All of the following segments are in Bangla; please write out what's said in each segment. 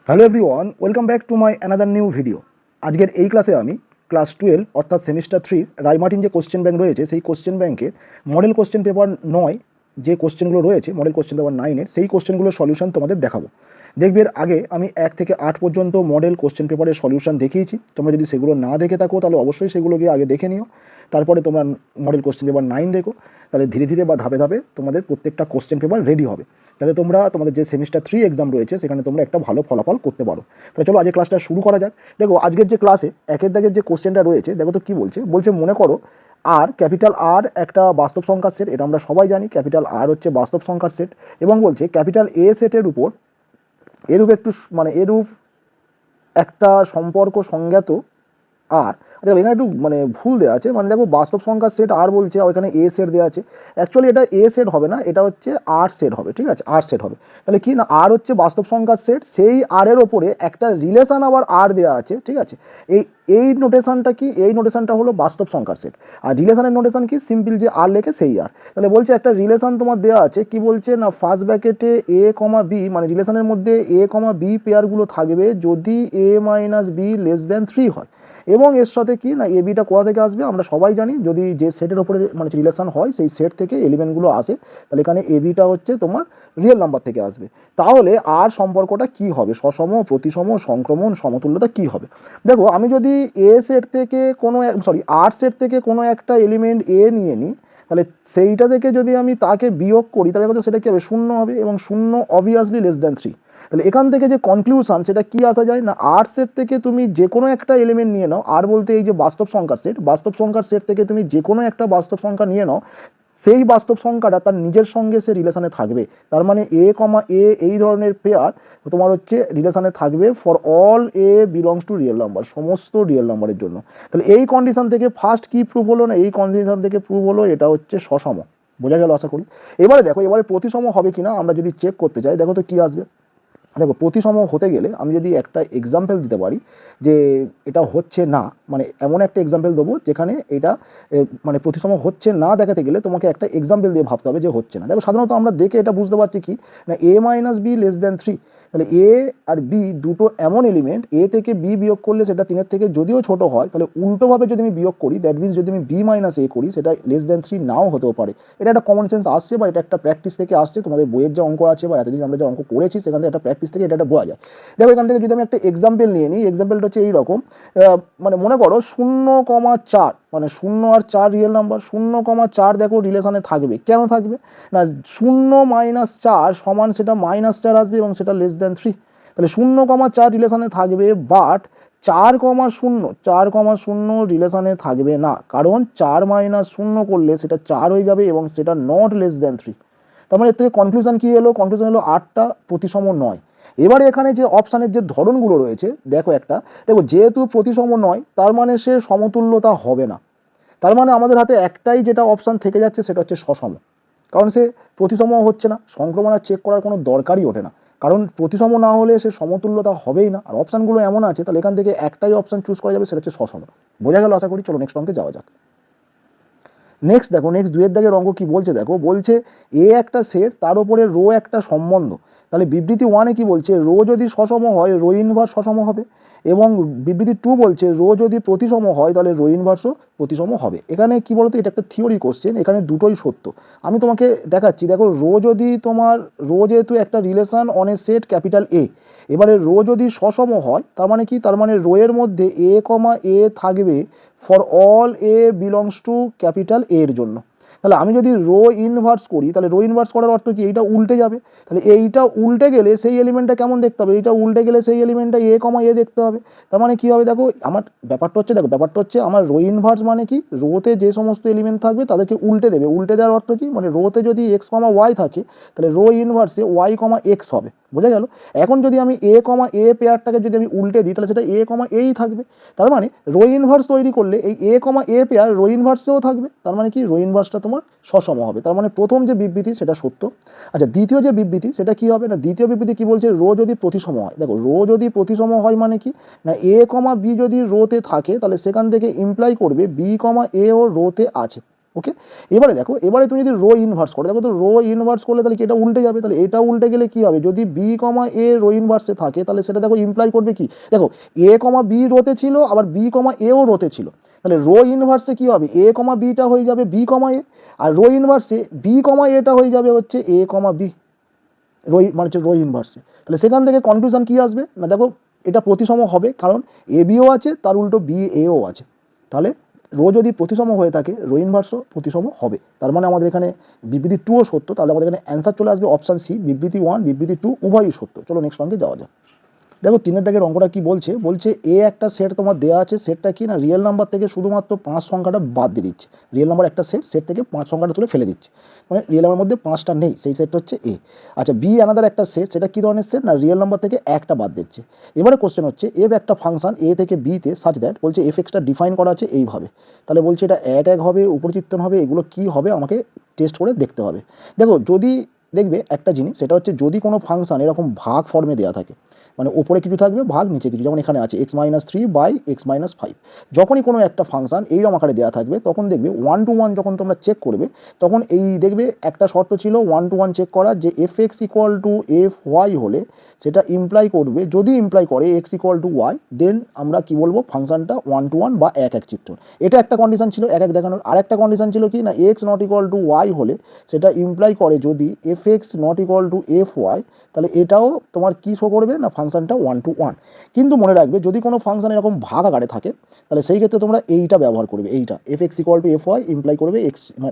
Hello everyone, welcome back to my another new video. আজকের এই ক্লাসে আমি ক্লাস 12 অর্থাৎ সেমিস্টার 3 রায়মার্টিন যে কোশ্চেন ব্যাংক রয়েছে সেই কোশ্চেন ব্যাংকের মডেল কোশ্চেন পেপার 9 যে কোশ্চেনগুলো রয়েছে মডেল কোশ্চেন পেপার 9-এর সেই কোশ্চেনগুলোর সলিউশন তোমাদের দেখাবো। দেখবে এর আগে আমি 1 থেকে 8 পর্যন্ত মডেল কোশ্চেন পেপারের সলিউশন দেখিয়েছি। তোমরা যদি সেগুলো না দেখে থাকো তাহলে অবশ্যই সেগুলো গিয়ে আগে দেখে নিও, তারপরে তোমরা মডেল কোশ্চেন পেপার 9 দেখো। তাহলে ধীরে ধীরে বা ধাপে ধাপে তোমাদের প্রত্যেকটা কোশ্চেন পেপার রেডি হবে, যাতে তোমরা তোমাদের যে সেমিস্টার 3 এক্সাম রয়েছে সেখানে তোমরা একটা ভালো ফলাফল করতে পারো। তাহলে চলো আজকে ক্লাসটা শুরু করা যাক। দেখো আজকের যে ক্লাসে একের দাগের যে কোশ্চেনটা রয়েছে, দেখো তো কী বলছে মনে করো আর ক্যাপিটাল আর একটা বাস্তব সংখ্যার সেট, এটা আমরা সবাই জানি ক্যাপিটাল আর হচ্ছে বাস্তব সংখ্যার সেট, এবং বলছে ক্যাপিটাল এ সেটের উপর এরূপ একটু এরূপ একটা সম্পর্ক সংজ্ঞাত আর। দেখো এখানে একটু ভুল দেওয়া আছে, দেখো বাস্তব সংখ্যার সেট আর বলছে আর এখানে এ সেট দেওয়া আছে। অ্যাকচুয়ালি এটা এ সেট হবে না, এটা হচ্ছে আর সেট হবে, ঠিক আছে, আর সেট হবে। তাহলে কি না, আর হচ্ছে বাস্তব সংখ্যার সেট, সেই আর এর ওপরে একটা রিলেশন আবার আর দেওয়া আছে, ঠিক আছে। এই নোটেশনটা কি, এই নোটেশনটা হলো বাস্তব সংখ্যার সেট, আর রিলেশনের নোটেশন কি, সিম্পল যে আর লেখে সেই আর। তাহলে বলছে একটা রিলেশন তোমার দেওয়া আছে, কি বলছে না, ফার্স্ট ব্র্যাকেটে এ কমা বি, রিলেশনের মধ্যে এ কমা বি পেয়ারগুলো থাকবে যদি এ মাইনাস বি লেস দ্যান 3 হয়, এবং এর সাথে কি না, এ বিটা কোথা থেকে আসবে আমরা সবাই জানি, যদি যে সেটের ওপরে রিলেশন হয় সেই সেট থেকে এলিমেন্টগুলো আসে, তাহলে এখানে এ বিটা হচ্ছে তোমার রিয়েল নাম্বার থেকে আসবে। তাহলে আর সম্পর্কটা কি হবে, সসম, প্রতিসম, সংক্রমণ, সমতুল্যতা কি হবে। দেখো আমি যদি এ সেট থেকে আর সেট থেকে কোনো একটা এলিমেন্ট এ নিয়ে নিই, তাহলে সেইটা থেকে যদি আমি তাকে বিয়োগ করি তাহলে কত, সেটা কী হবে, 0 হবে, এবং 0 অবভিয়াসলি লেস দ্যান 3। তাহলে এখান থেকে যে কনক্লুশন সেটা কি আসা যায় না, আর সেট থেকে তুমি যে কোনো একটা এলিমেন্ট নিয়ে নাও, আর বলতে এই যে বাস্তব সংখ্যার সেট, বাস্তব সংখ্যার সেট থেকে তুমি যে কোনো একটা বাস্তব সংখ্যা নিয়ে নাও, সেই বাস্তব সংখ্যাটা তার নিজের সঙ্গে সে রিলেশনে থাকবে। তার মানে এ কমা এ এই ধরনের পেয়ার তোমার হচ্ছে রিলেশনে থাকবে for all A belongs to real number, সমস্ত রিয়েল নাম্বারের জন্য। তাহলে এই কন্ডিশন থেকে ফার্স্ট কি প্রুভ হলো না, এই কন্ডিশন থেকে প্রুভ হলো এটা হচ্ছে সসম। বোঝা গেল আশা করি। এবারে দেখো, এবারে প্রতিসম হবে কিনা আমরা যদি চেক করতে চাই, দেখো তো কি আসবে। দেখো প্রতিসম হতে গেলে আমি যদি একটা এক্সাম্পল দিতে পারি যে এটা হচ্ছে না, এমন একটা এক্সাম্পল দেবো যেখানে এটা প্রতিসম হচ্ছে না দেখাতে গেলে তোমাকে একটা এক্সাম্পল দিয়ে ভাবতে হবে যে হচ্ছে না। দেখো সাধারণত আমরা দেখে এটা বুঝতে পারছি কি না, এ মাইনাস বি লেস দ্যান 3। তাহলে এ আর বি দুটো এমন এলিমেন্ট, এ থেকে বি বিয়োগ করলে সেটা 3-এর থেকে যদিও ছোট হয়, তাহলে উল্টোভাবে যদি আমি বিয়োগ করি, দ্যাট মিনস যদি আমি বি মাইনাস এ করি সেটা লেস দ্যান 3 নাও হতেও পারে। এটা একটা কমন সেন্স আসছে, বা এটা একটা প্র্যাকটিস থেকে আসছে, তোমাদের বইয়ের যে অঙ্ক আছে বা এতদিন আমরা যে অঙ্ক করেছি সেখান থেকে একটা প্র্যাকটিস থেকে এটা বোঝা যায়। দেখো এখান থেকে যদি আমি একটা এক্সাম্পল নিয়ে নিই, এক্সাম্পলটা হচ্ছে এইরকম, মনে করো 0,4, 0 আর 4 রিয়েল নাম্বার, 0,4 দেখো রিলেশনে থাকবে, কেন থাকবে না, 0 মাইনাস 4 সমান সেটা -4 আসবে এবং সেটা লেস দ্যান 3। তাহলে 0,4 রিলেশনে থাকবে, বাট 4,0 রিলেশনে থাকবে না, কারণ 4 মাইনাস 0 করলে সেটা 4 হয়ে যাবে এবং সেটা নট লেস দ্যান 3। তার মানে এর থেকে কনক্লুশন কী এলো, কনক্লুশন হলো 8টা প্রতিসম নয়। এবারে এখানে যে অপশানের যে ধরনগুলো রয়েছে, দেখো যেহেতু প্রতিসম নয় তার মানে সে সমতুল্যতা হবে না। তার মানে আমাদের হাতে একটাই যেটা অপশান থেকে যাচ্ছে সেটা হচ্ছে সসম, কারণ সে প্রতিসম হচ্ছে না, সংক্রমণ আর চেক করার কোনো দরকারই ওঠে না, কারণ প্রতিসম না হলে সে সমতুল্যতা হবেই না। আর অপশানগুলো এমন আছে, তাহলে এখান থেকে একটাই অপশান চুজ করা যাবে, সেটা হচ্ছে সসম। বোঝা গেল আশা করি। চলো নেক্সট অঙ্কে যাওয়া যাক। নেক্সট দেখো, নেক্সট 2-এর দাগের অঙ্ক কি বলছে, দেখো বলছে এ একটা সেট, তার উপরে রো একটা সম্বন্ধ। তাহলে বিবৃতি 1-এ কি বলছে, রো যদি সসম হয় রো ইনভার্স সসম হবে, এবং বিবৃতি 2 বলছে রো যদি প্রতিসম হয় তাহলে রো ইনভার্সও প্রতিসম হবে। এখানে কি বলতো, এটা একটা থিওরি কোশ্চেন, এখানে দুটোই সত্য। আমি তোমাকে দেখাচ্ছি, দেখো রো যেহেতু একটা relation on a set capital A, এবারে রো যদি সসম হয় তার মানে কি, তার মানে রো এর মধ্যে এ কমা এ থাকবে for all A belongs to capital A এর জন্য। তাহলে আমি যদি রো ইনভার্স করি, তাহলে রো ইনভার্স করার অর্থ কি, এইটা উল্টে যাবে। তাহলে এইটা উল্টে গেলে সেই এলিমেন্টটা কেমন দেখতে হবে, এইটা উল্টে গেলে সেই এলিমেন্টটা এ কমা এ দেখতে হবে। তার মানে কী হবে, দেখো আমার ব্যাপারটা হচ্ছে আমার রো ইনভার্স মানে কি, রোতে যে সমস্ত এলিমেন্ট থাকবে তাদেরকে উল্টে দেবে। উল্টে দেওয়ার অর্থ কি, রোতে যদি এক্স কমা ওয়াই থাকে তাহলে রো ইনভার্সে ওয়াই কমা এক্স হবে। বোঝা গেল। এখন যদি আমি এ কমা এ পেয়ারটাকে যদি আমি উল্টে দিই তাহলে সেটা এ কমা এই থাকবে। তার মানে রো ইনভার্স তৈরি করলে এই এ কমা এ পেয়ার রো ইনভার্সেও থাকবে। তার মানে কি, রো ইনভার্সটা তোমার সসম হবে। তার মানে প্রথম যে বিবৃতি সেটা সত্য। আচ্ছা, দ্বিতীয় যে বিবৃতি সেটা কি হবে না, দ্বিতীয় বিবৃতি কি বলছে, রো যদি প্রতিসম হয়। দেখো রো যদি প্রতিসম হয় মানে কি না, এ কমা বি যদি রোতে থাকে তাহলে সেখান থেকে ইমপ্লাই করবে বি কমা এ ও রোতে আছে। ওকে, এবারে দেখো, এবারে তুমি যদি রো ইনভার্স করো, দেখো তো রো ইনভার্স করলে তাহলে কি এটা উল্টে যাবে, তাহলে এটা উল্টে গেলে কি হবে, যদি বি কমা এ রো ইনভার্সে থাকে তাহলে সেটা দেখো ইমপ্লাই করবে কি, দেখো এ কমা বি রোতে ছিল, আবার বি কমা এও রোতে ছিল, তাহলে রো ইনভার্সে কি হবে, এ কমা বিটা হয়ে যাবে বি কমা এ, আর রো ইনভার্সে বি কমা এটা হয়ে যাবে হচ্ছে এ কমা বি, মানে হচ্ছে রো ইনভার্সে। তাহলে সেখান থেকে কনক্লুশন কি আসবে না, দেখো এটা প্রতিসম হবে, কারণ এ বিও আছে তার উল্টো বি এও আছে, তাহলে রো যদি প্রতিসম হয়ে থাকে রো ইনভার্সও প্রতিসম হবে, তার মানে আমাদের এখানে বিবৃতি 2ও সত্য, তাহলে আমাদের এখানে অ্যান্সার চলে আসবে অপশান সি, বিবৃতি 1 বিবৃতি 2 উভয়ই সত্য। চলো নেক্সট অঙ্কে যাওয়া যাক। দেখো 3 দাগের অঙ্কটা কি বলছে, বলছে এ একটা সেট তোমার দেওয়া আছে, সেটটা কি না রিয়েল নাম্বার থেকে শুধুমাত্র 5 সংখ্যাটা বাদ দিয়ে দিচ্ছে, রিয়েল নাম্বার একটা সেট থেকে 5 সংখ্যাটা তুলে ফেলে দিচ্ছে, মানে রিয়েল নাম্বার মধ্যে 5টা নেই, সেই সেটটা হচ্ছে এ। আচ্ছা বি আনাদার একটা সেট, সেটা কী ধরনের সেট না রিয়েল নাম্বার থেকে একটা বাদ দিচ্ছে। এবারে কোশ্চেন হচ্ছে এফ একটা ফাংশন এ থেকে বিতে সাচ দ্যাট, বলছে এফ এক্সটা ডিফাইন করা আছে এইভাবে, তাহলে বলছে এটা এক হবে, উপরিচিত্তন হবে, এগুলো কি হবে আমাকে টেস্ট করে দেখতে হবে। দেখো যদি দেখবে একটা জিনিস, সেটা হচ্ছে যদি কোনো ফাংশন এরকম ভাগ ফর্মে দেওয়া থাকে, মানে ওপরে কিছু থাকবে ভাগ নিচে কিছু, যেমন এখানে আছে x-3/x-5, যখনই কোনো একটা ফাংশন এইরকম আকারে দেওয়া থাকবে তখন দেখবে 1 to 1 যখন তোমরা চেক করবে তখন এই দেখবে একটা শর্ত ছিল 1 to 1 চেক করা, যে f x equal to f y হলে সেটা ইমপ্লাই করবে, যদি ইমপ্লাই করে x equal to y then আমরা কি বলবো ফাংশনটা 1 to 1 বা এক চিত্র, এটা একটা কন্ডিশন ছিল এক দেখানোর। আর একটা কন্ডিশন ছিল কি না x not equal to y হলে সেটা ইমপ্লাই করে যদি f x not equal to f y, তাহলে এটাও তোমার কী শো করবে না ফাংশনটা 1 to 1। কিন্তু মনে রাখবে যদি কোনো ফাংশন এরকম ভাগ আকারে থাকে তাহলে সেই ক্ষেত্রে তোমরা এইটা ব্যবহার করবে, এইটা f x equal to f y imply করবে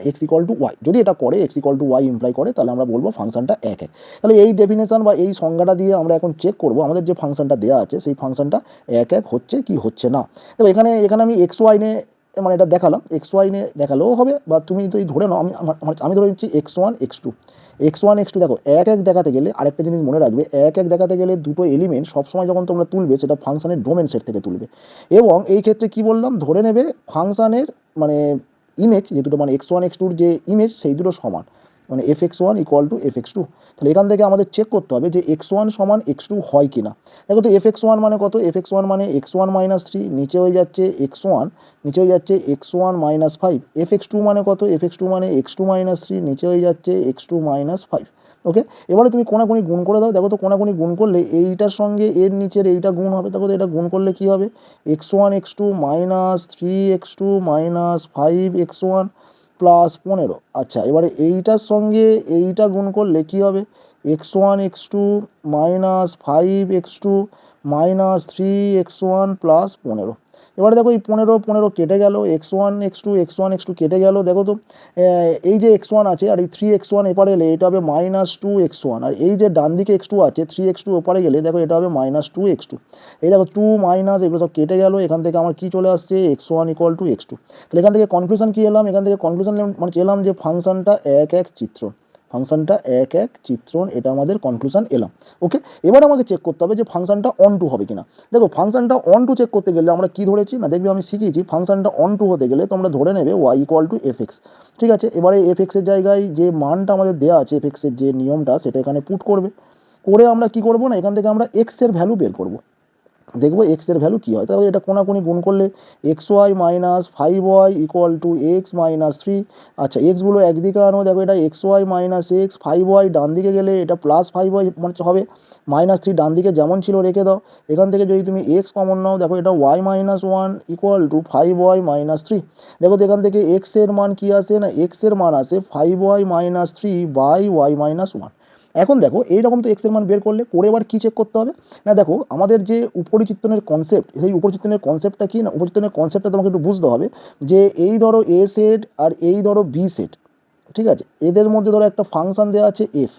এক্স ইকুয়াল টু ওয়াই, যদি এটা করে x equal to y imply করে তাহলে আমরা বলবো ফাংশনটা এক। তাহলে এই ডেফিনেশন বা এই সংজ্ঞাটা দিয়ে আমরা এখন চেক করবো আমাদের যে ফাংশনটা দেওয়া আছে সেই ফাংশনটা এক হচ্ছে কি হচ্ছে না। তো এখানে আমি এক্স ওয়াই নিয়ে মানে এটা দেখালাম, এক্স ওয়াই নিয়ে দেখালেও হবে, বা তুমি তো ধরে নাও আমি ধরে নিচ্ছি x1 x2 দেখো এক দেখাতে গেলে আরেকটা জিনিস মনে রাখবে, এক দেখাতে গেলে দুটো এলিমেন্ট সবসময় যখন তোমরা তুলবে সেটা ফাংশনের ডোমেন সেট থেকে তুলবে, এবং এই ক্ষেত্রে কি বললাম ধরে নেবে ফাংশনের মানে ইমেজ যে দুটো মানে x1 x2 যে ইমেজ সেই দুটো সমান, মানে fx1 ইকুয়াল টু fx2। তাহলে এখান থেকে আমাদের চেক করতে হবে যে x1 সমান x2 হয় কি না। দেখো তো fx1 মানে কত, fx1 মানে x1 মাইনাস 3, নিচে হয়ে যাচ্ছে x1, নিচে হয়ে যাচ্ছে x1 মাইনাস 5, fx2 মানে কত, fx2 মানে x2 মাইনাস 3, নিচে হয়ে যাচ্ছে x2 মাইনাস 5। ওকে, এবারে তুমি কোনাকুনি গুণ করে দাও, দেখো তো কোনাকুনি গুণ করলে এইটার সঙ্গে এর নিচের এইটা গুণ হবে, দেখো তো এটা গুণ করলে কি হবে x1 x2 minus 3x2 minus 5x1 plus 15। আচ্ছা এবারে এইটার সঙ্গে এইটা গুণ করলে কি হবে x1 x2 minus 5x2 minus 3x1 plus 15। এবারে দেখো এই 15 কেটে গেল, x1 x2 কেটে গেল, দেখো তো এই যে x1 আছে আর এই 3x1 এপারে এলে এটা হবে মাইনাস 2x1, আর এই যে ডান দিকে x2 আছে 3x2 ওপারে গেলে দেখো এটা হবে মাইনাস 2x2। এই দেখো 2 মাইনাস এগুলো সব কেটে গেল, এখান থেকে আমার কি চলে আসছে x1 ইকুয়াল টু x2। তাহলে এখান থেকে কনক্লুশন কি এলাম, এখান থেকে কনক্লুশন মানে এলাম যে ফাংশনটা এক চিত্রণ, ফাংশনটা এক চিত্রণ, এটা আমাদের কনক্লুশন এলাম। ওকে, এবার আমাকে চেক করতে হবে যে ফাংশনটা অন টু হবে কিনা। দেখো ফাংশনটা অন টু চেক করতে গেলে আমরা কি ধরেছি না, দেখবে আমি শিখিয়েছি ফাংশনটা অন টু হতে গেলে তোমরা ধরে নেবে y equal to f x. ঠিক আছে, এবারে এফ এক্সের জায়গায় যে মানটা আমাদের দেওয়া আছে এফ এক্সের যে নিয়মটা সেটা এখানে পুট করবে, করে আমরা কি করব না এখান থেকে আমরা এক্সের ভ্যালু বের করব, দেখবো এক্সের ভ্যালু কী হয়। তাহলে এটা কোনাকুনি গুণ করলে x y minus 5y equal to x minus 3। আচ্ছা এক্সগুলো একদিকে আনো, দেখো এটা x y minus x, 5y ডান দিকে গেলে এটা প্লাস 5y মানে হবে, মাইনাস 3 ডান দিকে যেমন ছিল রেখে দাও, এখান থেকে যদি তুমি এক্স কমন নাও দেখো এটা y minus 1 equal to 5y minus 3। দেখো তো এখান থেকে এক্সের মান কী আসে না এক্সের মান আসে 5y মাইনাস 3/y মাইনাস 1। এখন দেখো এইরকম তো এক্সের মান বের করলে, করে এবার কী চেক করতে হবে না, দেখো আমাদের যে উপরিচিত্তনের কনসেপ্ট, সেই উপরিচিত্তনের কনসেপ্টটা কি না, উপরিচিত্তনের কনসেপ্টটা তোমাকে একটু বুঝতে হবে যে এই ধরো এ সেট আর এই ধরো বি সেট, ঠিক আছে, এদের মধ্যে ধরো একটা ফাংশন দেওয়া আছে এফ।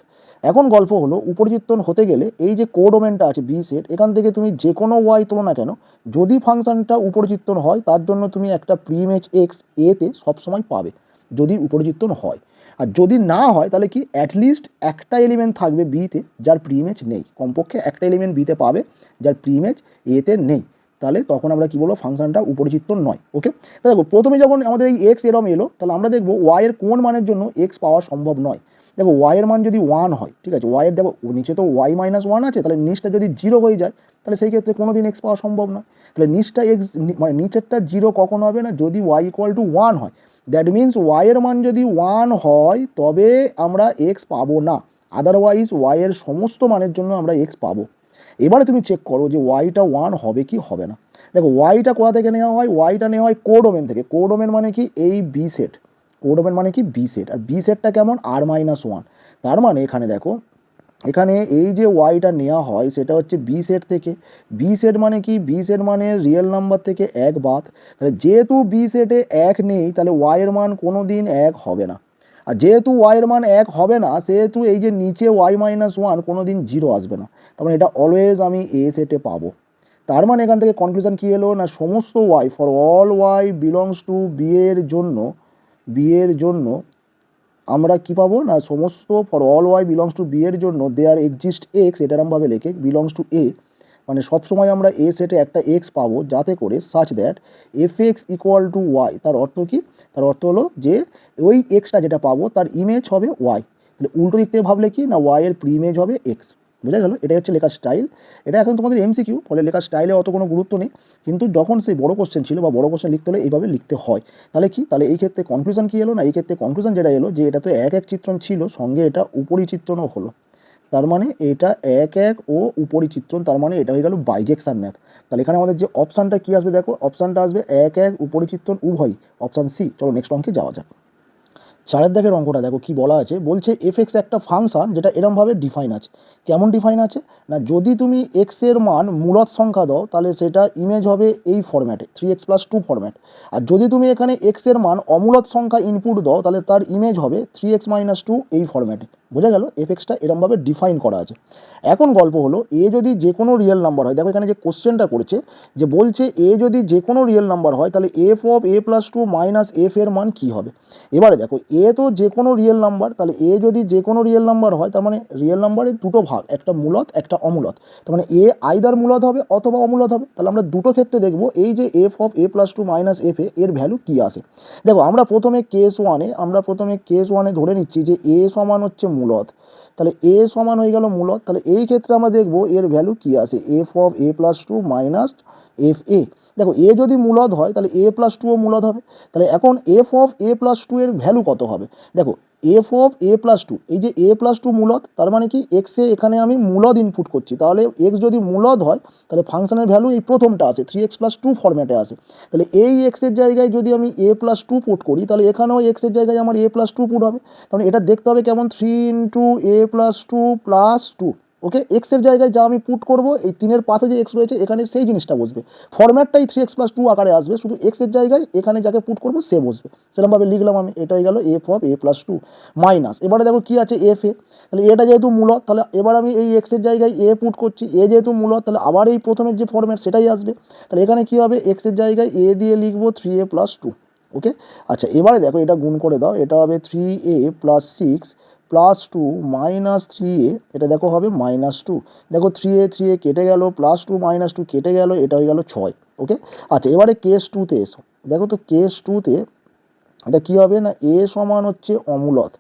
এখন গল্প হলো উপরিচিত্তন হতে গেলে এই যে কোডোমেনটা আছে বি সেট, এখান থেকে তুমি যে কোনো ওয়াই তোলো না কেন, যদি ফাংশনটা উপরিচিত্তন হয় তার জন্য তুমি একটা প্রিমেজ এক্স এতে সবসময় পাবে যদি উপরিচিত্তন হয়, আর যদি না হয় তাহলে কি অ্যাটলিস্ট একটা এলিমেন্ট থাকবে বিতে যার প্রিমেজ নেই, কমপক্ষে একটা এলিমেন্ট বিতে পাবে যার প্রিমেজ এতে নেই, তাহলে তখন আমরা কী বলবো ফাংশনটা উপরিচিত্তন নয়। ওকে, তাহলে দেখো প্রথমে যখন আমাদের এই এক্স এরম এলো তাহলে আমরা দেখবো ওয়াইয়ের কোন মানের জন্য এক্স পাওয়া সম্ভব নয়। দেখো ওয়াইয়ের মান যদি 1 হয়, ঠিক আছে, ওয়াইয়ের দেখো নিচে তো ওয়াই মাইনাস 1 আছে, তাহলে নিচটা যদি 0 হয়ে যায় তাহলে সেই ক্ষেত্রে কোনো দিন এক্স পাওয়া সম্ভব নয়। তাহলে নিচটা এক্স মানে নিচেরটা 0 কখন হবে না যদি ওয়াই ইকুয়াল টু 1 হয়, দ্যাট মিন্স ওয়াইয়ের মান যদি 1 হয় তবে আমরা এক্স পাবো না, আদারওয়াইজ ওয়াইয়ের সমস্ত মানের জন্য আমরা এক্স পাবো। এবারে তুমি চেক করো যে ওয়াইটা 1 হবে কি হবে না। দেখো ওয়াইটা কোথা থেকে নেওয়া হয়, ওয়াইটা নেওয়া হয় কোডোমেন থেকে। কোডোমেন মানে কি, এই বি সেট, কোডোমেন মানে কি বি সেট, আর বি সেটটা কেমন, r-1। তার মানে এখানে দেখো, এখানে এই যে ওয়াইটা নেওয়া হয় সেটা হচ্ছে বি সেট থেকে। বি সেট মানে কি, বি সেট মানে রিয়েল নাম্বার থেকে 1 বাদ। তাহলে যেহেতু বি সেটে 1 নেই তাহলে ওয়াইয়ের মান কোনো দিন 1 হবে না, আর যেহেতু ওয়াইয়ের মান 1 হবে না সেহেতু এই যে নিচে y-1 কোনো দিন 0 আসবে না, তার মানে এটা অলওয়েজ আমি এ সেটে পাবো। তার মানে এখান থেকে কনক্লুশন কী এলো না, সমস্ত y, for all y belongs to B এর জন্য আমরা কি পাবো না, সমস্ত for all y belongs to B এর জন্য দেয়ার এক্সিস্ট এক্স, এটা এরমভাবে লেখে বিলংস টু এ, মানে সবসময় আমরা এ সেটে একটা এক্স পাবো, যাতে করে such that f x equal to y. তার অর্থ কি, তার অর্থ হলো যে ওই এক্সটা যেটা পাবো তার ইমেজ হবে ওয়াই। তাহলে উল্টো দিক থেকে ভাবলে কি না, ওয়াই এর প্রি ইমেজ হবে এক্স। বুঝা গেল, এটাই হচ্ছে লেখার স্টাইল। এটা এখন তোমাদের এমসিকিউ, ফলে লেখার স্টাইলে অত কোনো গুরুত্ব নেই, কিন্তু যখন সেই বড় কোশ্চেন ছিল বা বড় কোশ্চেন লিখতে হলে এইভাবে লিখতে হয়। তাহলে কি, তাহলে এই ক্ষেত্রে কনক্লুশন কী এলো না, এই ক্ষেত্রে কনক্লুশন যেটা এলো যে এটা তো এক এক চিত্রণ ছিল, সঙ্গে এটা উপরিচিত্রণও হলো। তার মানে এটা এক এক ও উপরিচিত্রণ, তার মানে এটা হয়ে গেল বাইজেকশন ম্যাপ। তাহলে এখানে আমাদের যে অপশানটা কী আসবে, দেখো অপশানটা আসবে এক এক উপরিচিত্রণ উভয়, অপশান সি। চলো নেক্সট অঙ্কে যাওয়া যাক। 4 দাগের অঙ্কটা দেখো কি বলা আছে, বলছে এফ এক্স একটা ফাংশন যেটা এরমভাবে ডিফাইন আছে। কেমন ডিফাইন আছে না, যদি তুমি এক্সের মান মূলত সংখ্যা দাও তাহলে সেটা ইমেজ হবে এই ফরম্যাটে 3x+2 ফরম্যাট, আর যদি তুমি এখানে এক্সের মান অমূলত সংখ্যা ইনপুট দাও তাহলে তার ইমেজ হবে 3x-2 এই ফরম্যাটে। বোঝা গেল, এফ এক্সটা এরমভাবে ডিফাইন করা আছে। এখন গল্প হলো, এ যদি যে কোনো রিয়েল নাম্বার হয়, দেখো এখানে যে কোশ্চেনটা করেছে যে বলছে এ যদি যে কোনো রিয়েল নাম্বার হয় তাহলে F of a+2 minus F এর মান কী হবে। এবারে দেখো এ তো যে কোনো রিয়েল নাম্বার, তাহলে এ যদি যে কোনো রিয়েল নাম্বার হয় তার মানে রিয়েল নাম্বারের দুটো ভাগ, একটা মূলত একটা অমূলত, তার মানে এ আইদার মূলত হবে অথবা অমূলত হবে। তাহলে আমরা দুটো ক্ষেত্রে দেখব এই যে F of a+2 minus F এর ভ্যালু কী আসে। দেখো আমরা প্রথমে কেস ওয়ানে ধরে নিচ্ছি যে এ সমান হচ্ছে মূলত, তাহলে এ সমান হয়ে গেল মূলত। তাহলে এই ক্ষেত্রে আমরা দেখব এর ভ্যালু কী আসে, F of a+2 minus F এ। দেখো এ যদি মূলত হয় তাহলে a+2ও মূলত হবে। তাহলে এখন এফ অফ a+2 এর ভ্যালু কত হবে, দেখো এফ অফ a+2, এই যে a+2 মূলত, তার মানে কি এক্সে এখানে আমি মূলত ইনপুট করছি, তাহলে এক্স যদি মূলত হয় তাহলে ফাংশনের ভ্যালু এই প্রথমটা আসে 3x+2 ফরম্যাটে আসে। তাহলে এই এক্সের জায়গায় যদি আমি a+2 পুট করি তাহলে এখানেও এক্সের জায়গায় আমার a+2 পুট হবে। তাহলে এটা দেখতে হবে কেমন, 3 × a+2 + 2। ওকে, এক্সের জায়গায় যা আমি পুট করবো এই 3-এর পাশে যে এক্স রয়েছে এখানে সেই জিনিসটা বসবে, ফরম্যাটটাই 3x+2 আকারে আসবে, শুধু এক্সের জায়গায় এখানে যাকে পুট করবো সে বসবে। সেরকমভাবে লিখলাম আমি, এটা হয়ে গেল এফ অফ a+2 মাইনাস, এবারে দেখো কী আছে এফ এ। তাহলে এটা যেহেতু মূলত, তাহলে এবার আমি এই এক্সের জায়গায় এ পুট করছি, এ যেহেতু মূলত তাহলে আবার এই প্রথমের যে ফরম্যাট সেটাই আসবে। তাহলে এখানে কী হবে, এক্সের জায়গায় এ দিয়ে লিখবো 3a+2। ওকে, আচ্ছা এবারে দেখো এটা গুণ করে দাও, এটা হবে 3a+6 +2 -3a, এটা দেখো হবে -2। দেখো 3a কেটে গেল, +2 -2 কেটে গেল, এটা হয়ে গেল 6। ওকে, আচ্ছা এবারে কেস 2-তে এসো। দেখো তো কেস 2-তে এটা কী হবে না, এ সমান হচ্ছে অমূলত।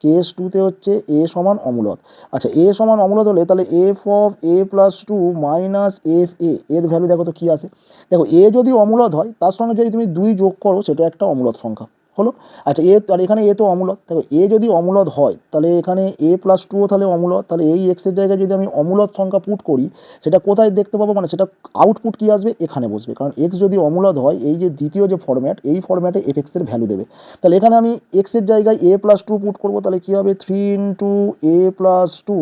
কেস 2-তে হচ্ছে এ সমান অমূলত। আচ্ছা এ সমান অমূলত হলে তাহলে F of a+2 minus F এর ভ্যালু দেখো তো কী আসে। দেখো এ যদি অমূলত হয় তার সঙ্গে যদি তুমি 2 যোগ করো সেটা একটা অমূলত সংখ্যা হলো। আচ্ছা এ, আর এখানে এ তো অমূলত, দেখো এ যদি অমূলত হয় তাহলে এখানে a+2ও তাহলে অমূলত, তাহলে এই এক্সের জায়গায় যদি আমি অমূলত সংখ্যা পুট করি সেটা কোথায় দেখতে পাবো, মানে সেটা আউটপুট কী আসবে, এখানে বসবে, কারণ এক্স যদি অমূলত হয় এই যে দ্বিতীয় যে ফরম্যাট এই ফরম্যাটে এফ এক্সের ভ্যালু দেবে। তাহলে এখানে আমি এক্সের জায়গায় a+2 পুট করবো, তাহলে কী হবে 3 × a+2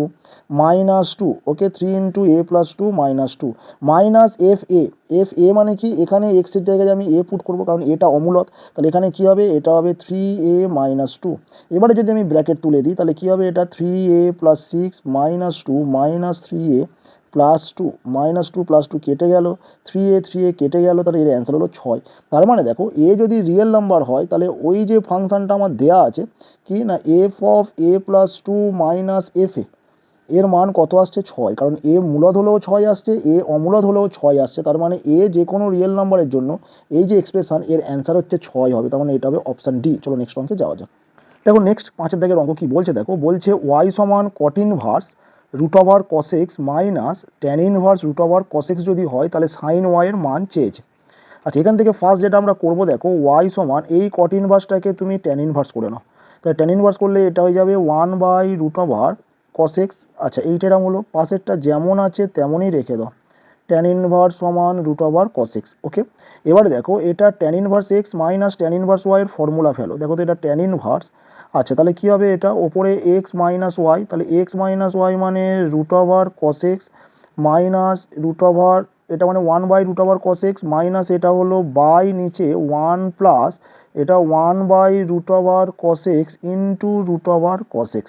-2। ওকে, 3 × a+2 -2 মাইনাস এফ এ মানে কি, এখানে এক্সের জায়গায় আমি এ পুট করবো কারণ এটা অমূলত, তাহলে এখানে কী হবে, এটা হবে 3a-2। এবারে যদি আমি ব্র্যাকেট তুলে দিই তাহলে কী হবে, এটা 3a+6 -2 -3a+2 -2 কেটে গেল, 3a কেটে গেল, তাহলে এর অ্যান্সার হলো 6। তার মানে দেখো এ যদি রিয়েল নাম্বার হয় তাহলে ওই যে ফাংশানটা আমার দেয়া আছে কি না, F of a+2 minus F এর মান কত আসছে 6, কারণ এ মূলত হলেও 6 আসছে, এ অমূলত হলেও 6 আসছে, তার মানে এ যে কোনো রিয়েল নাম্বারের জন্য এই যে এক্সপ্রেশন এর অ্যান্সার হচ্ছে 6 হবে, তার মানে এটা হবে অপশান ডি। চলো নেক্সট অঙ্কে যাওয়া যাক। দেখো নেক্সট 5 দাগের অঙ্ক কী বলছে, দেখো বলছে ওয়াই সমান cot inverse √cos x minus tan inverse √cos x যদি হয় তাহলে সাইন ওয়াই এর মান চেয়েছে। আচ্ছা, এখান থেকে ফার্স্ট যেটা আমরা করবো দেখো, ওয়াই সমান এই কট ইনভার্সটাকে তুমি ট্যান ইনভার্স করে নাও। তাই ট্যান ইনভার্স করলে এটা হয়ে যাবে 1/√। cos x। আচ্ছা, এইটা এরকম হলো, পাশেরটা যেমন আছে তেমনই রেখে দাও, ট্যান ইনভার্স সমান √cos x। ওকে, এবারে দেখো এটা tan inverse x minus tan inverse y এর ফর্মুলা ফেলো। দেখো তো এটা ট্যান ইনভার্স, আচ্ছা তাহলে কী হবে, এটা ওপরে x মাইনাস ওয়াই, তাহলে x মাইনাস ওয়াই মানে √cos x মাইনাস √ এটা মানে 1/√cos x মাইনাস এটা হলো বাই নিচে 1 প্লাস এটা 1/√cos x into √cos x।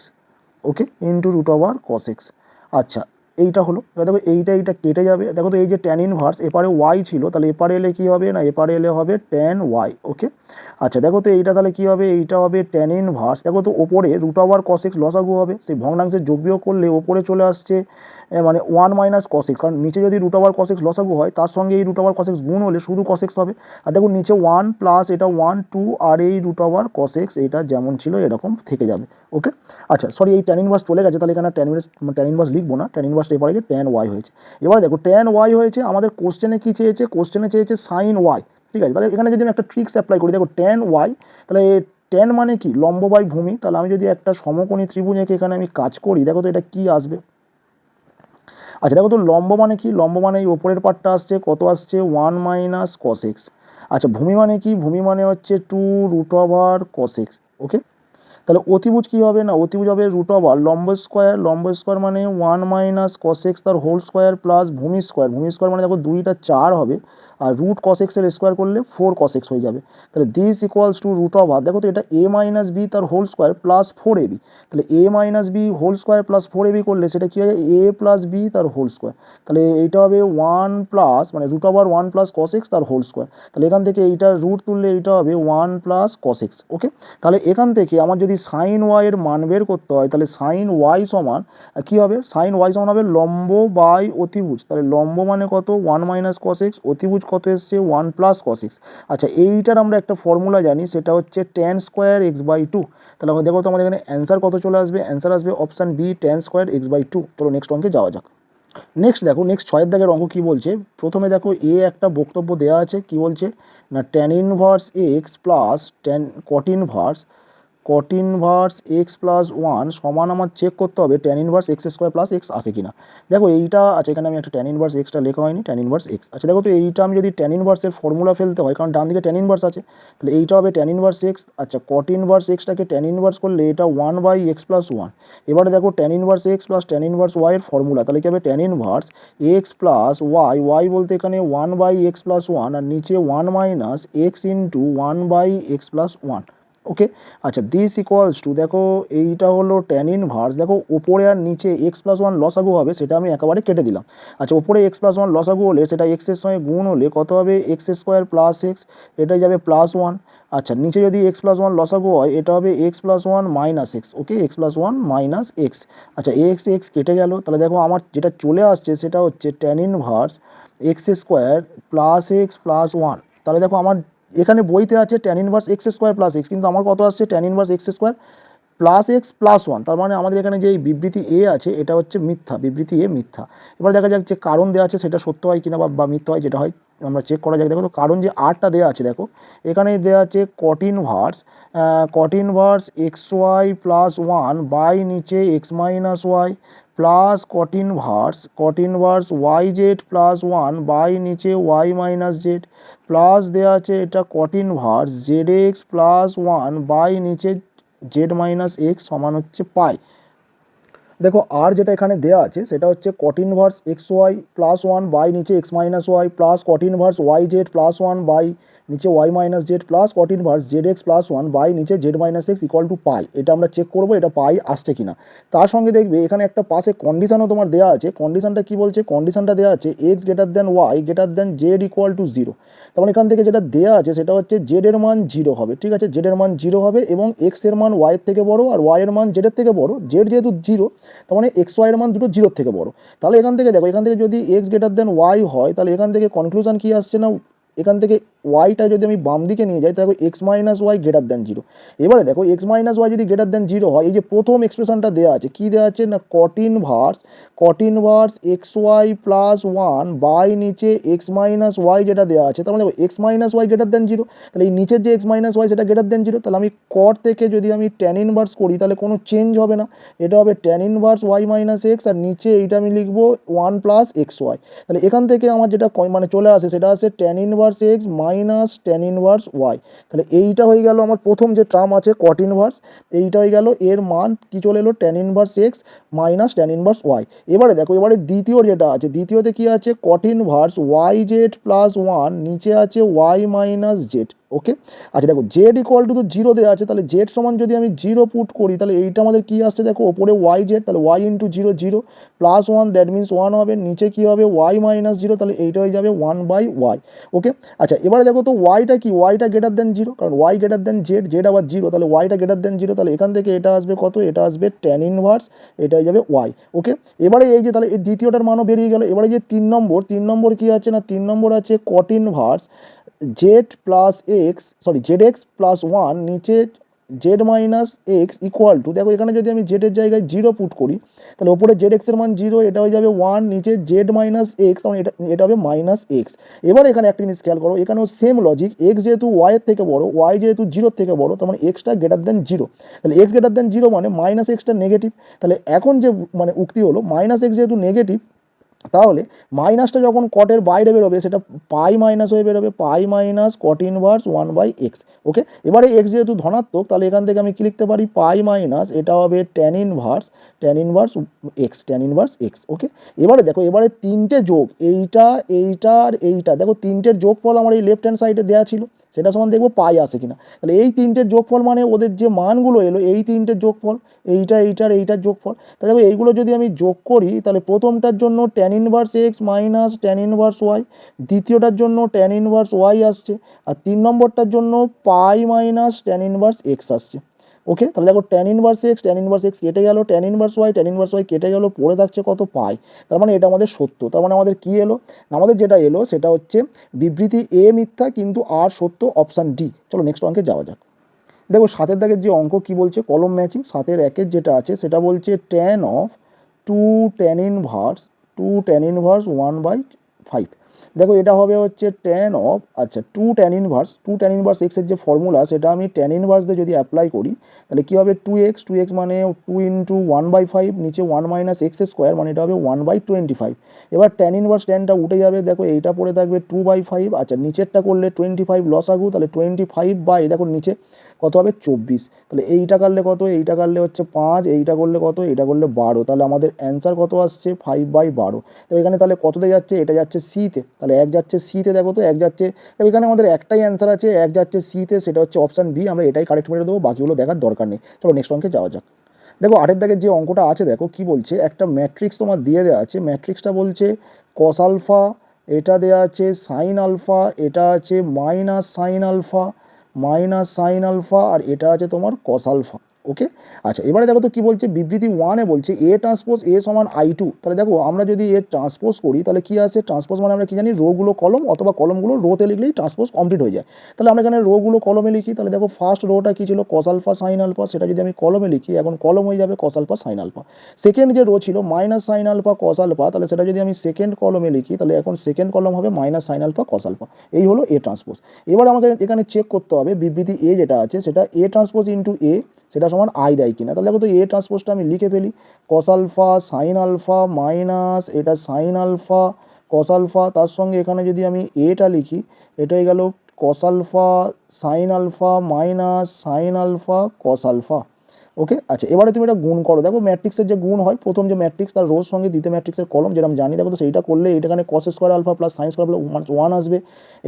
ওকে, ইন্টু √cos x। আচ্ছা, এইটা হলো, দেখো এইটা কেটে যাবে। দেখো তো এই যে ট্যান ইনভার্স এপারে ওয়াই ছিল, তাহলে এপারে এলে কী হবে না, এপারে এলে হবে ট্যান ওয়াই। ওকে, আচ্ছা দেখো তো এইটা তাহলে কী হবে, এইটা হবে ট্যান ইনভার্স। দেখো তো ওপরে √cos x লসাগু হবে, সেই ভগ্নাংশের যোগ বিয়োগ করলে ওপরে চলে আসছে মানে 1 - cos x, কারণ নিচে যদি √cos x লসাগু হয় তার সঙ্গে এই √cos x গুণ হলে শুধু cos x হবে। আর দেখো নিচে 1 প্লাস এটা 1 2 আর এই √cos x এটা যেমন ছিল এরকম থেকে যাবে। ওকে, আচ্ছা সরি, এই ট্যান ইনভার্স চলে গেছে, তাহলে এখানে ট্যান ইনভার্স লিখবো না, ট্যান ইনভার্সটা এবারে ট্যান ওয়াই হয়েছে। এবারে দেখো ট্যান ওয়াই হয়েছে, আমাদের কোশ্চেনে কী চেয়েছে, কোশ্চেনে চেয়েছে সাইন ওয়াই। ঠিক আছে, তাহলে এখানে যদি আমি একটা ট্রিক্স অ্যাপ্লাই করি, দেখো ট্যান ওয়াই, তাহলে ট্যান মানে কি, লম্ব বাই ভূমি। তাহলে আমি যদি একটা সমকোণী ত্রিভুজ এঁকে এখানে আমি কাজ করি, দেখো তো এটা কী আসবে। আচ্ছা দেখো তো লম্ব মানে কি, লম্ব মানে এই ওপরের পার্টটা আসছে কত, আসছে 1 - cos x। আচ্ছা ভূমি মানে কি, ভূমি মানে হচ্ছে 2√cos x। ওকে, তাহলে অতিভুজ কী হবে না, অতিভুজ হবে √ লম্ব স্কোয়ার, লম্ব স্কোয়ার মানে 1 - cos x তার হোল স্কোয়ার প্লাস ভূমি স্কোয়ার, ভূমি স্কোয়ার মানে দেখো 2টা 4 হবে, আর √cos x এর স্কোয়ার করলে 4cos x হয়ে যাবে। তাহলে দিস ইকুয়ালস টু √ দেখো তো এটা a - b তার হোল স্কোয়ার প্লাস 4ab, তাহলে a - b whole square plus 4ab করলে সেটা কী হয়, a প্লাস b তার হোল স্কোয়ার। তাহলে এইটা হবে 1 প্লাস মানে √ 1 + cos x তার হোল স্কোয়ার। তাহলে এখান থেকে এইটা রুট তুললে এইটা হবে 1 + cos x। ওকে, তাহলে এখান থেকে আমার যদি সাইন ওয়াই এর মান বের করতে হয়, তাহলে সাইন ওয়াই সমান কী হবে, সাইন ওয়াই সমান হবে লম্ব বাই অতিভুজ। তাহলে লম্ব মানে কত, 1 - cos x, অতিভুজ কত এসছে 1 + cos x। আচ্ছা এইটার আমরা একটা ফর্মুলা জানি, সেটা হচ্ছে tan² x/2। তাহলে আমরা দেখো তো আমাদের এখানে অ্যান্সার কত চলে আসবে, অ্যান্সার আসবে অপশান বি, tan² x/2। চলো নেক্সট অঙ্কে যাওয়া যাক। নেক্সট দেখো, নেক্সট 6 দাগের অঙ্ক কী বলছে, প্রথমে দেখো একটা বক্তব্য দেওয়া আছে, কি বলছে না, tan inverse x plus cot inverse x plus 1 সমান আমার চেক করতে হবে tan inverse x² plus x আসে কিনা। দেখো এইটা, আচ্ছা এখানে আমি একটা tan ইনভার্স xটা লেখা হয়নি, tan ইনভার্স x। আচ্ছা দেখো তো এইটা আমি যদি tan ইনভার্সের ফর্মুলা ফেলতে হয়, কারণ ডান দিকে tan ইনভার্স আছে, তাহলে এইটা হবে tan ইনভার্স x। আচ্ছা cot ইনভার্স xটাকে tan ইনভার্স করলে এটা 1/x প্লাস 1। এবারে দেখো tan inverse x plus tan inverse y এর ফর্মুলা, তাহলে কি হবে tan inverse x plus y বলতে এখানে 1/x প্লাস 1 আর নিচে 1 - x ইন্টু 1/x প্লাস 1। ওকে, আচ্ছা দিস ইকুয়ালস টু, দেখো এইটা হলো tan ইনভার্স, দেখো ওপরে আর নিচে x প্লাস 1 লসাগু হবে, সেটা আমি একেবারে কেটে দিলাম। আচ্ছা ওপরে x প্লাস 1 লসাগু হলে সেটা x এর সঙ্গে গুণ হলে কত হবে, x² প্লাস x, এটাই যাবে প্লাস 1। আচ্ছা নিচে যদি x প্লাস 1 লসাগু হয় এটা হবে x প্লাস 1 মাইনাস x। ওকে, x প্লাস 1 মাইনাস x। আচ্ছা x কেটে গেল, তাহলে দেখো আমার যেটা চলে আসছে সেটা হচ্ছে tan inverse x² plus x plus 1। তাহলে দেখো আমার এখানে বইতে আছে tan inverse x² plus x, কিন্তু আমার কত আসছে tan inverse x² plus x plus 1। তার মানে আমাদের এখানে যে এই বিবৃতি এ আছে এটা হচ্ছে মিথ্যা, বিবৃতি এ মিথ্যা। এবার দেখা যাক যে কারণ দেওয়া আছে সেটা সত্য হয় কিনা বা মিথ্যা হয়, যেটা হয় আমরা চেক করা যাক। দেখো তো কারণ যে আরটা দেওয়া আছে, দেখো এখানে দেওয়া আছে cot inverse xy plus 1 by নিচে x minus y plus cot inverse yz plus 1 by নিচে y মাইনাস জেড প্লাস দেওয়া আছে এটা cot inverse zx plus 1 by নিচে জেড মাইনাস এক্স সমান হচ্ছে পাই। দেখো আর যেটা এখানে দেওয়া আছে সেটা হচ্ছে cot inverse xy plus 1 by নিচে x minus y plus cot inverse yz plus 1 by নিচে y minus z plus cot inverse zx plus 1 by নিচে z minus x equal to pi. এটা আমরা চেক করবো এটা পাই আসছে কিনা। তার সঙ্গে দেখবে এখানে একটা পাশে কন্ডিশনও তোমার দেওয়া আছে। কন্ডিশনটা কি বলছে, কন্ডিশনটা দেওয়া আছে x > y z equal to 0। তখন এখান থেকে যেটা দেওয়া আছে সেটা হচ্ছে z এর মান 0 হবে। ঠিক আছে, z এর মান 0 হবে এবং x এর মান y এর থেকে বড় আর y এর মান z এর থেকে বড়। z যেহেতু 0 তার মানে x y এর মান দুটো 0 থেকে বড়। তাহলে এখান থেকে দেখো, এখান থেকে যদি x > y হয় তাহলে এখান থেকে কনক্লুশন কি আসছে না, এখান থেকে ওয়াইটা যদি আমি বাম দিকে নিয়ে যাই তাহলে x minus y greater than zero. এবারে দেখো এক্স মাইনাস ওয়াই যদি গ্রেটার দ্যান জিরো হয়, এই যে প্রথম এক্সপ্রেশনটা দেওয়া আছে, কী দেওয়া আছে না cot inverse x y plus one by নিচে এক্স মাইনাস ওয়াই যেটা দেওয়া আছে, তার মানে দেখো x minus y greater than zero, তাহলে এই নিচের যে এক্স মাইনাস ওয়াই সেটা গ্রেটার দ্যান জিরো, তাহলে আমি কট থেকে যদি আমি ট্যান ইনভার্স করি তাহলে কোনো চেঞ্জ হবে না, এটা হবে tan inverse y minus x, আর নিচে এইটা আমি লিখবো ওয়ান প্লাস এক্স ওয়াই। তাহলে এখান থেকে আমার যেটা মানে চলে আসে সেটা আছে tan inverse x minus tan inverse y. তাহলে এইটা হয়ে গেল আমার প্রথম যে টার্ম আছে কট ইনভার্স, এইটা হয়ে গেল, এর মান কি চলে এলো tan inverse x minus tan inverse y. এবারে দেখো এবারে দ্বিতীয় যেটা আছে, দ্বিতীয়তে কি আছে cot inverse y z plus one, নিচে আছে ওয়াই মাইনাস জেড। ওকে, আচ্ছা দেখো জেড ইকুয়াল টু তো জিরো দেওয়া আছে, তাহলে জেড সমান যদি আমি জিরো পুট করি তাহলে এইটা আমাদের কী আসছে দেখো, ওপরে ওয়াই জেড, তাহলে y into zero zero plus one, that means one হবে, নিচে কী হবে ওয়াই মাইনাস জিরো, তাহলে এইটা হয়ে যাবে ওয়ান বাই ওয়াই। ওকে, আচ্ছা এবারে দেখো তো ওয়াইটা কি, ওয়াইটা গ্রেটার দেন জিরো, কারণ y greater than z, z আবার জিরো, তাহলে ওয়াইটা গ্রেটার দেন জিরো, তাহলে এখান থেকে এটা আসবে কত, এটা আসবে ট্যান ইনভার্স, এটা হয়ে যাবে ওয়াই। ওকে, এবারে এই যে তাহলে এই দ্বিতীয়টার মানও বেরিয়ে গেল। এবারে যে তিন নম্বর কী আছে না, তিন নম্বর আছে cot inverse z plus x, sorry z x plus one, নিচে z minus x equal to, দেখো এখানে যদি আমি জেডের জায়গায় জিরো পুট করি তাহলে ওপরে জেড এক্সের মান জিরো, এটা হয়ে যাবে ওয়ান, নিচে জেড মাইনাস এক্স, কারণ এটা হবে মাইনাস এক্স। এবার এখানে একটা জিনিস খেয়াল করো, এখানেও সেম লজিক, এক্স যেহেতু ওয়াইয়ের থেকে বড়, ওয়াই যেহেতু জিরোর থেকে বড়, তার মানে এক্সটা গ্রেটার দেন জিরো, তাহলে এক্স গ্রেটার দেন জিরো মানে মাইনাস এক্সটা নেগেটিভ। তাহলে এখন যে মানে উক্তি হলো মাইনাস এক্স যেহেতু নেগেটিভ, তাহলে মাইনাসটা যখন কটের বাইরে বেরোবে সেটা পাই মাইনাস হয়ে বেরোবে, pi minus cot inverse one by x. Okay, এবারে এক্স যেহেতু ধনাত্মক তাহলে এখান থেকে আমি কি লিখতে পারি, পাই মাইনাস, এটা হবে tan inverse x, tan inverse x. Okay, এবারে দেখো এবারে তিনটে যোগ, এইটা এইটা আর এইটা, দেখো তিনটের যোগফল আমার এই লেফট হ্যান্ড সাইডে দেওয়া ছিল, সেটা সমান দেখবো পাই আসে কিনা। তাহলে এই তিনটের যোগফল মানে ওদের যে মানগুলো এলো এই তিনটের যোগফল, এইটার যোগফল। তাহলে দেখো এইগুলো যদি আমি যোগ করি তাহলে প্রথমটার জন্য tan inverse x minus tan inverse y, দ্বিতীয়টার জন্য ট্যান ইনভার্স ওয়াই আসছে, আর তিন নম্বরটার জন্য pi minus tan inverse x আসছে। ওকে, তাহলে দেখো ট্যান ইনভার্স এক্স কেটে গেল, ট্যান ইনভার্স ওয়াই কেটে গেল, পড়ে থাকছে কত, পাই। তার মানে এটা আমাদের সত্য, তার মানে আমাদের কি এলো, আমাদের যেটা এলো সেটা হচ্ছে বিবৃতি এ মিথ্যা কিন্তু আর সত্য, অপশান ডি। চলো নেক্সট অঙ্কে যাওয়া যাক। দেখো সাতের দাগের যে অঙ্ক কি বলছে, কলম ম্যাচিং, সাতের একের যেটা আছে সেটা বলছে tan of two tan inverse one by five. দেখো এটা হবে হচ্ছে ট্যান অফ, আচ্ছা টু ট্যান ইনভার্স এক্সের যে ফর্মুলা সেটা আমি ট্যান ইনভার্স দিয়ে যদি অ্যাপ্লাই করি তাহলে কী হবে, টু এক্স মানে two into one by five, নিচে ওয়ান মাইনাস এক্স স্কোয়ার মানে এটা হবে ওয়ান বাই 25। এবার ট্যান ইনভার্স ট্যানটা উঠে যাবে, দেখো এইটা পড়ে থাকবে টু বাই ফাইভ, আচ্ছা নিচেরটা করলে 25 লসাগু, তাহলে 25 বাই দেখো নিচে কত হবে 24, তাহলে এইটা কাটলে কত, এইটা কাটলে হচ্ছে 5, এইটা করলে কত, এইটা করলে 12, তাহলে আমাদের অ্যান্সার কত আসছে 5/12। তো এখানে তাহলে কততে যাচ্ছে, এটা যাচ্ছে সিতে, তাহলে এক যাচ্ছে সিতে, দেখো তো এক যাচ্ছে, তো এখানে আমাদের একটাই অ্যান্সার আছে, এক যাচ্ছে সিতে, সেটা হচ্ছে অপশান বি, আমরা এটাই কারেক্ট মেরে দেবো, বাকিগুলো দেখার দরকার নেই। চলো নেক্সট অঙ্কে যাওয়া যাক। দেখো আটের দাগের যে অঙ্কটা আছে দেখো কি বলছে, একটা ম্যাট্রিক্স তোমার দিয়ে দেওয়া আছে, ম্যাট্রিক্সটা বলছে কস আলফা, এটা দেওয়া আছে সাইন আলফা, এটা আছে মাইনাস সাইন আলফা, আর এটা আছে তোমার কস আলফা। ওকে, আচ্ছা এবারে দেখো তো কী বলছে, বিবৃতি ওয়ানে বলছে এ ট্রান্সপোজ এ সমান I2। তাহলে দেখো আমরা যদি এ ট্রান্সপোজ করি তাহলে কী আসে, ট্রান্সপোজ মানে আমরা কী জানি, রোগুলো কলম অথবা কলমগুলো রোতে লিখলেই ট্রান্সপোজ কমপ্লিট হয়ে যায়। তাহলে আমরা এখানে রোগুলো কলমে লিখি, তাহলে দেখো ফার্স্ট রোটা কী ছিল, কস আলফা সাইন আলফা, সেটা যদি আমি কলমে লিখি এখন কলম হয়ে যাবে cos alpha sine alpha. Second যে রো ছিল minus sine alpha cos alpha, তাহলে সেটা যদি আমি সেকেন্ড কলমে লিখি তাহলে এখন সেকেন্ড কলম হবে minus sine alpha cos alpha. এই হলো এ ট্রান্সপোজ। এবার আমাকে এখানে চেক করতে হবে বিবৃতি এ যেটা আছে সেটা এ ট্রান্সপোজ ইন্টু এ সেটা সমান আই দেয় কিনা। তাহলে দেখো তো এ ট্রান্সপোজটা আমি লিখে ফেলি, cos alpha sine alpha minus এটা সাইন আলফা কস আলফা, তার সঙ্গে এখানে যদি আমি এটা লিখি এটা হয়ে গেল cos alpha sine alpha minus sine alpha cos alpha. Okay, আচ্ছা এবারে তুমি এটা গুণ করো, দেখো ম্যাট্রিক্সের যে গুণ হয়, প্রথম যে ম্যাট্রিক্স তার রোজ সঙ্গে দ্বিতীয় ম্যাট্রিক্সের কলম, যেটা আমি জানি, দেখো তো সেইটা করলে এখানে cos square alpha plus sine square one আসবে,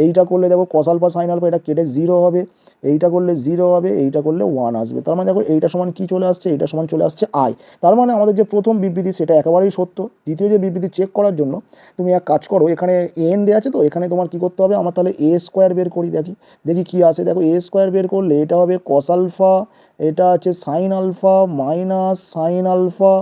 এইটা করলে দেখো কস আলফা সাইন আলফা এটা কেটে জিরো হবে, এইটা করলে জিরো হবে, এইটা করলে ওয়ান আসবে, তার মানে দেখো এইটা সমান কী চলে আসছে, এইটা সমান চলে আসছে আই। তার মানে আমাদের যে প্রথম বিবৃতি সেটা একেবারেই সত্য। দ্বিতীয় যে বিবৃতি চেক করার জন্য তুমি এক কাজ করো, এখানে এন দেওয়া আছে তো এখানে তোমার কী করতে হবে, আমার তাহলে এ স্কোয়ার বের করি, দেখি কী আসে। দেখো এ স্কোয়ার বের করলে এটা হবে কস আলফা, এটা আছে sine alpha minus sine alpha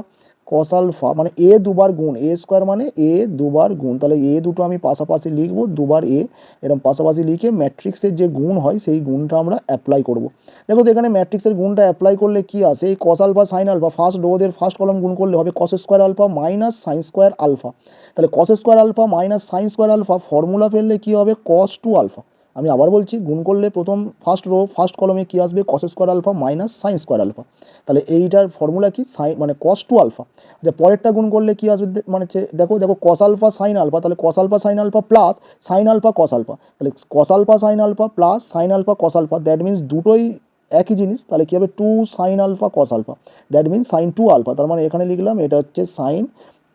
cos alpha মানে এ দুবার গুণ, এ স্কোয়ার মানে এ দুবার গুণ, তাহলে এ দুটো আমি পাশাপাশি লিখবো, দুবার এ এরকম পাশাপাশি লিখে ম্যাট্রিক্সের যে গুণ হয় সেই গুণটা আমরা অ্যাপ্লাই করব। দেখো তো এখানে ম্যাট্রিক্সের গুণটা অ্যাপ্লাই করলে কি আসে, এই cos alpha sine alpha first রোদের ফার্স্ট কলম গুণ করলে হবে cos square alpha minus sine square alpha. তাহলে cos square alpha minus sine square alpha formula ফেললে কী হবে, কস টু আলফা। আমি আবার বলছি, গুণ করলে প্রথম ফার্স্ট রো ফার্স্ট কলমে কী আসবে, cos square alpha minus sine square alpha. তাহলে এইটার ফর্মুলা কি, সাইন মানে কস টু আলফা। আচ্ছা পরেরটা গুণ করলে কী আসবে, মানে দেখো দেখো কস আলফা সাইন আলফা, তাহলে cos alpha sine alpha plus sine alpha cos alpha, তাহলে cos alpha sine alpha plus sine alpha cos alpha, that means দুটোই একই জিনিস। তাহলে কী হবে, two sine alpha cos alpha, that means sine two alpha. তার মানে এখানে লিখলাম এটা হচ্ছে সাইন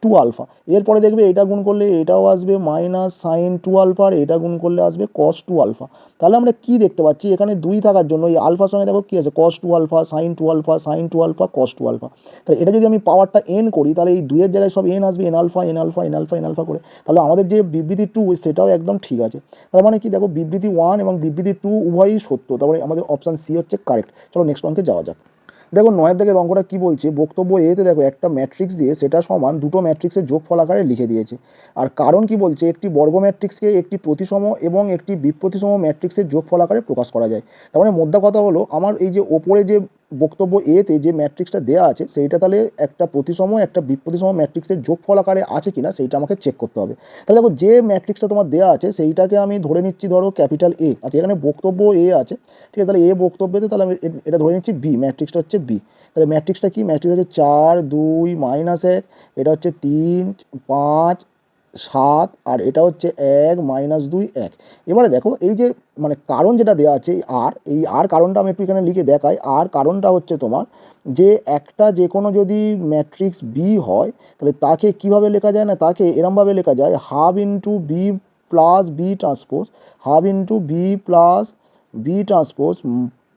টু আলফা। এরপরে দেখবে এটা গুণ করলে এটাও আসবে মাইনাস সাইন টু আলফা, আর এটা গুণ করলে আসবে কস টু আলফা। তাহলে আমরা কি দেখতে পাচ্ছি, এখানে দুই থাকার জন্য এই আলফার সঙ্গে দেখো কী আছে, cos two alpha sine two alpha sine two alpha cos two alpha. তাহলে এটা যদি আমি পাওয়ারটা এন করি, তাহলে এই দুইয়ের জায়গায় সব এন আসবে, n alpha n alpha n alpha n alpha করে। তাহলে আমাদের যে বিবৃতি টু সেটাও একদম ঠিক আছে। তার মানে কি, দেখো বিবৃতি ওয়ান এবং বিবৃতি টু উভয়ই সত্য। তারপরে আমাদের অপশান সি হচ্ছে কারেক্ট। চলো নেক্সট অঙ্কে যাওয়া যাক। দেখো 9 দাগের অঙ্কটা কী বলছে, বক্তব্য এতে দেখো একটা ম্যাট্রিক্স দিয়ে সেটা সমান দুটো ম্যাট্রিক্সের যোগফল আকারে লিখে দিয়েছে। আর কারণ কি বলছে, একটি বর্গ ম্যাট্রিক্সকে একটি প্রতিসম এবং একটি বিপ্রতিসম ম্যাট্রিক্সের যোগফল আকারে প্রকাশ করা যায়। তার মানে মোদ্দা কথা হলো, আমার এই যে ওপরে যে বক্তব্য এতে যে ম্যাট্রিক্সটা দেওয়া আছে সেইটা তাহলে একটা প্রতিসম একটা বিপ্রতিসম ম্যাট্রিক্সের যোগফল আকারে আছে কিনা সেইটা আমাকে চেক করতে হবে। তাহলে দেখো যে ম্যাট্রিক্সটা তোমার দেওয়া আছে সেইটাকে আমি ধরে নিচ্ছি ধরো ক্যাপিটাল এ। আচ্ছা এখানে বক্তব্য এ আছে, ঠিক আছে, তাহলে এ বক্তব্যতে তাহলে আমি এটা ধরে নিচ্ছি বি, ম্যাট্রিক্সটা হচ্ছে বি। তাহলে ম্যাট্রিক্সটা কি, ম্যাট্রিক্স হচ্ছে 4 2 মাইনাস 1, এটা হচ্ছে 3 5 7, আর এটা হচ্ছে 1 মাইনাস 2 1। এবারে দেখো এই যে মানে কারণ যেটা দেওয়া আছে এই আর কারণটা আমি একটু এখানে লিখে দেখাই। আর কারণটা হচ্ছে তোমার যে একটা যে কোনো যদি ম্যাট্রিক্স বি হয় তাহলে তাকে কিভাবে লেখা যায় না, তাকে এরমভাবে লেখা যায় half into B plus B transpose, half into B plus B transpose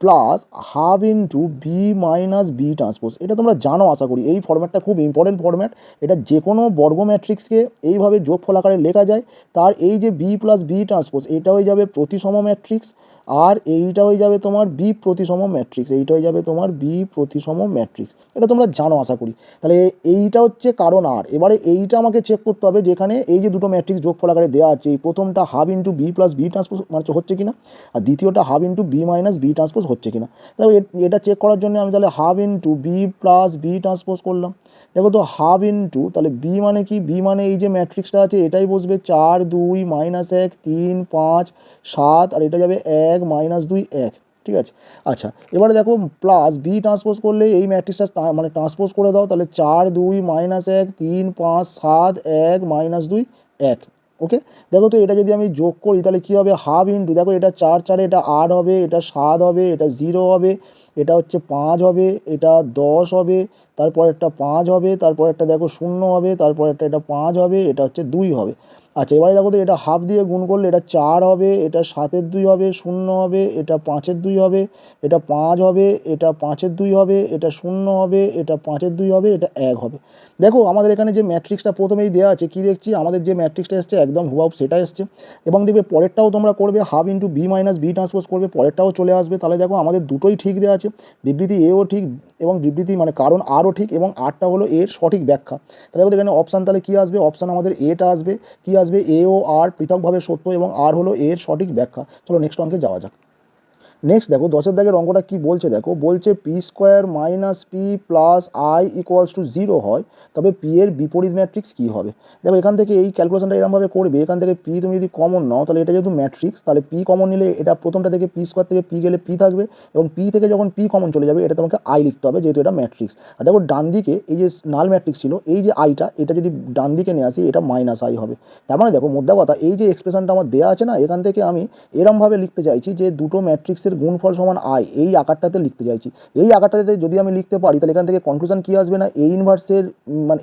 plus half into B minus B transpose. এটা তোমরা জানো আশা করি, এই ফর্ম্যাটটা খুব ইম্পর্টেন্ট ফর্ম্যাট। এটা যে কোনো বর্গ ম্যাট্রিক্সকে এইভাবে যোগফল আকারে লেখা যায়। তার এই যে বি প্লাস বি ট্রান্সপোজ এইটা হয়ে যাবে প্রতিসম ম্যাট্রিক্স, আর এইটা হয়ে যাবে তোমার বি প্রতিসম ম্যাট্রিক্স, এইটা হয়ে যাবে তোমার বি প্রতিসম ম্যাট্রিক্স। এটা তোমরা জানো আশা করি। তাহলে এইটা হচ্ছে কারণ। আর এবারে এইটা আমাকে চেক করতে হবে, যেখানে এই যে দুটো ম্যাট্রিক্স যোগফল আকারে দেওয়া আছে, এই প্রথমটা half into B plus B transpose মানে হচ্ছে কিনা, আর দ্বিতীয়টা half into B minus B transpose হচ্ছে কিনা। তাহলে এটা চেক করার জন্য আমি তাহলে half into B plus B transpose করলাম। দেখো তো হাফ ইন্টু, তাহলে বি মানে কি, বি মানে এই যে ম্যাট্রিক্সটা আছে এটাই বসবে 4 2 মাইনাস 1 3 5 7, আর এটা যাবে 1 মাইনাস 2 1, ঠিক আছে। আচ্ছা এবারে দেখো প্লাস বি ট্রান্সপোজ করলে এই ম্যাট্রিক্সটা মানে ট্রান্সপোজ করে দাও, তাহলে 4 2 মাইনাস 1 3 5 7 1 মাইনাস 2 1। ওকে, দেখো তো এটা যদি আমি যোগ করি তাহলে কী হবে, হাফ ইন্টু, দেখো এটা 4 4 এটা 8 হবে, এটা 7 হবে, এটা 0 হবে, এটা হচ্ছে 5 হবে, এটা 10 হবে, তারপর একটা 5 হবে, তারপর একটা দেখো 0 হবে, তারপর একটা এটা 5 হবে, এটা হচ্ছে 2 হবে। আচ্ছা এবারে দেখো তো এটা হাফ দিয়ে গুণ করলে এটা 4 হবে, এটা 7-এর 2 হবে, 0 হবে, এটা 5-এর 2 হবে, এটা 5 হবে, এটা 5-এর 2 হবে, এটা 0 হবে, এটা 5-এর 2 হবে, এটা 1 হবে। দেখো আমাদের এখানে যে ম্যাট্রিক্সটা প্রথমেই দেওয়া আছে, কি দেখছি আমাদের যে ম্যাট্রিক্সটা এসছে একদম হুবহু সেটা এসছে। এবং দেখবে পরেরটাও তোমরা করবে, half into B minus B transpose করবে, পরেরটাও চলে আসবে। তাহলে দেখো আমাদের দুটোই ঠিক দেওয়া আছে, বিবৃতি এও ঠিক এবং বিবৃতি মানে কারণ আরও ঠিক, এবং আরটা হলো এর সঠিক ব্যাখ্যা। তাহলে দেখো এখানে অপশান তাহলে কী আসবে, অপশান আমাদের এটা আসবে, কি আসবে, এ ও আর পৃথকভাবে সত্য এবং আর হলো এর সঠিক ব্যাখ্যা। চলো নেক্সট অঙ্কে যাওয়া যাক। নেক্সট দেখো 10-এর দাগের অঙ্কটা কী বলছে, দেখো বলছে P square minus P plus I equals to 0 হয় তবে পি এর বিপরীত ম্যাট্রিক্স কী হবে। দেখো এখান থেকে এই ক্যালকুলেশনটা এরকমভাবে করবে, এখান থেকে পি তুমি যদি কমন নাও তাহলে এটা যেহেতু ম্যাট্রিক্স, তাহলে পি কমন নিলে এটা প্রথমটা থেকে পি স্কোয়ার থেকে পি গেলে পি থাকবে, এবং পি থেকে যখন পি কমন চলে যাবে এটা তোমাকে আই লিখতে হবে যেহেতু এটা ম্যাট্রিক্স। আর দেখো ডান দিকে এই যে নাল ম্যাট্রিক্স ছিল, এই যে আইটা এটা যদি ডান দিকে নিয়ে আসি এটা মাইনাস আই হবে। তার মানে দেখো মোদ্দা কথা, এই যে এক্সপ্রেশনটা আমার দেওয়া আছে না, এখান থেকে আমি এরমভাবে লিখতে চাইছি যে দুটো ম্যাট্রিক্সের গুণফল সমান আই, এই আকারটাতে লিখতে চাইছি। এই আকারটাতে যদি আমি লিখতে পারি তাহলে এখান থেকে কনক্লুশন কী আসবে না, এ ইনভার্সের মানে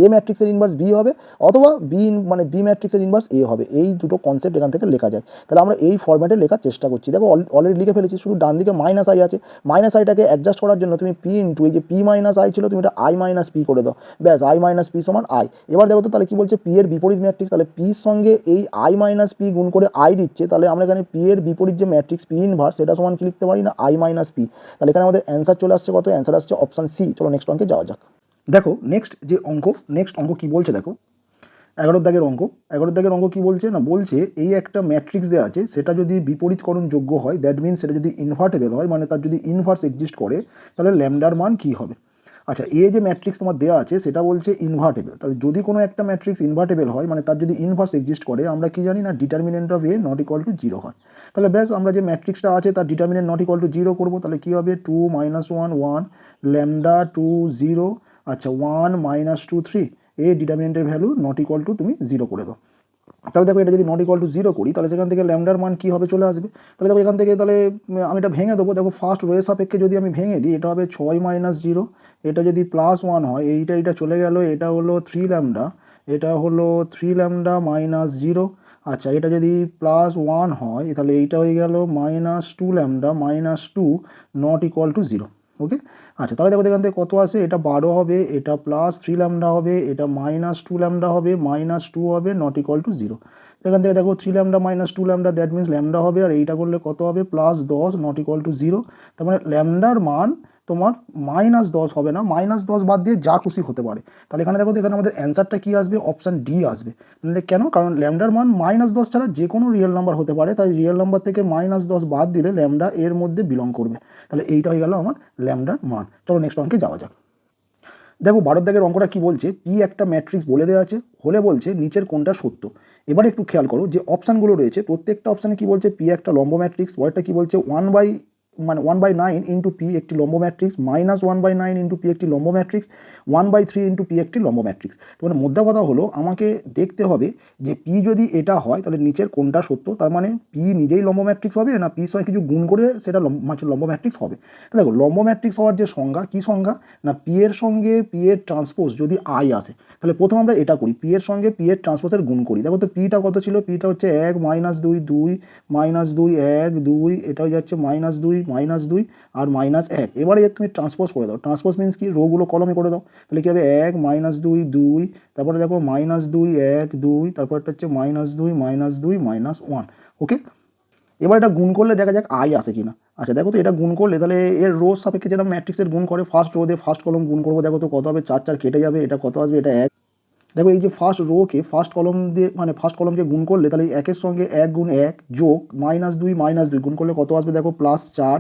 এ ম্যাট্রিক্সের ইনভার্স বি হবে, অথবা বি মানে বি ম্যাট্রিক্সের ইনভার্স এ হবে। এই দুটো কনসেপ্ট এখান থেকে লেখা যায়। তাহলে আমরা এই ফরম্যাটে লেখার চেষ্টা করছি। দেখো অলরেডি লিখে ফেলেছি, শুধু ডান দিকে মাইনাস আই আছে, মাইনাস আইটাকে অ্যাডজাস্ট করার জন্য তুমি পি ইন্টু এই যে পি মাইনাস আই ছিল তুমি এটা আই মাইনাস পি করে দাও, ব্যাস আই মাইনাস পি সমান আই। এবার দেখো তো তাহলে কী বলছে, পি এর বিপরীত ম্যাট্রিক্স, তাহলে পির সঙ্গে এই আই মাইনাস পি গুণ করে আই দিচ্ছে, তাহলে আমরা এখানে পি এর বিপরীত যে ম্যাট্রিক্স পি ইনভার্স সেটা সমান কি লিখতে পারি না, আই মাইনাস পি। তাহলে এখানে আমাদের অ্যান্সার চলে আসছে কত, অ্যান্সার আসছে অপশান সি। চলো নেক্সট অঙ্কে যাওয়া যাক। দেখো নেক্সট অঙ্ক কি বলছে দেখো, 11 দাগের অঙ্ক কি বলছে না, বলছে এই একটা ম্যাট্রিক্স দেওয়া আছে, সেটা যদি বিপরীতকরণ যোগ্য হয়, দ্যাট মিনস সেটা যদি ইনভার্টেবল হয়, মানে তার যদি ইনভার্স এক্সিস্ট করে, তাহলে ল্যামডার মান কি হবে। আচ্ছা, যে ম্যাট্রিক্স তোমার দেওয়া আছে সেটা বলছে ইনভার্টেবল, তাহলে যদি কোনো একটা ম্যাট্রিক্স ইনভার্টেবল হয়, মানে তার যদি ইনভার্স এক্সিস্ট করে, আমরা কি জানি না determinant of A not equal to 0 হয়। তাহলে ব্যাস আমরা যে ম্যাট্রিক্সটা আছে তার ডিটারমিনেন্ট নট ইকুয়াল টু 0 করবো, তাহলে কী হবে 2 - 1 1 ল্যামডা 2 0, আচ্ছা 1 - 2 3, এই ডিটারমিনেন্টের ভ্যালু নট ইকুয়াল টু তুমি 0 করে দাও। তাহলে দেখো এটা যদি নট ইকুয়াল টু 0 করি, তাহলে সেখান থেকে ল্যামডার মান কী হবে চলে আসবে। তাহলে দেখো এখান থেকে তাহলে আমি এটা ভেঙে দেবো, দেখো ফার্স্ট রোয়ের সাপেক্ষে যদি আমি ভেঙে দিই, এটা হবে 6 - 0, এটা যদি +1 হয়, এইটা চলে গেল, এটা হলো 3 ল্যামডা, এটা হলো 3 ল্যামডা -0, আচ্ছা এটা যদি +1 হয়, তাহলে এইটা হয়ে গেল -2 ল্যামডা -2 নট ইকুয়াল টু 0। ওকে, আচ্ছা তাহলে দেখো এখান থেকে কত আসে, এটা 12 হবে, এটা +3 ল্যামডা হবে, এটা -2 ল্যামডা হবে, -2 হবে, নট ইকুয়াল টু 0। এখান থেকে দেখো 3 lambda -2 lambda, that means lambda হবে, আর এইটা করলে কত হবে +10 নট ইকুয়াল টু 0। তার মানে ল্যামডার মান তোমার -10 হবে না, -10 বাদ দিয়ে যা খুশি হতে পারে। তাহলে এখানে দেখো, এখানে আমাদের অ্যান্সারটা কী আসবে, অপশান ডি আসবে। তাহলে কেন, কারণ ল্যামডার মান -10 ছাড়া যে কোনো রিয়েল নাম্বার হতে পারে, তাই রিয়েল নাম্বার থেকে -10 বাদ দিলে ল্যামডা এর মধ্যে বিলং করবে। তাহলে এইটা হয়ে গেল আমার ল্যামডার মান। চলো নেক্সট অঙ্কে যাওয়া যাক। দেখো 12 দাগের অঙ্কটা কি বলছে, পি একটা ম্যাট্রিক্স বলে দেওয়া আছে, হলে বলছে নিচের কোনটা সত্য। এবারে একটু খেয়াল করো যে অপশানগুলো রয়েছে, প্রত্যেকটা অপশানে কি বলছে, পি একটা লম্ব ম্যাট্রিক্স, পরেরটা কি বলছে 1/9 ইন্টু পি একটি লম্ব ম্যাট্রিক্স, -1/9 ইন্টু পি একটি লম্ব ম্যাট্রিক্স, 1/3 ইন্টু পি একটি লম্ব ম্যাট্রিক্স। তো মানে মোদ্দা কথা হলো, আমাকে দেখতে হবে যে পি যদি এটা হয়, তাহলে নিচের কোনটা সত্য, তার মানে পি নিজেই লম্ব ম্যাট্রিক্স হবে, না পির সঙ্গে কিছু গুণ করে সেটা লম্ব ম্যাট্রিক্স হবে। তাহলে দেখো লম্ব ম্যাট্রিক্স হওয়ার যে সংজ্ঞা, কী সংজ্ঞা না, পি এর সঙ্গে পি এর ট্রান্সপোজ যদি আই আসে, তাহলে প্রথম আমরা এটা করি, পি এর সঙ্গে পি এর ট্রান্সপোজের গুণ করি। দেখো তো পিটা কত ছিল, পিটা হচ্ছে 1 - 2 2 -2 1 2, এটা হয়ে যাচ্ছে -2 আর -1। এবারে তুমি ট্রান্সপোজ করে দাও, ট্রান্সপোজ মিনস কি, রোগুলো কলমে করে দাও, তাহলে কী হবে 1 - 2 2, তারপরে দেখো -2 1 2, তারপরটা হচ্ছে -2 -2 -1। ওকে, এবার এটা গুণ করলে দেখা যাক আই আসে কিনা। আচ্ছা দেখো তো এটা গুণ করলে, তাহলে এর রো সাপেক্ষে যেরকম ম্যাট্রিক্সের গুণ করে, ফার্স্ট রো দিয়ে ফার্স্ট কলম গুণ করবো, দেখো তো কত হবে, 4 4 কেটে যাবে, এটা কত আসবে, এটা 1। দেখো এই যে ফার্স্ট রোকে ফার্স্ট কলম দিয়ে, মানে ফার্স্ট কলমকে গুণ করলে, তাহলে 1-এর সঙ্গে 1 গুণ 1 যোগ -2 -2 গুণ করলে কত আসবে, দেখো +4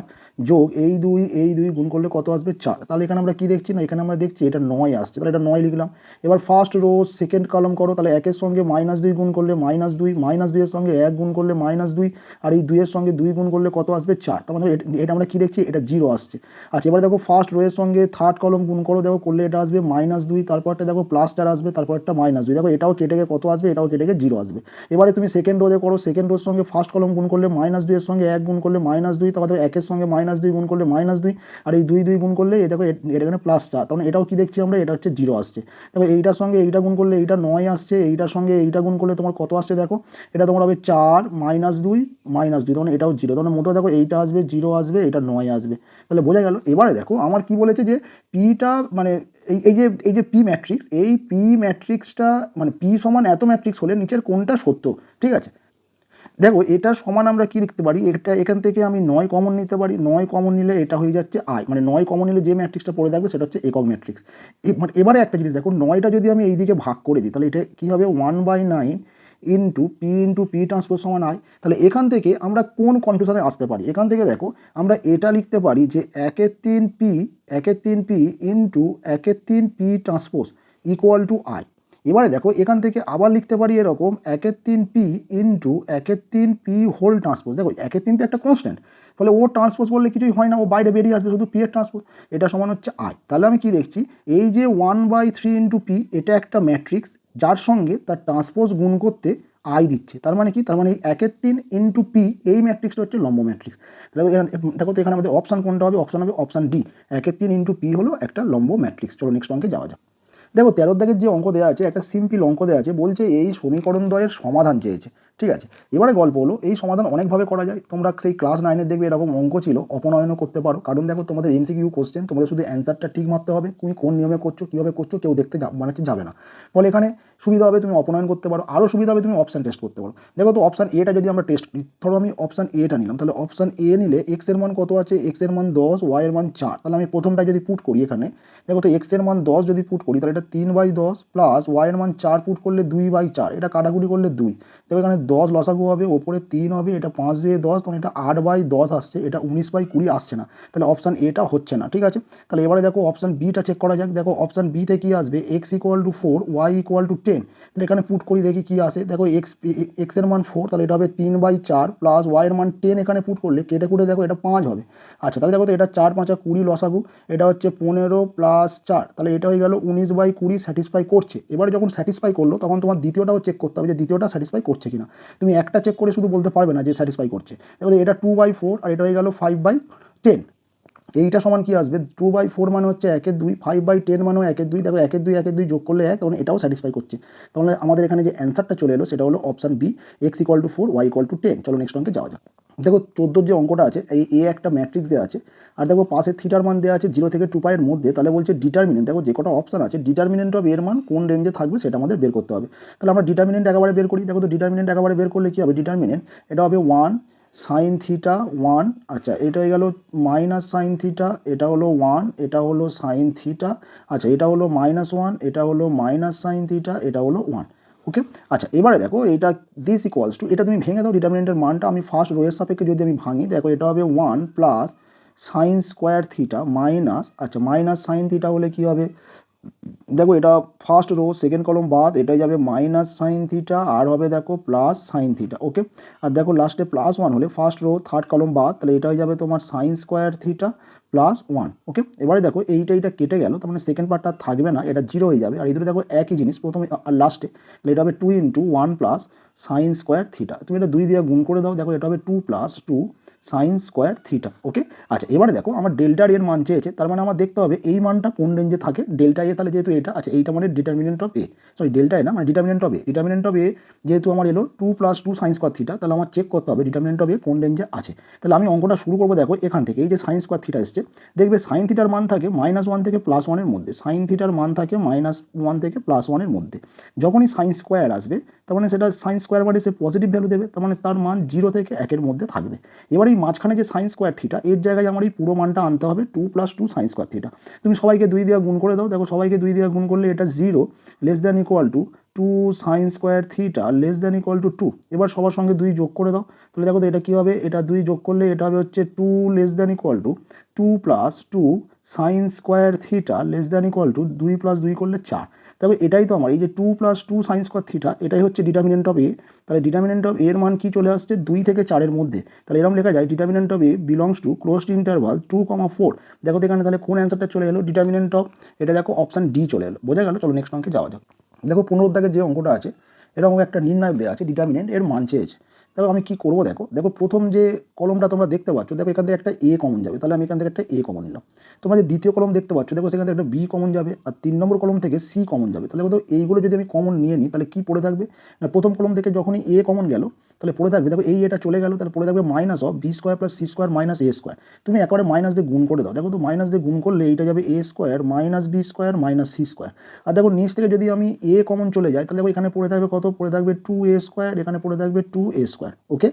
যোগ এই 2 গুণ করলে কত আসবে 4। তাহলে এখানে আমরা কি দেখছি না, এখানে আমরা দেখছি এটা 9 আসছে, তাহলে এটা 9 লিখলাম। এবার ফার্স্ট রো সেকেন্ড কলম করো, তাহলে 1-এর সঙ্গে -2 গুণ করলে -2, -2-এর সঙ্গে 1 গুণ করলে -2, আর এই 2-এর সঙ্গে 2 গুণ করলে কত আসবে 4। তার মানে এটা আমরা কি দেখছি, এটা 0 আসছে। আচ্ছা এবার দেখো ফার্স্ট রো এর সঙ্গে থার্ড কলম গুণ করো, দেখো করলে এটা আসবে -2, তারপরটা দেখো +4 আসবে, তারপরটা -2, দেখো এটাও কেটে গিয়ে কত আসবে, এটাও কেটে গিয়ে 0 আসবে। এবারে তুমি সেকেন্ড রোতে করো, সেকেন্ড রোর সঙ্গে ফার্স্ট কলম গুণ করলে -2 এর সঙ্গে 1 গুণ করলে -2, তারপরে 1-এর সঙ্গে -2 গুণ করলে -2, আর এই 2 গুণ করলে এই দেখো এটা এখানে +4, তখন এটাও কি দেখছি আমরা, এটা হচ্ছে 0 আসছে। তবে এইটার সঙ্গে এইটা গুণ করলে এইটা 9 আসছে, এইটার সঙ্গে এইটা গুণ করলে তোমার কত আসছে, দেখো এটা তোমার হবে 4 -2 -2, তখন এটাও 0, তখন মতো দেখো এইটা আসবে 0 আসবে, এটা 9 আসবে। তাহলে বোঝা গেল। এবারে দেখো আমার কি বলেছে যে পিটা মানে এই যে পি ম্যাট্রিক্স, এই পি ম্যাট্রিক্সটা মানে পি সমান এত ম্যাট্রিক্স হলে নিচের কোনটা সত্য। ঠিক আছে, দেখো এটা সমান আমরা কি লিখতে পারি, এটা এখান থেকে আমি 9 কমন নিতে পারি, 9 কমন নিলে এটা হয়ে যাচ্ছে আই, মানে 9 কমন নিলে যে ম্যাট্রিক্সটা পড়ে থাকবে সেটা হচ্ছে একক ম্যাট্রিক্স। মানে এবারে একটা জিনিস দেখো, 9টা যদি আমি এই দিকে ভাগ করে দিই, তাহলে এটা কী হবে 1/9 ইন্টু পি ট্রান্সপোজ সমান আই। তাহলে এখান থেকে আমরা কোন কনফিউশনে আসতে পারি, এখান থেকে দেখো আমরা এটা লিখতে পারি যে 1/3 P into 1/3 P transpose equal to I. এবারে দেখো এখান থেকে আবার লিখতে পারি এরকম 1/3 P into 1/3 P whole transpose. দেখো 1/3 তো একটা কনস্ট্যান্ট, ফলে ও ট্রান্সপোজ বললে কিছুই হয় না, ও বাইরে বেরিয়ে আসবে, শুধু পি এর ট্রান্সপোজ, এটা সমান হচ্ছে আই। তাহলে আমি কি দেখছি, এই যে 1/3 ইন্টু পি, এটা একটা ম্যাট্রিক্স যার সঙ্গে তার ট্রান্সপোজ গুণ করতে আই দিচ্ছে, তার মানে কি, তার মানে এই 1/3 ইন্টু পি এই ম্যাট্রিক্সটা হচ্ছে লম্ব ম্যাট্রিক্স। তাহলে দেখো তো এখানে আমাদের অপশান কোনটা হবে, অপশান হবে অপশান ডি, 1/3 ইন্টু পি হলো একটা লম্ব ম্যাট্রিক্স। চলো নেক্সট অঙ্কে যাওয়া যাক। দেখো 13 দাগের যে অঙ্ক দেওয়া আছে, একটা সিম্পল অঙ্ক দেওয়া আছে, বলছে এই সমীকরণ দ্বয়ের সমাধান চেয়েছে। ঠিক আছে, এবারে গল্প হলো এই সমাধান অনেকভাবে করা যায়। তোমরা সেই ক্লাস 9-এর দেখবে এরকম অঙ্ক ছিল, অপনয়নও করতে পারো। কারণ দেখো তোমাদের এমসিকিউ কোশ্চেন, তোমাদের শুধু অ্যান্সারটা ঠিক মারতে হবে, তুমি কোন নিয়মে করছো কীভাবে করছো কেউ দেখতে মানে যাবে না। ফলে এখানে সুবিধা হবে তুমি অপনয়ন করতে পারো, আরও সুবিধা হবে তুমি অপশান টেস্ট করতে পারো। দেখো তো অপশান এটা যদি আমরা টেস্ট করি, ধরো আমি অপশান এটা নিলাম, তাহলে অপশান এ নিলে এক্স এর মান কত আছে, এক্স এর মান 10, ওয়াই এর মান 4। তাহলে আমি প্রথমটা যদি পুট করি এখানে, দেখো তো এক্স এর মান 10 যদি পুট করি তাহলে এটা 3/10 প্লাস ওয়াই এর মান 4 পুট করলে 2/4, এটা কাটাকুটি করলে 2। দেখো এখানে 10 লসাগু হবে, ওপরে 3 হবে, এটা 5/10, তখন এটা 8/10 আসছে, এটা 19/20 আসছে না। তাহলে অপশান এটা হচ্ছে না। ঠিক আছে, তাহলে এবারে দেখো অপশান বিটা চেক করা যাক। দেখো অপশান বিতে কী আসবে, x equal to 4, y equal to 10। তাহলে এখানে পুট করি দেখি কী আসে। দেখো এক্স এর মান 4, তাহলে এটা হবে 3/4 প্লাস ওয়াই এর মান 10, এখানে পুট করলে কেটে কুটে দেখো এটা 5 হবে। আচ্ছা, তাহলে দেখো তো এটা 4 5 20 লসাগু, এটা হচ্ছে 15 প্লাস 4, তাহলে এটা হয়ে গেল 19/20 স্যাটিসফাই করছে। এবারে যখন স্যাটিসফাই করলো তখন তোমার দ্বিতীয়টাও চেক করতে হবে যে দ্বিতীয়টা স্যাটিসফাই করছে কিনা। তুমি একটা চেক করে শুধু বলতে পারবে না যে স্যাটিসফাই করছে। দেখো এটা 2/4 আর এটা হয়ে গেল 5/10। এইটা সমান কি আসবে, 2/4 মানে হচ্ছে 1/2, 5/10 মানেও 1/2। দেখো 1/2 1/2 যোগ করলে 1, তখন এটাও স্যাটিসফাই করছে। তাহলে আমাদের এখানে যে অ্যান্সারটা চলে এলো সেটা হলো option B, x equal to 4, y equal to 10। চলো নেক্সট অঙ্কে যাওয়া যাক। দেখো 14 যে অঙ্কটা আছে, এই এ একটা ম্যাট্রিক্স দেওয়া আছে, আর দেখো পাশে থিটার মান দেওয়া আছে 0 থেকে 2π এর মধ্যে। তাহলে বলছে ডিটারমিনেন্ট, দেখো যে কটা অপশান আছে ডিটারমিনেন্ট অফ এর মান কোন রেঞ্জে থাকবে সেটা আমাদের বের করতে হবে। তাহলে আমরা ডিটারমিনেন্ট একেবারে বের করি। দেখো তো ডিটারমিনেন্ট একেবারে বের করলে কী হবে, ডিটারমিনেন্ট এটা হবে 1 সাইন থিটা 1। আচ্ছা, এটা হয়ে গেল মাইনাস সাইন থিটা, এটা হলো 1, এটা হলো সাইন থিটা। আচ্ছা, এটা হলো -1, এটা হলো মাইনাস সাইন থিটা, এটা হলো 1। ওকে, আচ্ছা এবারে দেখো এটা দিস ইকুয়ালস টু, এটা তুমি ভেঙে দাও ডিটারমিনেন্টের মানটা। আমি ফার্স্ট রোয়ের সাপেক্ষে যদি আমি ভাঙি, দেখো এটা হবে 1 plus sine square theta minus, আচ্ছা মাইনাস সাইন থিটা হলে কী হবে, দেখো এটা ফার্স্ট রো সেকেন্ড কলম বাদ, এটাই যাবে মাইনাস সাইন থিটা, আর হবে দেখো প্লাস সাইন থিটা। ওকে, আর দেখো লাস্টে +1 হলে ফার্স্ট রো থার্ড কলম বাদ, তাহলে এটাই যাবে তোমার সাইন স্কোয়ার থিটা +1। ওকে, এবারে দেখো এইটা কেটে গেল, তার মানে সেকেন্ড পার্টটা থাকবে না, এটা 0 হয়ে যাবে। আর এই দুটো দেখো একই জিনিস, প্রথমে আর লাস্টে, তাহলে এটা হবে 2 × 1 প্লাস সাইন স্কোয়ার থিটা। তুমি এটা 2 দিয়ে গুণ করে দাও, দেখো এটা হবে 2 + 2 সাইন স্কোয়ার থিটা। ওকে, আচ্ছা এবারে দেখো আমার ডেল্টা এর মান চেয়েছে, তার মানে আমার দেখতে হবে এই মানটা কোন রেঞ্জে থাকে। ডেল্টা এ তাহলে যেহেতু এটা, আচ্ছা এইটা মানে determinant of A, sorry delta A না, মানে determinant of A. Determinant of A যেহেতু আমার এলো 2 + 2 সাইন স্কোয়ার থিটা, তাহলে আমার চেক করতে হবে ডিটারমিনেন্ট অফ এ কোন রেঞ্জে আছে। তাহলে আমি অঙ্কটা শুরু করবো, দেখো এখান থেকে এই যে সাইন স্কোয়ার থিটা এসছে, দেখবে সাইন থিটার মান থাকে -1 থেকে +1 এর মধ্যে, সাইন থিটার মান থাকে -1 থেকে +1 এর মধ্যে। যখনই সাইন স্কোয়ার আসবে তার মানে সেটা সাইন স্কোয়ার মানে সে পজিটিভ ভ্যালু দেবে, তার মানে তার মান 0 থেকে 1 এর মধ্যে থাকবে। এবার এই মাঝখানে যে সাইন স্কোয়ার থিটা, এর জায়গায় আমার এই পুরো মানটা আনতে হবে 2 + 2 সাইন স্কোয়ার থিটা। তুমি সবাইকে 2 দিয়ে গুণ করে দাও, দেখো সবাইকে 2 দিয়ে গুণ করলে এটা 0 less than equal to 2 sine square theta less than equal to 2। এবার সবার সঙ্গে 2 যোগ করে দাও, তাহলে দেখো তো এটা কী হবে, এটা 2 যোগ করলে এটা হবে হচ্ছে 2 less than equal to 2 + 2 sine square theta less than equal to 2 + 2 করলে 4। তবে এটাই তো আমার এই যে 2 + 2 সাইন স্কোয়ার থিটা, এটাই হচ্ছে ডিটারমিনেন্ট অফ এ। তাহলে ডিটারমিনেন্ট অফ এর মান কি চলে আসছে, 2 থেকে 4 এর মধ্যে। তাহলে এরকম লেখা যায় determinant of A belongs to closed interval 2, 4। দেখো তো এখানে তাহলে কোন অ্যান্সারটা চলে এলো, ডিটারমিনেন্ট অফ, এটা দেখো অপশান ডি চলে এলো। বোঝা গেল, চলো নেক্সট অঙ্কে যাওয়া যাক। দেখো 15 দাগের যে অঙ্কটা আছে, এরকম একটা নির্ণায়ক দেওয়া আছে, ডিটারমিনেন্ট এর মান চেয়েছে। দেখো আমি কী করবো, দেখো প্রথম যে কলমটা তোমরা দেখতে পাচ্ছ, দেখো এখান থেকে একটা এ কমন যাবে, তাহলে আমি এখান থেকে একটা এ কমন নিলাম। তোমরা যে দ্বিতীয় কলম দেখতে পাচ্ছ, দেখো সেখান থেকে একটা বি কমন যাবে, আর 3 নম্বর কলম থেকে সি কমন যাবে। তাহলে দেখো এইগুলো যদি আমি কমন নিয়ে নিই তাহলে কী পড়ে থাকবে না, প্রথম কলম থেকে যখনই এ কমন গেল তাহলে পড়ে থাকবে, দেখো এই এটা চলে গেল, তাহলে পড়ে থাকবে minus of B square plus C square minus A square. তুমি একেবারে মাইনাস দিয়ে গুণ করে দাও, দেখো তো মাইনাস দিয়ে গুণ করলে এইটা যাবে a square minus b square minus c square. আর দেখো নিচ থেকে যদি আমি এ কমন চলে যাই তাহলে দেখো এখানে পড়ে থাকবে কত, পড়ে থাকবে 2a স্কোয়ার, এখানে পড়ে থাকবে 2a স্কোয়ার। ওকে,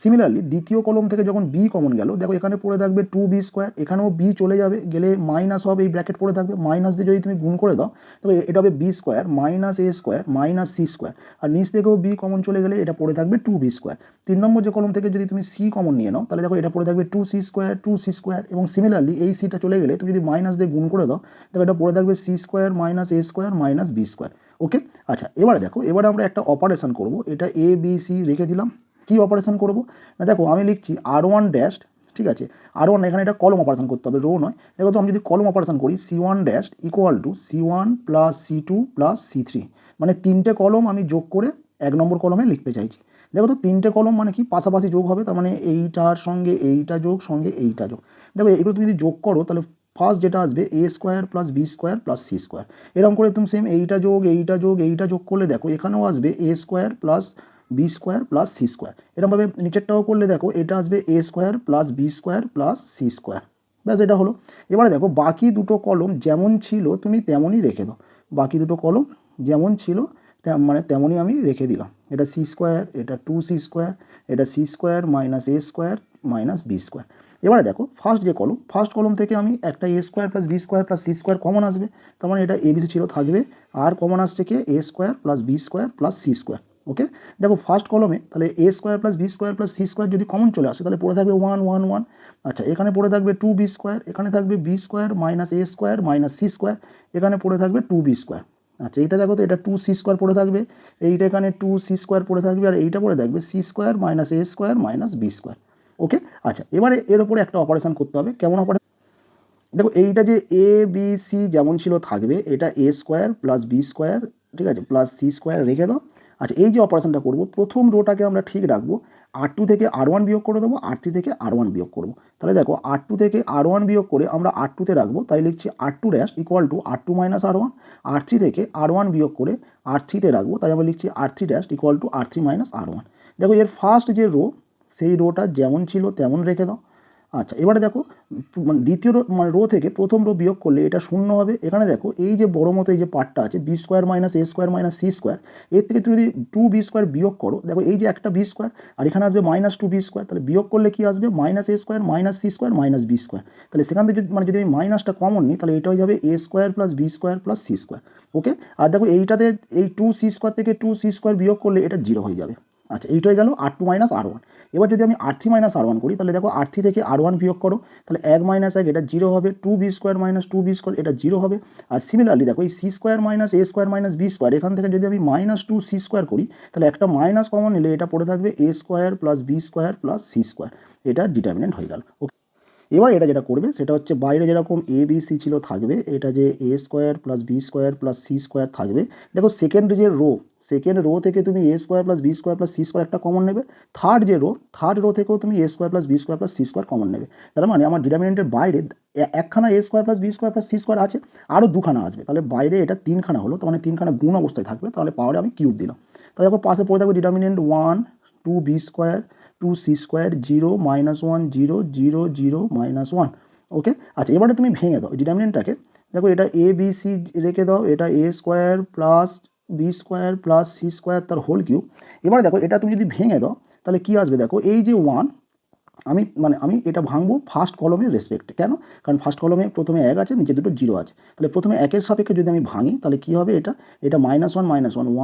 সিমিলারলি দ্বিতীয় কলম থেকে যখন বি কমন গেল, দেখো এখানে পড়ে থাকবে 2b স্কোয়ার, এখানেও বি চলে যাবে, গেলে মাইনাস হবে, এই ব্র্যাকেট পড়ে থাকবে, মাইনাস দিয়ে যদি তুমি গুণ করে দাও তবে এটা হবে বি স্কোয়ার মাইনাস এ স্কোয়ার মাইনাস সি স্কোয়ার। আর নিচ থেকেও বি কমন চলে গেলে এটা পড়ে থাকবে 2b স্কোয়ার। 3 নম্বর যে কলম থেকে যদি তুমি সি কমন নিয়ে নাও তাহলে দেখো এটা পড়ে থাকবে 2c স্কোয়ার 2c স্কোয়ার, এবং সিমিলারলি এই সিটা চলে গেলে তুমি যদি মাইনাস দিয়ে গুণ করে দাও দেখো এটা পড়ে থাকবে সি স্কোয়ার মাইনাস এ square minus b square. Okay, আচ্ছা এবারে দেখো, এবারে আমরা একটা অপারেশন করব, এটা এ বি সি রেখে দিলাম। কি অপারেশন করব না, দেখো আমি লিখছি r1 ড্যাশ, ঠিক আছে r1, এখানে এটা কলম অপারেশন করতে হবে, রো নয়। দেখো তো আমি যদি কলম অপারেশন করি c1 dash equal to c1 plus c2 plus c3, মানে 3টে কলম আমি যোগ করে 1 নম্বর কলমে লিখতে চাইছি। দেখো তো 3টে কলম মানে কি পাশাপাশি যোগ হবে, তার মানে এইটার সঙ্গে এইটা যোগ, সঙ্গে এইটা যোগ। দেখো এগুলো তুমি যদি যোগ করো তাহলে ফার্স্ট যেটা আসবে a square plus B square plus C square. এরকম করে তুমি সেম এইটা যোগ এইটা যোগ এইটা যোগ করলে দেখো এখানেও আসবে a square plus B square plus C square. এরকমভাবে নিচেরটাও করলে দেখো এটা আসবে a square plus B square plus C square. ব্যাস এটা হলো। এবারে দেখো বাকি দুটো কলম যেমন ছিল তুমি তেমনই রেখে দাও। বাকি দুটো কলম যেমন ছিল মানে তেমনই আমি রেখে দিলাম। এটা সি স্কোয়ার, এটা 2c স্কোয়ার, এটা সি স্কোয়ার মাইনাস এ স্কোয়ার মাইনাস বি স্কোয়ার। এবারে দেখো ফার্স্ট কলম থেকে আমি একটা a square plus B square plus C square common আসবে, তার মানে এটা এবিসি ছিল থাকবে, আর কমন আসছে কি a square plus B square plus C square. Okay, দেখো ফার্স্ট কলমে তাহলে a square plus B square plus C square যদি কমন চলে আসে তাহলে পড়ে থাকবে 1 1 1। আচ্ছা, এখানে পড়ে থাকবে 2b স্কোয়ার, এখানে থাকবে বি স্কোয়ার মাইনাস এ স্কোয়ার মাইনাস সি স্কোয়ার, এখানে পড়ে থাকবে 2b স্কোয়ার। আচ্ছা, এইটা দেখো তো এটা 2c স্কোয়ার পড়ে থাকবে, এইটা এখানে 2c স্কোয়ার পড়ে থাকবে, আর এইটা পড়ে থাকবে সি স্কোয়ার মাইনাস এ square minus b square. Okay, আচ্ছা এবারে এর উপরে একটা অপারেশন করতে হবে। কেমন অপারেশন? দেখো এইটা যে এ বি সি যেমন ছিল থাকবে, এটা a square plus B square, ঠিক আছে, প্লাস সি স্কোয়ার রেখে দাও। আচ্ছা, এই যে অপারেশনটা করবো প্রথম রোটাকে আমরা ঠিক রাখবো, R2 থেকে R1 বিয়োগ করে দেবো, R3 থেকে R1 বিয়োগ করবো। তাহলে দেখো R2 থেকে R1 বিয়োগ করে আমরা R2তে রাখবো, তাই লিখছি R2 dash equal to R2 minus R1। R3 থেকে R1 বিয়োগ করে R3তে রাখবো, তাই আমরা লিখছি R3 dash equal to R3 minus R1। দেখো এর ফার্স্ট যে রো সেই রোটা যেমন ছিল তেমন রেখে দাও। আচ্ছা, এবারে দেখো মানে দ্বিতীয় রো মানে রো থেকে প্রথম রো বিয়োগ করলে এটা শূন্য হবে। এখানে দেখো এই যে বড় মতো এই যে পার্টটা আছে বি স্কোয়ার মাইনাস এ স্কোয়ার মাইনাস সি স্কোয়ার, এর থেকে তুমি যদি 2b স্কোয়ার বিয়োগ করো, দেখো এই যে একটা বি স্কোয়ার আর এখানে আসবে মাইনাস 2b স্কোয়ার, তাহলে বিয়োগ করলে কি আসবে মাইনাস এ square minus c square minus b square. তাহলে সেখান থেকে যদি আমি মাইনাসটা কমন নিই তাহলে এটা হয়ে যাবে a square plus B square plus C square. Okay, আর দেখো এইটাতে এই 2c স্কোয়ার থেকে 2c স্কোয়ার বিয়োগ করলে এটা 0 হয়ে যাবে। আচ্ছা, এইটা হয়ে গেল R2 মাইনাস R1। এবার যদি আমি R3 মাইনাস R1 করি তাহলে দেখো R3 থেকে R1 বিয়োগ করো, তাহলে 1 মাইনাস 1 এটা 0 হবে, 2b square minus 2b square এটা 0 হবে। আর সিমিলারলি দেখো এই সি স্কোয়ার মাইনাস এ স্কোয়ার মাইনাস বি স্কোয়ার, এখান থেকে যদি আমি মাইনাস 2c স্কোয়ার করি তাহলে একটা মাইনাস কমন নিলে এটা পড়ে থাকবে a square plus B square plus C square. এটা ডিটারমিনেন্ট হয়ে গেল। ওকে, এবার এটা যেটা করবে সেটা হচ্ছে বাইরে যেরকম এ বি সি ছিল থাকবে, এটা যে a square plus B square plus C square থাকবে। দেখো সেকেন্ড রো থেকে তুমি a square plus B square plus C square একটা কমন নেবে। থার্ড রো থেকেও তুমি a square plus B square plus C square common নেবে। তার মানে আমার ডিটারমিনেন্টের বাইরে একখানা a square plus B square plus C square আছে, আরও দুখানা আসবে, তাহলে বাইরে এটা 3খানা হলো, তার মানে 3খানা গুণ অবস্থায় থাকবে, তাহলে পাওয়ারে আমি কিউব দিলাম। তাহলে দেখো পাশে পড়ে থাকবে determinant 1 2b square 2c square 0 minus 1 0 0 0 minus 1। ওকে, আচ্ছা এবারে তুমি ভেঙে দাও ডিটারমিনেন্টটাকে। দেখো এটা এ বি সি রেখে দাও, এটা a square plus B square plus C square তার হোল কিউব। এবারে দেখো এটা তুমি যদি ভেঙে দাও তাহলে কি আসবে, দেখো এই যে 1 আমি এটা ভাঙবো ফার্স্ট কলমের রেসপেক্টে। কেন? কারণ ফার্স্ট কলমে প্রথমে 1 আছে, নিচে দুটো 0 আছে, তাহলে প্রথমে 1-এর সাপেক্ষে যদি আমি ভাঙি তাহলে কি হবে, এটা মাইনাস 1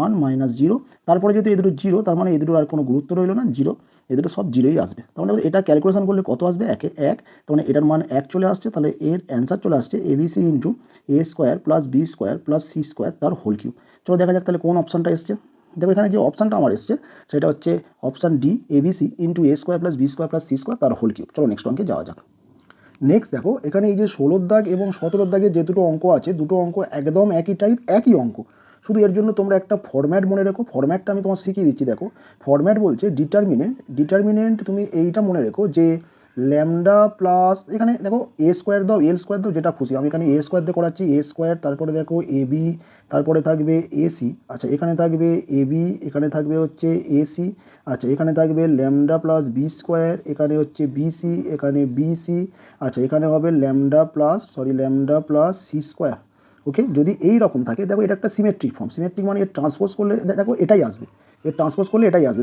1 মাইনাস 0, তারপরে যদি এই দুটো 0, তার মানে এই দুটোর আর কোনো গুরুত্ব রইলো না, 0, এই দুটো সব 0ই আসবে। তার মানে এটা ক্যালকুলেশন করলে কত আসবে, 1 1, তার মানে এটার মান 1 চলে আসছে, তাহলে এর অ্যান্সার চলে আসছে এবিসি ইন্টু এ square plus B square plus C square তার হোল কিউব। চলো দেখা যাক তাহলে কোন অপশানটা এসছে। দেখো এখানে যে অপশানটা আমার এসছে সেটা হচ্ছে অপশান ডি, এবিসি ইন্টু এ square plus B square plus C square তার হোল কিউব। চলো নেক্সট অঙ্কে যাওয়া যাক। নেক্সট দেখো এখানে এই যে 16 দাগ এবং 17 দাগে যে দুটো অঙ্ক আছে, দুটো অঙ্ক একদম একই টাইপ, একই অঙ্ক, শুধু এর জন্য তোমরা একটা ফরম্যাট মনে রেখো। ফরম্যাটটা আমি তোমার শিখিয়ে দিচ্ছি। দেখো ফরম্যাট বলছে ডিটারমিনেন্ট তুমি এইটা মনে রেখো যে ল্যামডা প্লাস, এখানে দেখো এ স্কোয়ার দাও এল স্কোয়ার দাও যেটা খুশি, আমি এখানে এ স্কোয়ার দিয়ে করাচ্ছি, এ স্কোয়ার, তারপরে দেখো এ বি, তারপরে থাকবে এসি, আচ্ছা এখানে থাকবে এ বি, এখানে থাকবে হচ্ছে এসি, আচ্ছা এখানে থাকবে ল্যামডা প্লাস বি স্কোয়ার, এখানে হচ্ছে বিসি, এখানে বিসি, আচ্ছা এখানে হবে ল্যামডা প্লাস সি স্কোয়ার। ওকে, যদি এই রকম থাকে, দেখো এটা একটা সিমেট্রিক ফর্ম, সিমেট্রিক মানে এর ট্রান্সপোজ করলে দেখো এটাই আসবে,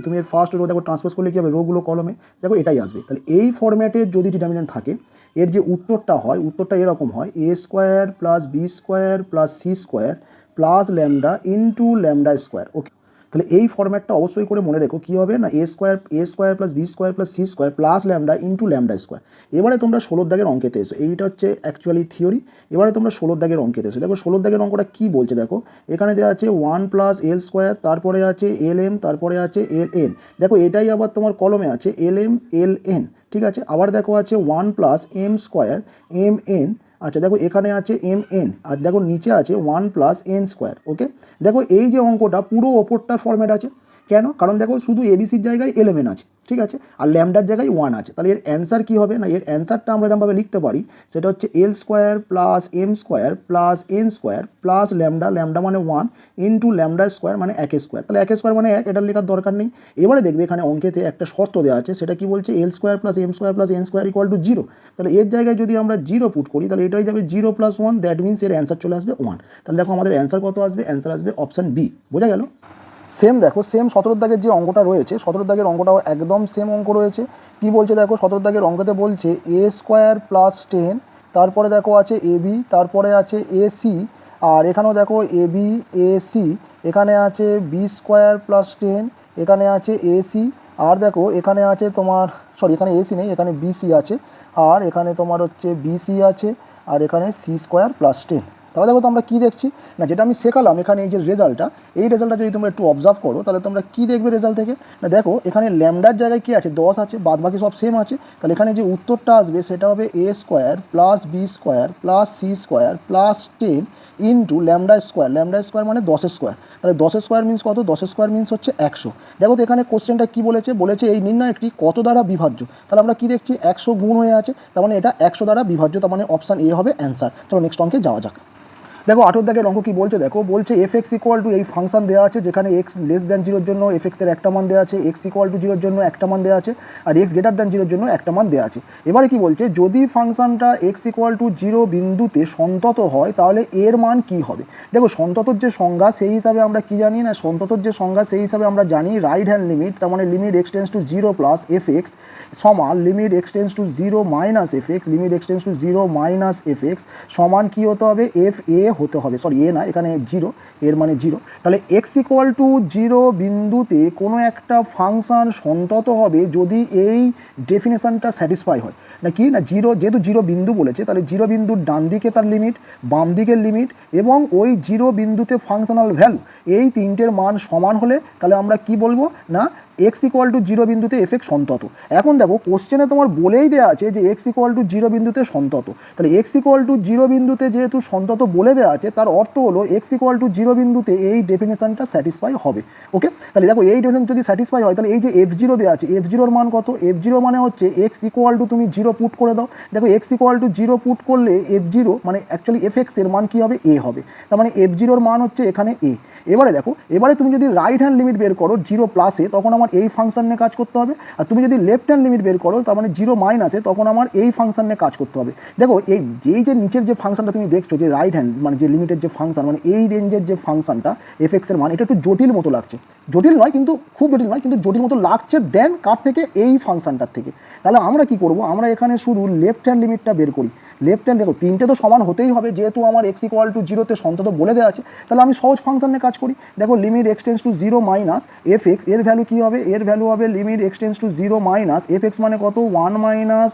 তুমি এর ফার্স্ট রো দেখো ট্রান্সপোজ করলে কী হবে, রোগুলো কলমে দেখো এটাই আসবে। তাহলে এই ফরম্যাটের যদি ডিটারমিনেন্ট থাকে, এর যে উত্তরটা এরকম হয়, A square plus B square plus C square plus lambda into lambda square. Okay, তাহলে এই ফরম্যাটটা অবশ্যই করে মনে রেখো, কী হবে না, A square plus B square plus C square plus lambda into lambda square. এবারে তোমরা 16 দাগের অঙ্কেতে এসো, এইটা হচ্ছে অ্যাকচুয়ালি থিওরি। এবারে তোমরা 16 দাগের অঙ্কেতে এসো। দেখো 16 দাগের অঙ্কটা কী বলছে, দেখো এখানে দেওয়া আছে 1 প্লাস এল স্কোয়ার, তারপরে আছে এল এম, তারপরে আছে এল এন। দেখো এটাই আবার তোমার কলমে আছে এল এম এল এন, ঠিক আছে। আবার দেখো আছে 1 plus M square M N, আচ্ছা দেখো এখানে আছে এম এন, আর দেখো নিচে আছে 1 প্লাস এন স্কোয়ার। ওকে, দেখো এই যে অঙ্কটা পুরো ওপরটার ফরম্যাট আছে, কেন? কারণ দেখো শুধু এবিসির জায়গায় এলেমেন আছে, ঠিক আছে, আর ল্যামডার জায়গায় 1 আছে। তাহলে এর অ্যান্সার কী হবে না, এর অ্যান্সারটা আমরা এরকমভাবে লিখতে পারি, সেটা হচ্ছে L square plus M square plus N square plus lambda, lambda মানে 1 ইন্টু ল্যামডা স্কোয়ার মানে 1 স্কোয়ার। তাহলে 1 স্কোয়ার মানে 1, এটার লেখার দরকার নেই। এবারে দেখবে এখানে অঙ্কেতে একটা শর্ত দেওয়া আছে, সেটা কি বলছে, L square plus M square plus N square equal to 0। তাহলে এর জায়গায় যদি আমরা 0 পুট করি তাহলে এটাই যাবে 0 প্লাস 1, দ্যাট মিনস এর অ্যান্সার চলে আসবে 1। তাহলে দেখো আমাদের অ্যান্সার কত আসবে, অ্যান্সার আসবে অপশান বি। বোঝা গেল? সেম দেখো, সেম 17 দাগের যে অঙ্কটা রয়েছে, 17 দাগের অঙ্কটাও একদম সেম অঙ্ক রয়েছে। কি বলছে দেখো, 17 দাগের অঙ্কতে বলছে এ স্কোয়ার প্লাস 10, তারপরে দেখো আছে এ বি, তারপরে আছে এ সি, আর এখানেও দেখো এ বি এ সি, এখানে আছে বি স্কোয়ার প্লাস 10, এখানে আছে এ সি, আর দেখো এখানে আছে তোমার, সরি এখানে এসি নেই, এখানে বিসি আছে, আর এখানে তোমার হচ্ছে বিসি আছে, আর এখানে সি স্কোয়ার প্লাস 10। তাহলে দেখো তো আমরা কী দেখছি না, যেটা আমি শেখালাম এখানে এই যে রেজাল্টটা, এই রেজাল্টটা যদি তোমরা একটু অবজার্ভ করো তাহলে তোমরা কী দেখবে রেজাল্ট থেকে না, দেখো এখানে ল্যামডার জায়গায় কী আছে, 10 আছে, বাদ বাকি সব সেম আছে। তাহলে এখানে যে উত্তরটা আসবে সেটা হবে A square plus B square plus C square plus 10 into lambda square, lambda square মানে 10 স্কোয়ার। তাহলে 10 স্কোয়ার মিনস কত, 10 স্কোয়ার মিনস হচ্ছে 100। দেখো তো এখানে কোশ্চেনটা কী বলেছে, বলেছে এই নির্ণয়টি কত দ্বারা বিভাজ্য। তাহলে আমরা কী দেখছি, 100 গুণ হয়ে আছে, তার মানে এটা 100 দ্বারা বিভাজ্য, তার মানে অপশান এ হবে অ্যান্সার। চলো নেক্সট অঙ্কে যাওয়া যাক। দেখো 18 দাগের অঙ্ক কী বলছে দেখো, বলছে এফ এক্স ইকুয়াল টু, এই ফাংশন দেওয়া আছে যেখানে এক্স লেস দ্যান 0-র জন্য এফ এক্সের একটা মান দেওয়া আছে, এক্স ইকুয়াল টু 0-র জন্য একটা মান দেওয়া আছে, আর এক্স গ্রেটার দ্যান 0-র জন্য একটা মান দেওয়া আছে। এবারে কি বলছে, যদি ফাংশনটা এক্স ইকুয়াল টু 0 বিন্দুতে সন্তত হয় তাহলে এর মান কি হবে। দেখো সন্ততর যে সংজ্ঞা সেই হিসাবে আমরা কি জানি না, সন্ততর যে সংজ্ঞা সেই হিসাবে আমরা জানি রাইট হ্যান্ড লিমিট, তার মানে limit x tends to 0 plus f x সমান limit x tends to 0 minus f x, limit x tends to 0 minus f x সমান কী হতে হবে, এফ এ হতে হবে, সরি এ না, এখানে 0, এর মানে 0। তাহলে এক্স ইকুয়াল টু 0 বিন্দুতে কোনো একটা ফাংশন সন্তত হবে যদি এই ডেফিনেশনটা স্যাটিসফাই হয় না, কি না 0, যেহেতু 0 বিন্দু বলেছে তাহলে 0 বিন্দুর ডান দিকে তার লিমিট, বাম দিকের লিমিট এবং ওই 0 বিন্দুতে ফাংশনাল ভ্যালু, এই তিনটের মান সমান হলে তাহলে আমরা কি বলবো না এক্স ইকুয়াল টু 0 বিন্দুতে এফ এক্স সন্তত। এখন দেখো কোশ্চেনে তোমার বলেই দেওয়া আছে যে এক্স ইকুয়াল টু 0 বিন্দুতে সন্তত, তাহলে এক্স ইকুয়াল টু 0 বিন্দুতে যেহেতু সন্তত বলে দেওয়া আছে তার অর্থ হলো এক্স ইকুয়াল টু 0 বিন্দুতে এই ডেফিনেশনটা স্যাটিসফাই হবে। ওকে, তাহলে দেখো এই ডেফিনেশন যদি স্যাটিসফাই হয় তাহলে এই যে এফ জিরো দেওয়া আছে, এফ জিরোর মান কত, এফ জিরো মানে হচ্ছে এক্স ইকুয়াল টু তুমি 0 পুট করে দাও, দেখো এক্স ইকুয়াল টু 0 পুট করলে এফ জিরো মানে অ্যাকচুয়ালি এফ এক্সের মান কী হবে, এ হবে, তার মানে এফ জিরোর মান হচ্ছে এখানে এ। এবারে দেখো, এবারে তুমি যদি রাইট হ্যান্ড লিমিট বের করো 0 প্লাসে তখন আমার এই ফাংশন নিয়ে কাজ করতে হবে, আর তুমি যদি লেফট হ্যান্ড লিমিট বের করো তার মানে 0 মাইনাসে তখন আমার এই ফাংশন নিয়ে কাজ করতে হবে। দেখো এই যে নিচের যে ফাংশনটা তুমি দেখছো যে রাইট হ্যান্ড মানে যে লিমিটের যে ফাংশন, মানে এই রেঞ্জের যে ফাংশনটা এফ এক্সের মান, এটা একটু জটিল মতো লাগছে, জটিল নয় কিন্তু খুব জটিল নয়, কিন্তু জটিল মতো লাগছে দেন কার থেকে, এই ফাংশনটার থেকে। তাহলে আমরা কি করব, আমরা এখানে শুধু লেফট হ্যান্ড লিমিটটা বের করি। লেফট হ্যান্ড দেখো তিনটে তো সমান হতেই হবে, যেহেতু আমার এক্স ইকুয়াল টু 0-তে সন্তত বলে দেওয়া আছে, তাহলে আমি সহজ ফাংশন নিয়ে কাজ করি। দেখো limit x tends to 0 minus f x, এর ভ্যালু কী হবে, এর ভ্যালু হবে limit x tends to 0 minus f x মানে কত, 1 মাইনাস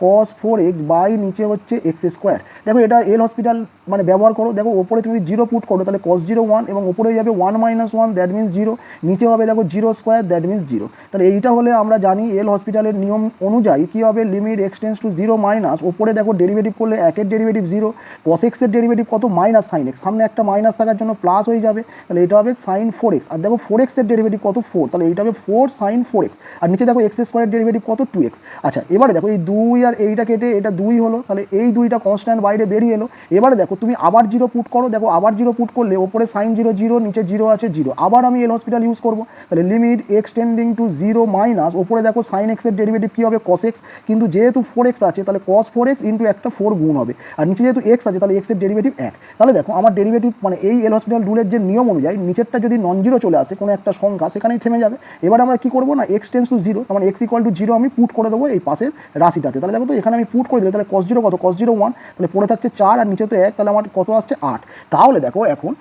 cos 4x বাই নিচে হচ্ছে এক্স স্কোয়ার। দেখো এটা এল হসপিটাল মানে ব্যবহার করো, দেখো ওপরে তুমি 0 পুট করো তাহলে cos 0 1 এবং ওপরে যাবে 1 মাইনাস 1 দ্যাট মিনস 0, নিচে হবে দেখো 0 স্কোয়ার দ্যাট মিনস 0। তাহলে এইটা হলে আমরা জানি এল হসপিটালের নিয়ম অনুযায়ী কী হবে, limit x tends to 0 minus ওপরে দেখো ডেরিভেটিভ করলে 1-এর ডেরিভেটিভ 0, cos x এর ডেরিভেটিভ কত, মাইনাস সাইন এক্স, সামনে একটা মাইনাস থাকার জন্য প্লাস হয়ে যাবে, তাহলে এটা হবে সাইন 4x, আর দেখো 4x এর ডেরিভেটিভ কত 4, তাহলে এইটা হবে 4 সাইন 4x, আর নিচে দেখো এক্স স্কোয়ারের ডেরিভেটিভ কত 2x। আচ্ছা এবারে দেখো এই 2 আর এইটা কেটে এটা 2 হলো, তাহলে এই 2টা কনস্ট্যান্ট বাইরে বেরিয়ে এলো। এবারে দেখো তুমি আবার 0 পুট করো, দেখো আবার 0 পুট করলে ওপরে সাইন 0 0, নিচে 0 আছে 0, আবার আমি এল হসপিটাল ইউজ করবো, তাহলে limit x tending to 0 minus ওপরে দেখো সাইন এক্স এর ডেরিভেটিভ কী হবে, cos x, কিন্তু যেহেতু 4x আছে তাহলে cos 4x ইন্টু একটা 4 গুণ হবে, আর নিচে যেহেতু x আছে তাহলে x এর ডেরিভেটিভ 1। তাহলে দেখো আমার ডেরিভেটিভ মানে এই এল হসপিটাল রুলের যে নিয়ম অনুযায়ী নিচেরটা যদি নন জিরো চলে আসে কোনো একটা সংখ্যা সেখানেই থেমে যাবে। এবার আমরা কী করবো না এক্স টেন্স টু 0, তার মানে এক্স ইকুয়াল টু 0 আমি পুট করে দেবো এই পাশের রাশিটাতে, তাহলে দেখো তো এখানে আমি পুট করে দিলে তাহলে cos 0 কত, cos 0 1, তাহলে পড়ে থাকছে 4 আর নিচে তো 1, তাহলে আমার কত আসছে 8। তাহলে দেখো এখন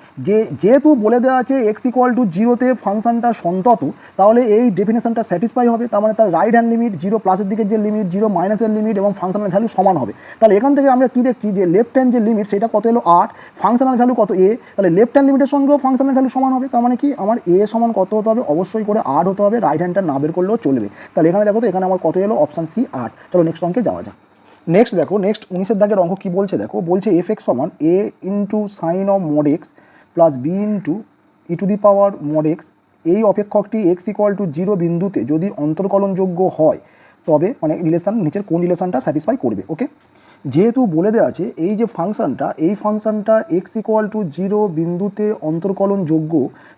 যেহেতু বলে দেওয়া আছে এক্স ইকুয়াল টু 0-তে ফাংশনটা সন্তত, তাহলে এই ডেফিনেশনটা স্যাটিসফাই হবে, তার মানে তার রাইট হ্যান্ড লিমিট 0 প্লাসের দিকের যে লিমিট 0 মাইনাসের লিমিট এবং ফাংশনাল ভ্যালু সমান হবে। তাহলে এখান থেকে আমরা কি দেখছি যে লেফট হ্যান্ড যে লিমিট সেটা কত এলো 8, ফাংশনাল ভ্যালু কত এ, তাহলে লেফট হ্যান্ড লিমিটের সঙ্গেও ফাংশনাল ভ্যালু সমান হবে, তার মানে কি আমার এ সমান কত হতে হবে, অবশ্যই করে 8 হতে হবে, রাইট হ্যান্ডটা না বের করলেও চলবে। তাহলে এখানে দেখো তো এখানে আমার কত এলো, অপশান সি 8। চলো নেক্সট অঙ্কে যাওয়া যাক। নেক্সট দেখো, নেক্সট 19-এর দাগের অঙ্ক কী বলছে দেখো, বলছে এফ এক্স সমান A into sine of mod x plus B into e to the power mod x এই অপেক্ষকটি x = 0 বিন্দুতে যদি অন্তর্কলনযোগ্য হয় তবে মানে রিলেশন নিচের কোন রিলেশনটা স্যাটিসফাই করবে। ওকে, যেহেতু বলে দেওয়া আছে এই যে ফাংশনটা এই ফাংশনটা x = 0 বিন্দুতে অন্তর্কলনযোগ্য,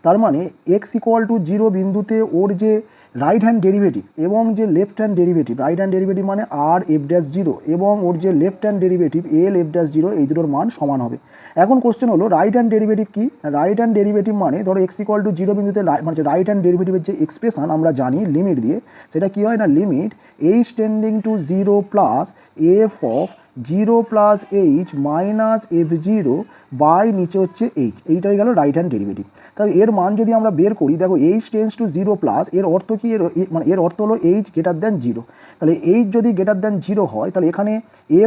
তার মানে x = 0 বিন্দুতে ওর যে রাইট হ্যান্ড ডেরিভেটিভ এবং যে left hand derivative, right hand derivative মানে r(f'0) এবং ওর যে লেফট হ্যান্ড ডেরিভেটিভ l(f'0) এই দুটোর মান সমান হবে। এখন কোশ্চেন হলো রাইট হ্যান্ড ডেরিভেটিভ কি? রাইট হ্যান্ড ডেরিভেটিভ মানে ধরো x = 0 বিন্দুতে মানে রাইট হ্যান্ড ডেরিভেটিভের যে এক্সপ্রেশন আমরা জানি লিমিট দিয়ে, সেটা কি হয় না limit h tending to 0 plus f of 0 plus h minus f0 by নিচে হচ্ছে h, এইটাই গেল রাইট হ্যান্ড ডেরিভেটিভ। তাহলে এর মান যদি আমরা বের করি, দেখো h টেন্ডস টু 0 প্লাস, এর অর্থ কি? মানে এর অর্থ হলো h > 0। তাহলে h যদি > 0 হয় তাহলে এখানে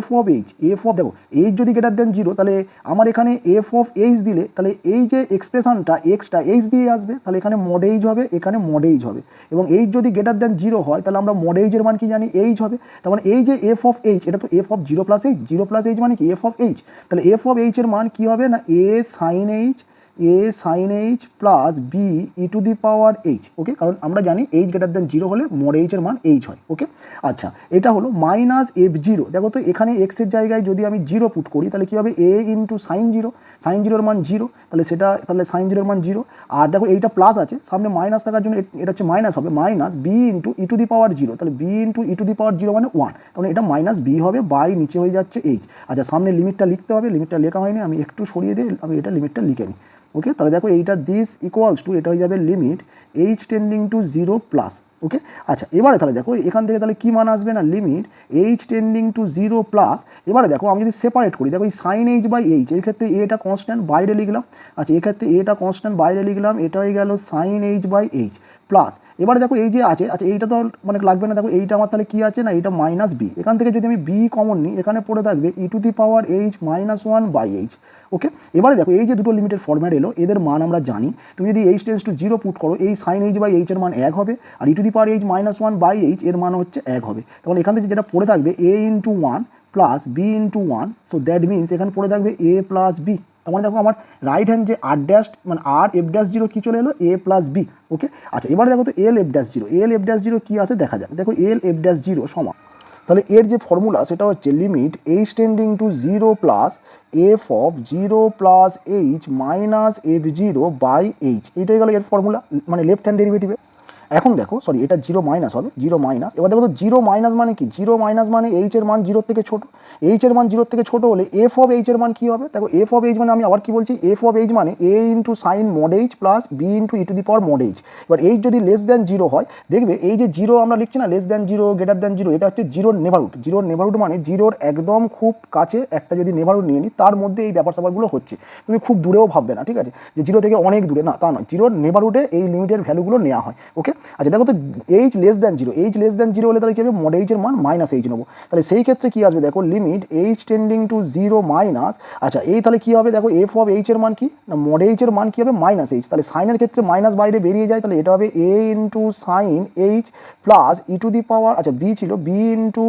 f অফ h, দেখো h যদি > 0 তাহলে আমার এখানে f অফ h দিলে তাহলে এই যে এক্সপ্রেশনটা এক্সটা h দিয়ে আসবে, তাহলে এখানে মড h হবে, এখানে মড h হবে। এবং h যদি > 0 হয় তাহলে আমরা মড h এর মান কি জানি? h হবে। তার মানে এই যে f অফ h, এটা তো f of 0 plus h, 0 plus h মানে কি f অফ h। তাহলে f অফ h এর মান কি হবে না a sin h plus b e⁻h। ওকে, কারণ আমরা জানি h > 0 হলে মড h এর মান h হয়। ওকে, আচ্ছা এটা হলো মাইনাস f0। দেখো তো এখানে x এর জায়গায় যদি আমি 0 পুট করি তাহলে কি হবে a ইন্টু sin 0, sin 0 এর মান 0, তাহলে sin 0 এর মান 0। আর দেখো এইটা প্লাস আছে, সামনে মাইনাস থাকার জন্য এটা হচ্ছে মাইনাস হবে, মাইনাস b ইন্টু e⁻0, তাহলে b ইন্টু e⁻0 মানে 1, তাহলে এটা মাইনাস b হবে বাই নিচে হয়ে যাচ্ছে h। আচ্ছা সামনে লিমিটটা লিখতে হবে, লিমিটটা লেখা হয়নি, আমি একটু সরিয়ে দিই, আমি এটা লিমিটটা লিখে নিই। ওকে, তাহলে দেখো এইটা দিস ইকুয়ালস টু, এটা হয়ে যাবে limit h tending to 0 plus. Okay, আচ্ছা এবারে তাহলে দেখো এখান থেকে তাহলে কী মান আসবে না limit h tending to 0 plus. এবারে দেখো আমি যদি সেপারেট করি, দেখো এই সাইন h বাই h, এর ক্ষেত্রে এটা কনস্ট্যান্ট বাইরে লিখলাম। আচ্ছা এক্ষেত্রে এটা কনস্ট্যান্ট বাইরে লিখলাম, এটা হয়ে গেল sine h by h plus. এবারে দেখো এই যে আছে, আচ্ছা এইটা তো মানে লাগবে না, দেখো এইটা আমার তাহলে কী আছে না এটা মাইনাস b, এখান থেকে যদি আমি b কমন নিই এখানে পড়ে থাকবে e⁻h মাইনাস 1 বাই h। ওকে, এবারে দেখো এই যে দুটো লিমিটের ফর্ম্যাট এলো, এদের মান আমরা জানি। তুমি যদি h টেন্ডস টু 0 পুট করো, এই সাইন h বাই h এর মান 1 হবে, আর e⁻h মাইনাস 1 বাই h এর মান হচ্ছে 1 হবে। তাহলে এখান থেকে যেটা পড়ে থাকবে a into 1 plus b into 1, so that means এখানে পড়ে থাকবে a প্লাস b। তার মানে দেখো আমার রাইট হ্যান্ড যে r' মানে r(f'0) কি চলে এলো a প্লাস b। ওকে, আচ্ছা এবারে দেখো তো l(f'0) কী আছে দেখা যাক। দেখো l(f'0) সমান, তাহলে এর যে ফর্মুলা সেটা হচ্ছে limit h tending to 0 plus f of 0 plus h minus f0 by h, এইটাই গেল এর ফর্মুলা মানে লেফট হ্যান্ড ডেরিভেটিভে। এখন দেখো সরি এটা 0 মাইনাস হবে, 0 মাইনাস। এবার দেখো তো 0 মাইনাস মানে কি? 0 মাইনাস মানে h এর মান 0 থেকে ছোট, h এর মান 0 থেকে ছোট হলে f অফ h এর মান কী হবে? দেখো f অফ h মানে আমি আবার কি বলছি, f অফ h মানে a into sign mod h plus b into e⁻mod h। এবার h যদি লেস দ্যান 0 হয়, দেখবে এই যে 0 আমরা লিখছি না লেস দ্যান 0 গ্রেটার দ্যান 0, এটা হচ্ছে 0 নেভারহুড। 0 নেভারহুড মানে 0 একদম খুব কাছে একটা যদি নেভারহুড নিয়ে নিই তার মধ্যে এই ব্যাপার স্যাপারগুলো হচ্ছে, তুমি খুব দূরেও ভাববে না, ঠিক আছে, যে 0 থেকে অনেক দূরে না, তা নয়, 0 নেভারহুডে এই লিমিটের ভ্যালুগুলো নেওয়া হয়। ওকে, আচ্ছা দেখো তো h less than 0, h less than 0 হলে তাহলে কী হবে? মড h এর মান মাইনাস h নেবো, তাহলে সেই ক্ষেত্রে কী আসবে? দেখো limit h tending to 0 minus, আচ্ছা এই তাহলে কী হবে? দেখো f অফ h এর মান কি না মড h এর মান কী হবে? মাইনাস h, তাহলে সাইনের ক্ষেত্রে মাইনাস বাইরে বেরিয়ে যায়, তাহলে এটা হবে a into sine h plus আচ্ছা b ছিল b ইন্টু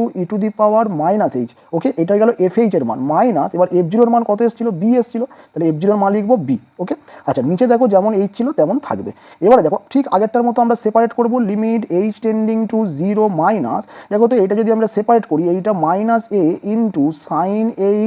মাইনাস h। ওকে, এটা গেল এফ এইচ এর মান মাইনাস, এবার f0 এর মান কত এসেছিল? b এসেছিল, তাহলে f0 এর মান লিখবো b। ওকে, আচ্ছা নিচে দেখো যেমন h ছিল তেমন থাকবে। এবারে দেখো ঠিক আগেরটার মতো আমরা সেপারেট করবো, limit h tending to 0 minus. দেখো তো এটা যদি আমরা সেপারেট করি, এইটা minus a into sine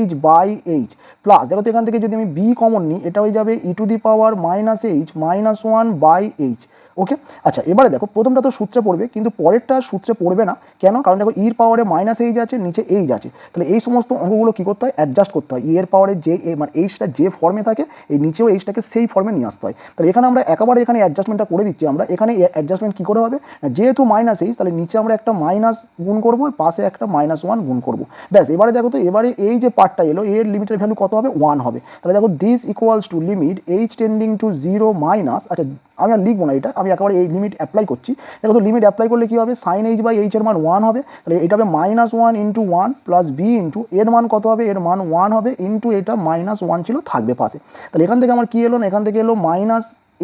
h by h plus, দেখো তো এখান থেকে যদি আমি b কমন নিই এটা হয়ে যাবে e⁻h মাইনাস 1 বাই h। ওকে, আচ্ছা এবারে দেখো প্রথমটা তো সূত্রে পড়বে কিন্তু পরেরটা সূত্রে পড়বে না, কেন? কারণ দেখো ইর পাওয়ারে মাইনাস এইচ আছে, নিচে এইচ আছে, তাহলে এই সমস্ত অঙ্কগুলো কী করতে হয়? অ্যাডজাস্ট করতে হয়। এর পাওয়ারে যে মানে এইচটা যে ফর্মে থাকে এই নিচেও এইচটাকে সেই ফর্মে নিয়ে আসতে হয়। তাহলে এখানে আমরা একেবারে এখানে অ্যাডজাস্টমেন্টটা করে দিচ্ছি। আমরা এখানে অ্যাডজাস্টমেন্ট কী করে হবে? যেহেতু মাইনাস এইচ তাহলে নিচে আমরা একটা মাইনাস গুণ করবো, পাশে একটা -1 গুণ করবো, ব্যাস। এবারে দেখো তো এবারে এই যে পার্টটা এলো এর লিমিটের ভ্যালু কত হবে? 1 হবে। তাহলে দেখো this equals to limit h tending to 0 minus, আচ্ছা আমি আর লিখবো না এটা, আমি একেবারে এই লিমিট অ্যাপ্লাই করছি। দেখো তো লিমিট অ্যাপ্লাই করলে কী হবে? সাইন h বাই h এর মান 1 হবে, তাহলে এটা হবে -1 ইন্টু 1 প্লাস b ইন্টু এর মান কত হবে? এর মান 1 হবে ইন্টু এটা -1 ছিল থাকবে পাশে। তাহলে এখান থেকে আমার কী এলো না, এখান থেকে এলো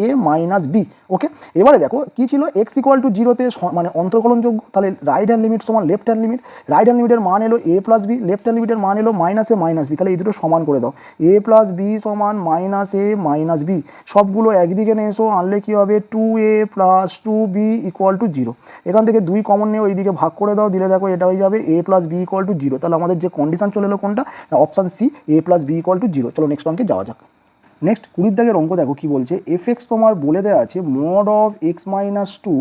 এ মাইনাস বি। ওকে, এবারে দেখো কী ছিল, এক্স ইকুয়াল টু জিরোতে মানে অন্তর্কলনযোগ্য, তাহলে রাইট হ্যান্ড লিমিট সমান left hand limit. Right hand লিমিটের মান এলো এ প্লাস বি, লেফট হ্যান্ড লিমিটের মান এলো মাইনাস এ মাইনাস বি, তাহলে এই দুটো সমান করে দাও। এ প্লাস বি সমান মাইনাস এ মাইনাস বি, সবগুলো একদিকে নিয়ে এসো, আনলে কী হবে 2a plus 2b equal to zero. এখান থেকে 2 কমন নিয়ে ওইদিকে ভাগ করে দাও, দিলে দেখো এটা হয়ে যাবে A plus B equal to zero. তাহলে আমাদের যে কন্ডিশন চলে এলো কোনটা, option C, A plus B equal to zero. চলো নেক্সট অঙ্কে যাওয়া যাক। নেক্সট 20 দাগের অঙ্ক দেখো কী বলছে, এফ এক্স তোমার বলে দেওয়া আছে mod of x minus two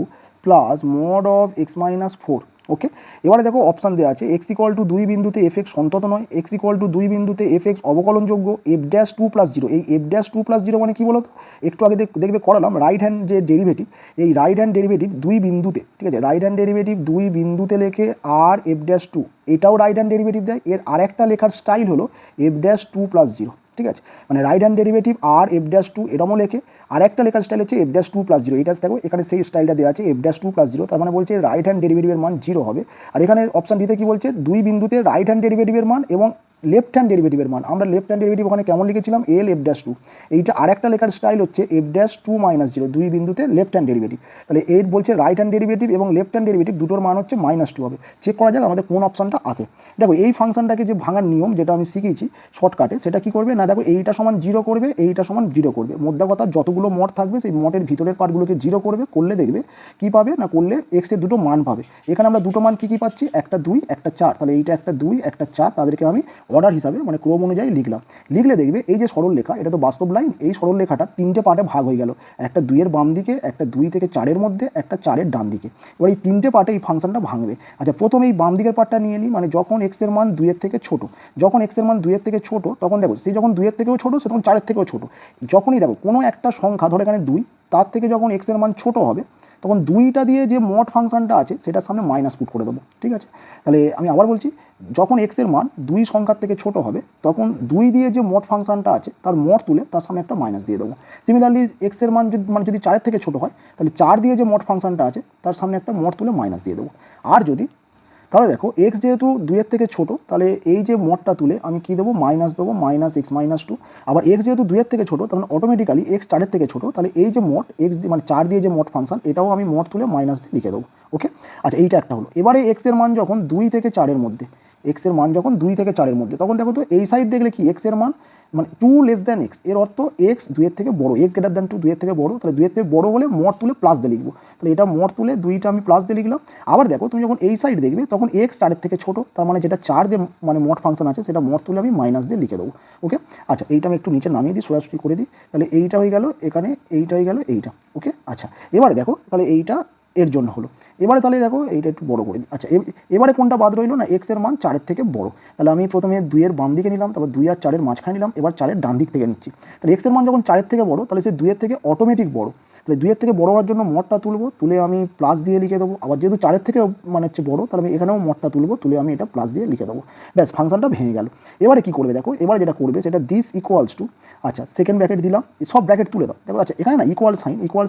plus mod of x minus four. Okay, এবারে দেখো অপশান দেওয়া আছে এক্স ইকুয়াল টু 2 বিন্দুতে এফ এক্স সন্তত নয়, এক্স ইকুয়াল টু 2 বিন্দুতে এফ এক্স অবকলনযোগ্য, এফ ড্যাশ 2 প্লাস জিরো। এই এফ ড্যাশ 2 প্লাস জিরো মানে কী বলো তো, একটু আগে দেখবে করালাম রাইট হ্যান্ড যে ডেরিভেটিভ, এই রাইট হ্যান্ড ডেরিভেটিভ 2 বিন্দুতে, ঠিক আছে, রাইট হ্যান্ড ডেরিভেটিভ 2 বিন্দুতে লেখে আর এফ ড্যাশ 2, এটাও রাইট হ্যান্ড ডেরিভেটিভ দেয়। এর আরেকটা লেখার স্টাইল হলো এফ ড্যাশ 2 প্লাস জিরো, ঠিক আছে, মানে রাইট হ্যান্ড ডেরিভেটিভ আর এফ ড্যাশ 2 এরমও লেখে, আর একটা লেখার স্টাইল হচ্ছে এফ ড্যাশ 2 প্লাস জিরো। এটা দেখো এখানে সেই স্টাইলটা দেওয়া আছে এফ ড্যাশ 2 প্লাস জিরো, তার মানে বলছে রাইট হ্যান্ড ডেরিভেটিভের মান জিরো হবে। আর এখানে অপশান ডিতে কী বলছে, 2 বিন্দুতে রাইট হ্যান্ড ডেরিভেটিভের মান এবং লেফট হ্যান্ড ডেরিভেটিভের মান, আমরা লেফট হ্যান্ড ডেরিভেটিভ ওখানে কেমন লিখেছিলাম, এল এফ ড্যাশ 2। এইটা আরেকটা লেখার স্টাইল হচ্ছে এফ ড্যাশ 2 মাইনাস জিরো, 2 বিন্দুতে লেফট হ্যান্ড ডেরিভেটিভ। তাহলে এর বলছে রাইট হ্যান্ড ডেরিভেটিভ এবং লেফট হ্যান্ড ডেরিভেটিভ দুটোর মান হচ্ছে -2 হবে। চেক করা যাক আমাদের কোন অপশানটা আসে। দেখো এই ফাংশনটাকে যে ভাঙার নিয়ম যেটা আমি শিখেছি শর্টকাটে, সেটা কি করবে না, দেখো এইটা সমান 0 করবে, এইটা সমান 0 করবে, মধ্যে কথা যতগুলো মড থাকবে সেই মডের ভিতরের পার্টগুলোকে 0 করবে, করলে দেখবে কি পাবে না, করলে এক্সের দুটো মান পাবে। এখানে আমরা দুটো মান কী পাচ্ছি, একটা 2 একটা 4, তাহলে এইটা একটা 2 একটা 4, তাদেরকে আমি অর্ডার হিসাবে মানে ক্রম অনুযায়ী লিখলাম। লিখলে দেখবে এই যে সরল লেখা, এটা তো বাস্তব লাইন, এই সরল লেখাটা 3টে পার্টে ভাগ হয়ে গেল, একটা 2 এর বাম দিকে, একটা 2 থেকে 4-এর মধ্যে, একটা 4-এর ডান দিকে। এবার এই 3টে পার্টে এই ফাংশনটা ভাঙবে। আচ্ছা, প্রথমে এই বাম দিকের পার্টটা নিয়ে নিই, মানে যখন এক্সের মান 2-এর থেকে ছোট, যখন এক্সের মান 2-এর থেকে ছোট, তখন দেখো সে যখন 2-এর থেকেও ছোট, সে তখন 4-এর থেকেও ছোট। যখনই দেখো কোনো একটা সংখ্যা, ধরো এখানে 2, তার থেকে যখন এক্সের মান ছোট হবে, তখন 2টা দিয়ে যে মড ফাংশনটা আছে সেটার সামনে মাইনাস পুট করে দেবো, ঠিক আছে। তাহলে আমি আবার বলছি, যখন এক্সের মান 2 সংখ্যার থেকে ছোট হবে, তখন 2 দিয়ে যে মড ফাংশনটা আছে তার মড তুলে তার সামনে একটা মাইনাস দিয়ে দেবো। সিমিলারলি এক্সের মান যদি 4-এর থেকে ছোট হয়, তাহলে 4 দিয়ে যে মড ফাংশনটা আছে তার সামনে একটা মড তুলে মাইনাস দিয়ে দেবো। আর যদি, তাহলে দেখো এক্স যেহেতু 2-এর থেকে ছোট, তাহলে এই যে মডটা তুলে আমি কী দেবো, মাইনাস দেবো, মাইনাস এক্স মাইনাস 2। আবার এক্স যেহেতু 2-এর থেকে ছোটো, তাহলে অটোমেটিক্যালি এক্স 4-এর থেকে ছোটো, তাহলে এই যে মড এক্স মানে 4 দিয়ে যে মড ফাংশন, এটাও আমি মড তুলে মাইনাস দিয়ে লিখে দেবো। ওকে, আচ্ছা এইটা একটা হলো। এবারে এক্সের মান যখন 2 থেকে 4-এর মধ্যে, এক্সের মান যখন 2 থেকে 4-এর মধ্যে, তখন দেখো তো এই সাইড দেখলে কি এক্সের মান মানে 2 লেস দ্যান এক্স, এর অর্থ এক্স 2-এর থেকে বড়ো, এক্স গ্রেটার দ্যান 2, 2-এর থেকে বড়ো। তাহলে 2-এর থেকে বড়ো হলে মড তুলে প্লাস দিয়ে লিখবো, তাহলে এটা মড তুলে 2টা আমি প্লাস দিয়ে লিখলাম। আবার দেখো তুমি যখন এই সাইড দেখবে, তখন এক্স 4-এর থেকে ছোটো, তার মানে যেটা 4 দিয়ে মানে মড ফাংশন আছে সেটা মড তুলে আমি মাইনাস দিয়ে লিখে দেবো। ওকে, আচ্ছা এইটা আমি একটু নিচে নামিয়ে দিই, সোজাসুজি করে দিই, তাহলে এইটা হয়ে গেল এখানে, এইটা হয়ে গেল এইটা। ওকে, আচ্ছা এবারে দেখো তাহলে এইটা এর জন্য হলো। এবারে তাহলে দেখো এইটা একটু বড় করে দিই। আচ্ছা এবারে কোনটা বাদ রইলো না, এক্সের মান 4-এর থেকে বড়। তাহলে আমি প্রথমে 2-এর বাম দিকে নিলাম, তারপর 2 আর 4-এর মাঝখানে নিলাম, এবার 4-এর ডান দিক থেকে নিচ্ছি। তাহলে এক্সের মান যখন 4-এর থেকে বড়, তাহলে সে 2-এর থেকে অটোমেটিক বড়। তাহলে 2-এর থেকে বড় হওয়ার জন্য মডটা তুলবো, তুলে আমি প্লাস দিয়ে লিখে দেবো। আবার যেহেতু 4-এর থেকে মানে হচ্ছে বড়, তাহলে আমি এখানেও মডটা তুলবো, তুলে আমি এটা প্লাস দিয়ে লিখে দেবো। ব্যাস, ফাংশনটা ভেঙে গেল। এবারে কী করবে দেখো, এবারে যেটা করবে সেটা দিস ইকুয়ালস টু, আচ্ছা সেকেন্ড ব্র্যাকেট দিলাম, সব ব্র্যাকেট তুলে দাও। দেখো আচ্ছা এখানে না ইকুয়াল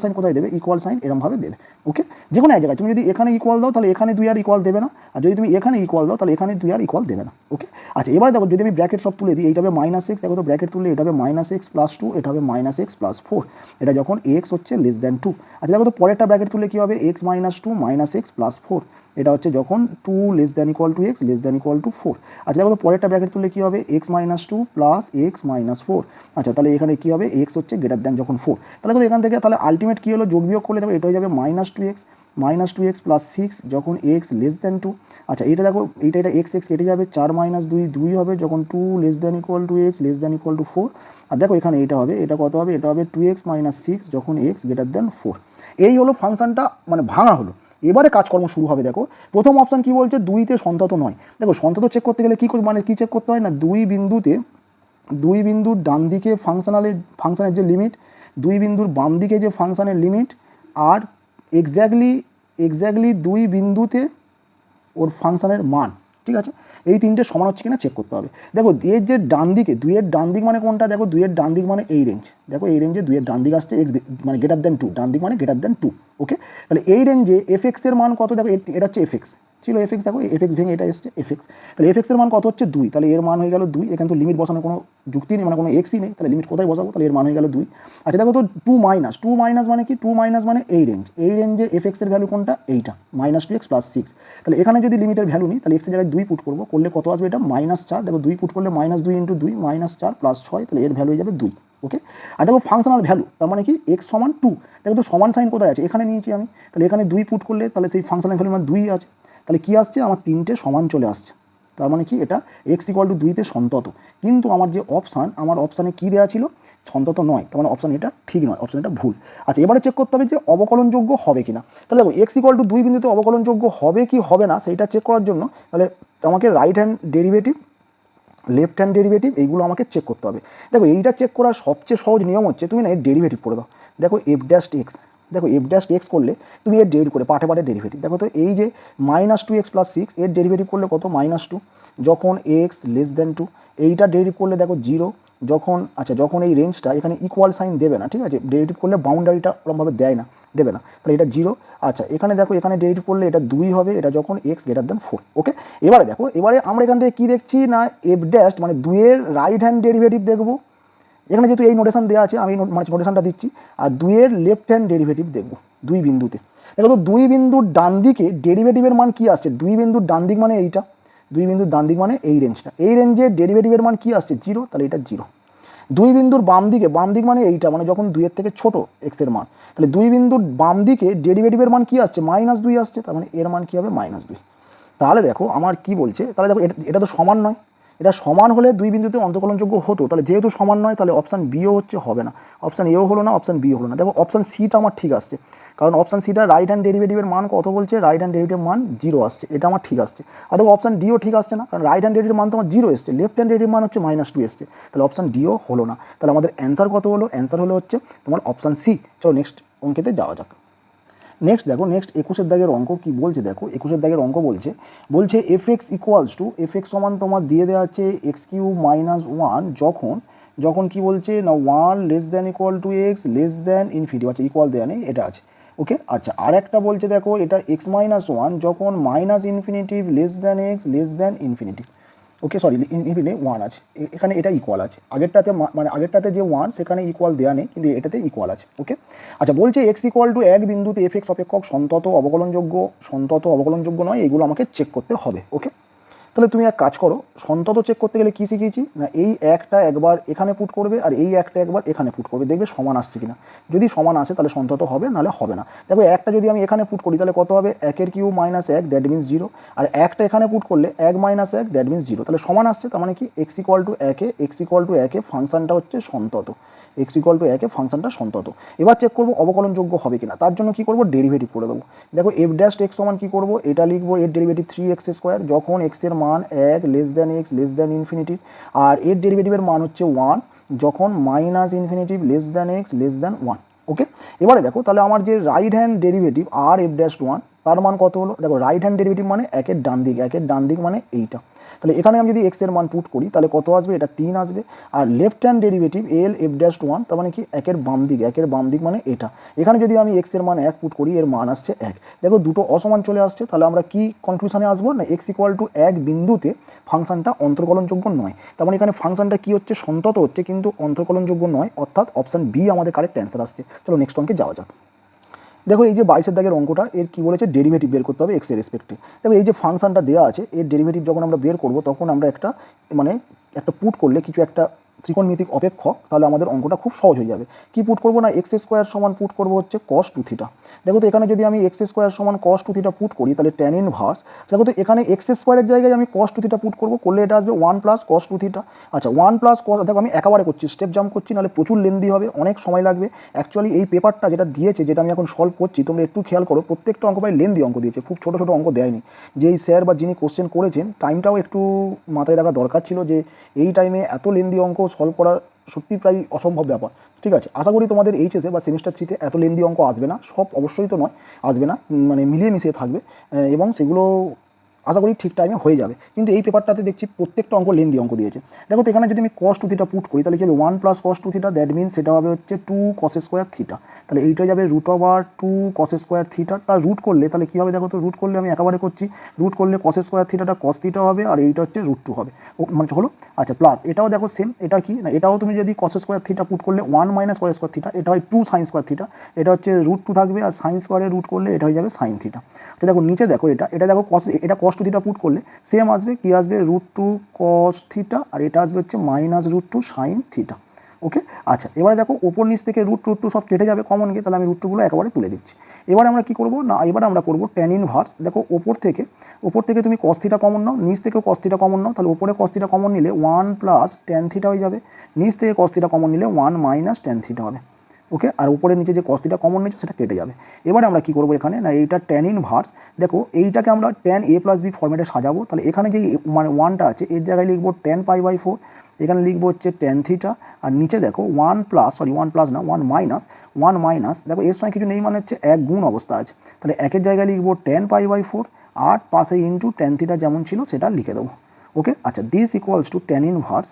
সাইন কোথায় দেবে, ইকুয়াল সাইন এরমভাবে দেবে। ওকে, যে কোনো এক জায়গায় তুমি যদি এখানে ইকুয়াল দাও, তাহলে এখানে 2 আর ইকুয়াল দেবে না, আর যদি তুমি এখানে ইকুয়াল দাও, তাহলে এখানে 2 আর ইকুয়াল দেবে না। ওকে, আচ্ছা এবারে দেখো যদি আমি ব্র্যাকেট সব তুলে দিই, এইটা হবে -x, দেখো তো ব্র্যাকেট তুললে এটা হবে -x প্লাস 2, এটা হবে -x প্লাস 4, এটা যখন x হচ্ছে লেস দ্যান 2। আচ্ছা দেখো তো পরেরটা ব্র্যাকেট তুললে কী হবে, x মাইনাস 2 -x প্লাস 4, এটা হচ্ছে যখন 2 less than equal to x less than equal to 4। আচ্ছা দেখো তো পরেরটা ব্র্যাকেট তুললে কী হবে, x minus 2 plus x minus 4। আচ্ছা তাহলে এখানে কী হবে, x হচ্ছে গ্রেটার দ্যান যখন 4। তাহলে দেখো এখান থেকে তাহলে আলটিমেট কী হলো, যোগ বিয়োগ করলে দেখো এটা হয়ে যাবে -2x প্লাস 6 যখন x লেস দ্যান 2। আচ্ছা এইটা দেখো এটা x কেটে যাবে, 4 - 2 2 হবে যখন 2 less than equal to x less than equal to 4। আর দেখো এখানে এটা হবে, এটা কত হবে, এটা হবে 2x - 6 যখন x গ্রেটার দ্যান 4। এই হলো ফাংশনটা মানে ভাঙা হলো। এবারে কাজকর্ম শুরু হবে। দেখো প্রথম অপশান কী বলছে, 2-তে সন্তত নয়। দেখো সন্তত চেক করতে গেলে কী মানে কী চেক করতে হয় না, 2 বিন্দুর ডান দিকে ফাংশনের যে লিমিট, 2 বিন্দুর বাম দিকে যে ফাংশনের লিমিট, আর এক্স্যাক্টলি 2 বিন্দুতে ওর ফাংশনের মান, ঠিক আছে, এই তিনটে সমান হচ্ছে কিনা চেক করতে হবে। দেখো এর যে ডান দিকে, 2-এর ডান দিক মানে কোনটা, দেখো 2-এর ডান দিক মানে এই রেঞ্জ, দেখো এই রেঞ্জে 2-এর ডান দিক আসছে x মানে গ্রেটার দ্যান 2, ডান দিক মানে গ্রেটার দ্যান 2। ওকে, তাহলে এই রেঞ্জে fx এর মান কত, দেখো এটা হচ্ছে fx, ছিল এফ এক্স, দেখো এফ এক্স ভেঙে এটা এসছে এফ এক্স, তাহলে এফ এক্সের মান কত হচ্ছে 2, তাহলে এর মান হয়ে গেল 2, এখানে তো লিমিট বসানোর কোনো যুক্তি নেই, মানে কোনো এক্সই নেই, তাহলে লিমিট কোথায় বসাবো, তাহলে এর মান হয়ে গেল 2। আচ্ছা দেখো তো 2 মাইনাস মানে কি, 2 মাইনাস মানে এই রেঞ্জে এফ এক্সের ভ্যালু কোনটা, এইটা -2x + 6, তাহলে এখানে যদি লিমিটের ভ্যালু নিই তাহলে এক্সের জায়গায় 2 পুট করবো, করলে কত আসবে, এটা -4, দেখো 2 পুট করলে -2 × 2 -4 + 6, তাহলে এর ভ্যালু হয়ে যাবে 2। ওকে, আর দেখো ফাংশনাল ভ্যালু, তার মানে কি এক্স সমান 2, দেখো তো সমান সাইন কোথায় আছে, এখানে নিয়েছি আমি, তাহলে এখানে 2 পুট করলে তাহলে সেই ফাংশনাল ভ্যালু মানে 2 আছে, তাহলে কি আসছে আমার 3টে সমান চলে আসছে, তার মানে কি এটা এক্স = 2তে সন্তত, কিন্তু আমার যে অপশান, আমার অপশানে কী দেওয়া ছিল, সন্তত নয়, তার মানে অপশান এটা ঠিক নয়, অপশান এটা ভুল। আচ্ছা এবারে চেক করতে হবে যে অবকলনযোগ্য হবে কিনা, তাহলে দেখো এক্স = 2 বিন্দুতে অবকলনযোগ্য হবে কি হবে না সেইটা চেক করার জন্য তাহলে আমাকে right hand derivative, left hand derivative এইগুলো আমাকে চেক করতে হবে। দেখো এইটা চেক করার সবচেয়ে সহজ নিয়ম হচ্ছে তুমি না এর ডেরিভেটিভ করে দাও, দেখো f'(x), দেখো f'(x) করলে তুমি এর ডেরিভেটিভ করে পাঠে ডেরিভেটিভ, দেখো তো এই যে -2x + 6 এর ডেরিভেটিভ করলে কত, -2, যখন x < 2, এইটা ডেরিভেটিভ করলে দেখো 0, যখন যখন এই রেঞ্জটা এখানে ইকুয়াল সাইন দেবে না, ঠিক আছে, ডেরিভেটিভ করলে বাউন্ডারিটা ওরকমভাবে দেয় না, দেবে না, তাহলে এটা 0। আচ্ছা এখানে দেখো এখানে ডেরিভেটিভ করলে এটা 2 হবে, এটা যখন x > 4। ওকে, এবারে দেখো এবারে আমরা এখান থেকে কী দেখছি না f' মানে 2 এর রাইট হ্যান্ড ডেরিভেটিভ দেখবো, এখানে যেহেতু এই নোটেশন দেওয়া আছে আমি মানে নোটেশনটা দিচ্ছি, আর 2 এর লেফট হ্যান্ড ডেরিভেটিভ দেখবো 2 বিন্দুতে। দেখো তো 2 বিন্দুর ডান দিকে ডেরিভেটিভের মান কী আসছে, 2 বিন্দুর ডান দিক মানে এইটা, 2 বিন্দুর ডান দিক মানে এই রেঞ্জটা, এই রেঞ্জের ডেরিভেটিভের মান কী আসছে 0, তাহলে এটা 0। 2 বিন্দুর বাম দিক মানে এইটা, মানে যখন 2 এর থেকে ছোটো এক্সের মান, তাহলে 2 বিন্দুর বাম দিকে ডেরিভেটিভের মান কী আসছে -2 আসছে, তার মানে এর মান কী হবে -2। তাহলে দেখো আমার কি বলছে, তাহলে দেখো এটা তো সমান নয়, এটা সমান হলে 2 বিন্দুতে অন্তকলনযোগ্য হতো, তাহলে যেহেতু সমান নয় তাহলে অপশান বিও হচ্ছে হবে না, অপশান এও হলো না, অপশান বিও হলো না। দেখো অপশান সিটা আমার ঠিক আসছে, কারণ অপশান সিটা রাইট হ্যান্ড ডেরিভেটিভের মান কত বলছে, রাইট হ্যান্ড ডেরিভেটিভ মান 0 আসছে, এটা আমার ঠিক আসছে। আর দেখো অপশান ডিও ঠিক আসছে না, কারণ রাইট হ্যান্ড ডেরিভেটিভ মান তোমার 0 এসছে, লেফট হ্যান্ড ডেরিভেটিভ মান হচ্ছে -2 এসছে, তাহলে অপশান ডিও হলো না। তাহলে আমাদের অ্যান্সার কত হলো, অ্যান্সার হলো হচ্ছে তোমার অপশান সি। চলো নেক্সট অঙ্কেতে যাওয়া যাক। নেক্সট দেখো, নেক্সট 21 দাগের অঙ্ক কি বলছে, দেখো 21 দাগের অঙ্ক বলছে f(x) f(x) সমান তোমার দিয়ে দেওয়া আছে x³ - 1, যখন কি বলছে না 1 <= x ∞, আচ্ছা ইকুয়াল দেওয়া নেই, এটা আছে। ওকে, আচ্ছা আর একটা বলছে দেখো এটা x - 1 যখন -∞ x ∞। ওকে সরি ইনফিনিটি 1 আছে, এখানে এটা ইকুয়াল আছে, আগেরটাতে যে 1 সেখানে ইকুয়াল দেওয়া নেই, কিন্তু এটাতে ইকুয়াল আছে। ওকে, আচ্ছা বলছে x = 1 বিন্দুতে f(x) অপেক্ষক সন্তত অবকলনযোগ্য নয়, এগুলো আমাকে চেক করতে হবে। ওকে, তাহলে তুমি এক কাজ করো, সন্তত চেক করতে গেলে কী শিখিয়েছি না, এই একটা একবার এখানে পুট করবে আর এই একটা একবার এখানে পুট করবে, দেখবে সমান আসছে কিনা, যদি সমান আসে তাহলে সন্তত হবে, নাহলে হবে না। দেখো একটা যদি আমি এখানে পুট করি তাহলে কত হবে, 1³ - 1 দ্যাট মিনস 0, আর একটা এখানে পুট করলে 1 - 1 দ্যাট মিনস 0, তাহলে সমান আসছে, তার মানে কি x = 1 ফাংশনটা হচ্ছে সন্তত, x = 1 ফাংশনটা সন্তত। এবার চেক করবো অবকলনযোগ্য হবে কিনা, তার জন্য কি করবো, ডেরিভেটিভ করে দেবো। দেখো f'(x) সমান কি করবো, এটা লিখবো এর ডেরিভেটিভ 3x², যখন x এর মান 1 x ∞, আর এর ডেরিভেটিভের মান হচ্ছে 1 যখন -∞ x <1। ওকে, এবারে দেখো তাহলে আমার যে রাইট হ্যান্ড ডেরিভেটিভ আর f'(1) তার মান কত হলো, দেখো রাইট হ্যান্ড ডেরিভেটিভ মানে একের ডান দিক মানে এইটা, তাহলে এখানে আমি যদি x এর মান পুট করি তাহলে কত আসবে, এটা 3 আসবে। আর লেফট হ্যান্ড ডেরিভেটিভ f'(1) তার মানে কি একের বাম দিক মানে এটা, এখানে যদি আমি x এর মান 1 পুট করি এর মান আসছে 1। দেখো দুটো অসমান চলে আসছে, তাহলে আমরা কি কনক্লুশনে আসবো না x = 1 বিন্দুতে ফাংশনটা অন্তর্কলনযোগ্য নয়, তার মানে এখানে ফাংশনটা কি হচ্ছে, সন্তত হচ্ছে কিন্তু অন্তর্কলনযোগ্য নয়, অর্থাৎ অপশান বি আমাদের কারেক্ট অ্যান্সার আসছে। চলো নেক্সট অঙ্কে যাওয়া যাক। দেখো এই যে 22 দাগের অঙ্কটা, এর কি বলেছে, ডেরিভেটিভ বের করতে হবে x এর রেসপেক্টে। দেখো এই যে ফাংশনটা দেওয়া আছে এর ডেরিভেটিভ যখন আমরা বের করব তখন আমরা একটা পুট করলে কিছু একটা ত্রিকোণমিতিক অপেক্ষক, তাহলে আমাদের অঙ্কটা খুব সহজ হয়ে যাবে। কি পুট করবো না x² সমান পুট করবো হচ্ছে cos 2θ। দেখো তো এখানে যদি আমি x² সমান cos 2θ পুট করি তাহলে tan ইনভার্স, দেখো তো এখানে x² এর জায়গায় আমি cos 2θ পুট করবো, করলে এটা আসবে 1 + cos 2θ। আচ্ছা 1 + cos, দেখো আমি একেবারে করছি, স্টেপ জাম্প করছি, নাহলে প্রচুর লেন্দি হবে, অনেক সময় লাগবে। অ্যাকচুয়ালি এই পেপারটা যেটা দিয়েছে, যেটা আমি এখন সলভ করছি, তোমরা একটু খেয়াল করো, প্রত্যেকটা অঙ্ক প্রায় লেন্দি অঙ্ক দিয়েছে, খুব ছোটো ছোটো অঙ্ক দেয়নি। যেই স্যার বা যিনি কোশ্চেন করেছেন টাইমটাও একটু মাথায় রাখা দরকার ছিল, যে এই টাইমে এত লেন্দি অঙ্ক সলভ করা সত্যি প্রায় অসম্ভব ব্যাপার। ঠিক আছে, আশা করি তোমাদের এইচএসে বা সেমিস্টার 3-তে এত লেন্দি অঙ্ক আসবে না, সব অবশ্যই তো নয় আসবে না, মানে মিলিয়ে মিশিয়ে থাকবে, এবং সেগুলো আশা করি ঠিক টাইমে হয়ে যাবে। কিন্তু এই পেপারটাতে দেখছি প্রত্যেকটা অঙ্ক লেন্দি অঙ্ক দিয়েছে। দেখো তো এখানে যদি আমি cos 2 থিটা পুট করি তাহলে কি হবে 1 plus cos 2 theta, that means সেটা হবে হচ্ছে 2 cos স্কোয়ার থিটা। তাহলে এইটা যাবে root over 2 cos square theta. তার রুট করলে তাহলে কী হবে দেখো তো, রুট করলে আমি একেবারে করছি, রুট করলে cos স্কোয়ার থিটাটা cos থিটা হবে আর এইটা হচ্ছে রুট 2 হবে, মানে হলো। আচ্ছা প্লাস এটাও দেখো সেম, এটা কি না, এটাও তুমি যদি cos স্কোয়ার থিটা পুট করলে 1 মাইনাস cos স্কোয়ার থিটা, এটা হয় 2 sin স্কোয়ার থিটা, এটা হচ্ছে রুট 2 থাকবে আর সাইন স্কোয়ারে রুট করলে এটা হয়ে যাবে সাইন থিটা। আচ্ছা দেখো নিচে দেখো এটা দেখো এটা cos 2 থিটা পুট করলে সেম আসবে, কি আসবে রুট 2 cos থিটা আর এটা আসবে হচ্ছে মাইনাস রুট 2 সাইন থিটা। ওকে। আচ্ছা এবারে দেখো ওপর নিচ থেকে রুট টু সব কেটে যাবে কমন গিয়ে, তাহলে আমি রুট টুগুলো একেবারে তুলে দিচ্ছি। এবার আমরা কী করবো না, এবার আমরা করবো ট্যান ইনভার্স। দেখো ওপর থেকে তুমি cos থিটা কমন নাও, নিচ থেকেও cos থিটা কমন নাও, তাহলে ওপরে cos থিটা কমন নিলে 1 প্লাস ট্যান থিটা হয়ে যাবে, নিচ থেকে cos থিটা কমন নিলে 1 মাইনাস ট্যান থিটা হবে। ওকে। আর উপরে নিচে যে cos থিটা কমন নিচ্ছে সেটা কেটে যাবে। এবার আমরা কী করবো এখানে না, এইটা ট্যান ইনভার্স, দেখো এইটাকে আমরা ট্যান a প্লাস বি ফর্মেটে সাজাবো। তাহলে এখানে যে মানে 1টা আছে এর জায়গায় লিখবো ট্যান π/4, এখানে লিখবো হচ্ছে ট্যান থিটা, আর নিচে দেখো 1 প্লাস না 1 মাইনাস দেখো এর সঙ্গে কিছু নেই মানে হচ্ছে এক গুণ অবস্থা আছে, তাহলে একের জায়গায় লিখবো ট্যান π/4 আর পাশে ইন্টু ট্যান থিটা যেমন ছিল সেটা লিখে দেবো। ওকে। আচ্ছা this equals to tan inverse.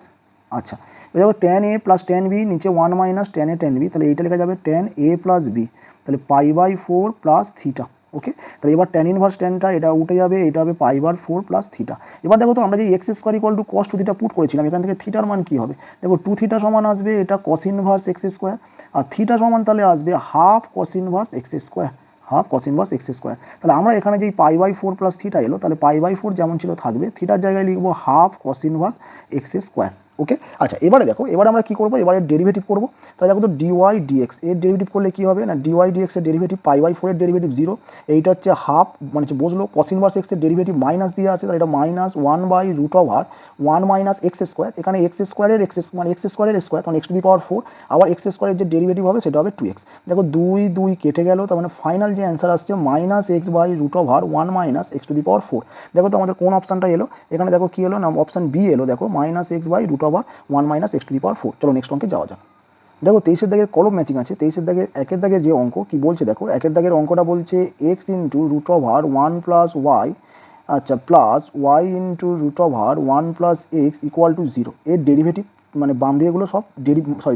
আচ্ছা দেখো tan A plus tan B, নিচে 1 minus tan A tan B, তাহলে এইটা লেখা যাবে ট্যান এ প্লাস বি, তাহলে π/4 প্লাস থিটা। ওকে। তাহলে এবার ট্যান ইনভার্স ট্যানটা এটা উঠে যাবে, এটা হবে π/4 প্লাস থিটা। এবার দেখো তো আমরা যে x square equal two cos 2 theta put করেছিলাম, এখান থেকে থিটার মান কী হবে, দেখো 2 থিটা সমান আসবে এটা cos ইনভার্স এক্স স্কোয়ার, আর থিটা সমান তাহলে আসবে half cos inverse x square, half cos inverse x square. তাহলে আমরা এখানে যেই π/4 প্লাস থিটা এলো, তাহলে π/4 যেমন ছিল থাকবে, থিটার জায়গায় লিখবো half cos inverse x square. Okay. আচ্ছা এবারে দেখো, এবারে আমরা কী করবো, এবারে ডেরিভেটিভ করবো। তাহলে দেখো তো ডিওয়াই ডিএক্স এর ডেরিভেটিভ করলে কী হবে না, ডিওয়াই ডিএক্স এর ডেরিভেটিভ π/4 এর ডেরিভেটিভ 0, এইটা হচ্ছে হাফ মানে হচ্ছে বসলো, cos ইনভার্স এক্সের ডেরিভেটিভ মাইনাস দিয়ে আছে, তাহলে এটা মাইনাস 1/√1 মাইনাস এক্স স্কোয়ার, এখানে এক্স স্কোয়ারের মানে এক্স স্কোয়ারের স্কোয়ার তখন x⁴, আবার এক্স স্কোয়ারের যে ডেরিভেটিভ হবে সেটা হবে 2x। দেখো 2 কেটে গেল, তার মানে ফাইনাল যে অ্যান্সার আসছে মাইনাস x/√1 মাইনাস x⁴। দেখো তো আমাদের কোন অপশানটা এলো, এখানে দেখো কী এলো না, অপশান বি এলো, দেখো মাইনাস x/√1 মাইনাস x⁴। চলো নেক্সট অঙ্কে যাওয়া যাক। দেখো 23-এর দাগের কলম ম্যাচিং আছে, 23-এর দাগের 1-এর দাগের যে অঙ্ক কী বলছে দেখো, 1-এর দাগের অঙ্কটা বলছে x √1 প্লাস ওয়াই, আচ্ছা plus y √1 plus x equal to 0 এর ডেরিভেটিভ, মানে বাম দিকেগুলো সব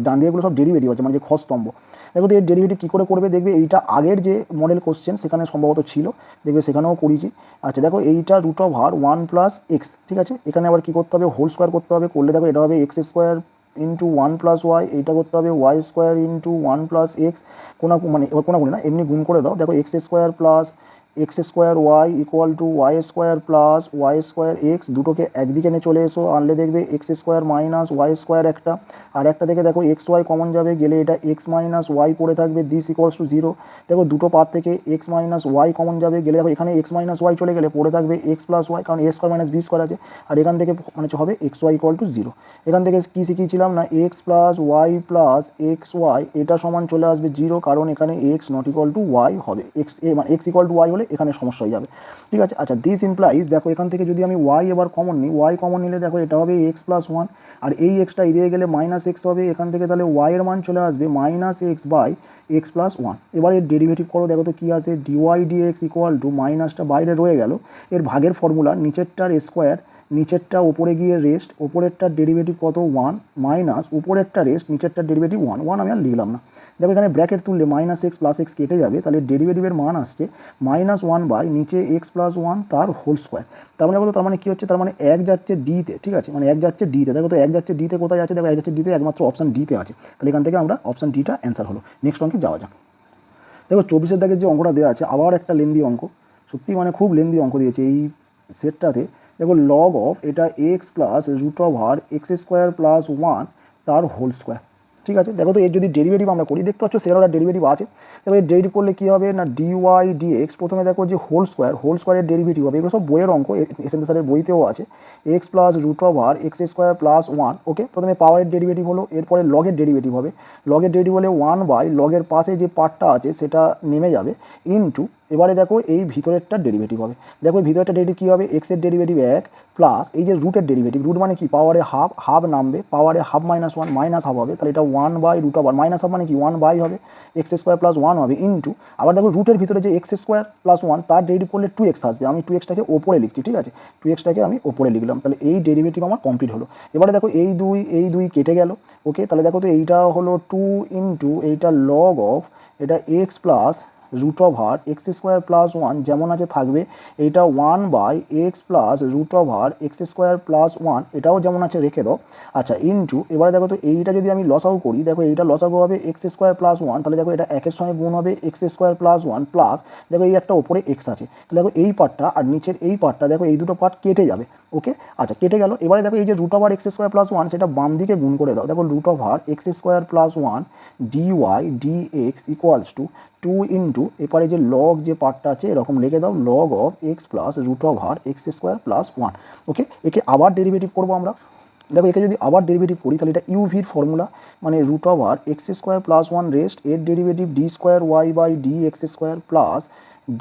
ডান দিকেগুলো সব ডেরিভেটিভ আছে, মানে যে স্তম্ভ। দেখো তো এর ডেরিভেটিভ কী করে করবে, দেখবে এইটা আগের যে মডেল কোশ্চেন সেখানে সম্ভবত ছিল, দেখবে সেখানেও করিয়েছি। আচ্ছা দেখো এইটা √1 প্লাস এক্স, ঠিক আছে, এখানে আবার কী করতে হবে, হোল স্কোয়ার করতে হবে, করলে দেখো এটা হবে x square into 1 plus y, এইটা করতে হবে y square into 1 plus x, মানে এবার কোনাকুনি না এমনি গুণ করে দাও, দেখো x square plus x square y equal to y square plus y square x, দুটোকে একদিকে নিয়ে চলে এসো, আনলে দেখবে x square minus y square একটা, আর একটা থেকে দেখো এক্স ওয়াই কমন যাবে, গেলে এটা এক্স মাইনাস ওয়াই পড়ে থাকবে, দিস ইকুয়ালস টু 0। দেখো দুটো পার থেকে এক্স মাইনাস ওয়াই কমন যাবে, গেলে দেখো এখানে এক্স মাইনাস ওয়াই চলে গেলে পড়ে থাকবে এক্স প্লাস ওয়াই, কারণ এ স্কোয়ার মাইনাস বি স্কোয়ার আছে, আর এখান থেকে মানে হবে এক্স ওয়াই ইকুয়াল টু 0। এখান থেকে কী শিখিয়েছিলাম না, x plus y plus x y এটা সমান চলে আসবে 0, কারণ এখানে x not equal to y হবে, মানে এক্স ইকুয়াল টু ওয়াই হলে এখানে সমস্যা হয়ে যাবে। ঠিক আছে। আচ্ছা দিস ইমপ্লাইজ, দেখো এখান থেকে যদি আমি ওয়াই এবার কমন নিই, ওয়াই কমন নিলে দেখো এটা হবে এক্স প্লাস 1, আর এই এক্সটা এদিকে গেলে মাইনাস এক্স হবে, এখান থেকে তাহলে ওয়াই এর মান চলে আসবে minus x by x plus 1। এবার এর ডেরিভেটিভ করো, দেখো তো কী আছে, ডিওয়াই ডিএক্স ইকুয়াল টু, মাইনাসটা বাইরে রয়ে গেল, এর ভাগের ফর্মুলা নিচেরটার স্কোয়ার, নিচেরটা ওপরে গিয়ে রেস্ট, ওপরেরটার ডেরিভেটিভ কত 1 মাইনাস উপরেরটা রেস্ট, নিচেরটার ডেরিভেটিভ 1 আমি আর লিখলাম না। দেখো এখানে ব্র্যাকেট তুললে মাইনাস এক্স প্লাস এক্স কেটে যাবে, তাহলে ডেরিভেটিভের মান আসছে -1 বাই নিচে এক্স প্লাস 1 তার হোল স্কোয়ার। তার মানে দেখো, তার মানে কী হচ্ছে, তার মানে 1 যাচ্ছে ডিতে, ঠিক আছে, মানে 1 যাচ্ছে ডিতে, দেখো তো 1 যাচ্ছে ডিতে কোথায় আছে, দেখো 1 যাচ্ছে ডিতে একমাত্র অপশান ডিতে আছে, তাহলে এখান থেকে আমরা অপশান ডিটা অ্যান্সার হলো। নেক্সট অঙ্কে যাওয়া যাক। দেখো 24-এর দাগের যে অঙ্কটা দেওয়া আছে আবার একটা লেন্দি অঙ্ক, সত্যি মানে খুব লেন্দি অঙ্ক দিয়েছে এই সেটটাতে। দেখো লগ অফ এটা এক্স প্লাস √x² প্লাস 1 তার হোল স্কোয়ার, ঠিক আছে। দেখো তো এর যদি ডেরিভেটিভ আমরা করি, দেখতে পাচ্ছ সেটার ডেরিভেটিভ আছে, দেখো এর ডেরিভেটিভ করলে কী হবে না, ডিওয়াই ডিএক্স, প্রথমে দেখো যে হোল স্কোয়ারের ডেরিভেটিভ হবে, এগুলো সব বইয়ের অঙ্ক, এসএন স্যারের বইতেও আছে, এক্স প্লাস √x² প্লাস 1। ওকে, প্রথমে পাওয়ারের ডেরিভেটিভ হলো, এরপরে লগের ডেরিভেটিভ হবে, লগের ডেরিভেটিভ হলে 1 বাই লগের পাশে যে পার্টটা আছে সেটা নেমে যাবে ইন্টু এবারে দেখো এই ভিতরেরটা ডেরিভেটিভ হবে। দেখো এই ভিতরেরটা ডেরিভেটিভ কী হবে, এক্সের ডেরিভেটিভ 1 প্লাস এই যে রুটের ডেরিভেটিভ, রুট মানে কি পাওয়ারে হাফ, হাফ নামবে, পাওয়ারে হাফ মাইনাস 1 মাইনাস হাফ হবে, তাহলে এটা 1/√, মাইনাস হাফ মানে কি 1 হবে, এক্স স্কোয়ার প্লাস 1 হবে ইন্টু, আবার দেখো রুটের ভিতরে যে এক্স স্কোয়ার প্লাস 1 তার ডেরিভেটিভ করলে 2x আসবে, আমি 2xটাকে ওপরে লিখছি, ঠিক আছে, 2xটাকে আমি ওপরে লিখলাম, তাহলে এই ডেরিভেটিভ আমার কমপ্লিট হলো। এবারে দেখো এই দুই কেটে গেল, ওকে, তাহলে দেখো তো এইটা হলো 2 ইন্টু এইটা লগ অফ এটা x plus root over x square plus 1 যেমন আছে থাকবে, এইটা 1/x plus root over x square plus 1 এটাও যেমন আছে রেখে দাও। আচ্ছা ইন্টু, এবারে দেখো তো এইটা যদি আমি লসাগু করি, দেখো এইটা লসাগু হবে এক্স স্কোয়ার প্লাস 1, তাহলে দেখো এটা একের সঙ্গে গুণ হবে এক্স স্কোয়ার প্লাস 1 প্লাস দেখো এই একটা ওপরে এক্স আছে, তাহলে দেখো এই পার্টটা আর নিচের এই পার্টটা দেখো এই দুটো পার্ট কেটে যাবে, ওকে। আচ্ছা কেটে গেল, এবারে দেখো এই যে root over x square plus 1 সেটা বাম দিকে গুণ করে দাও, দেখো root over x square plus 1 dy dx equals to 2 into এরপরে যে লগ যে পার্টটা আছে এরকম লিখে দাও log of x plus root over x square plus 1, okay. একে আবার ডেরিভেটিভ করবো আমরা, দেখো একে যদি আবার ডেরিভেটিভ করি তাহলে এটা ইউভির ফর্মুলা, মানে root over x square plus 1 rest এর derivative d square y by d x square plus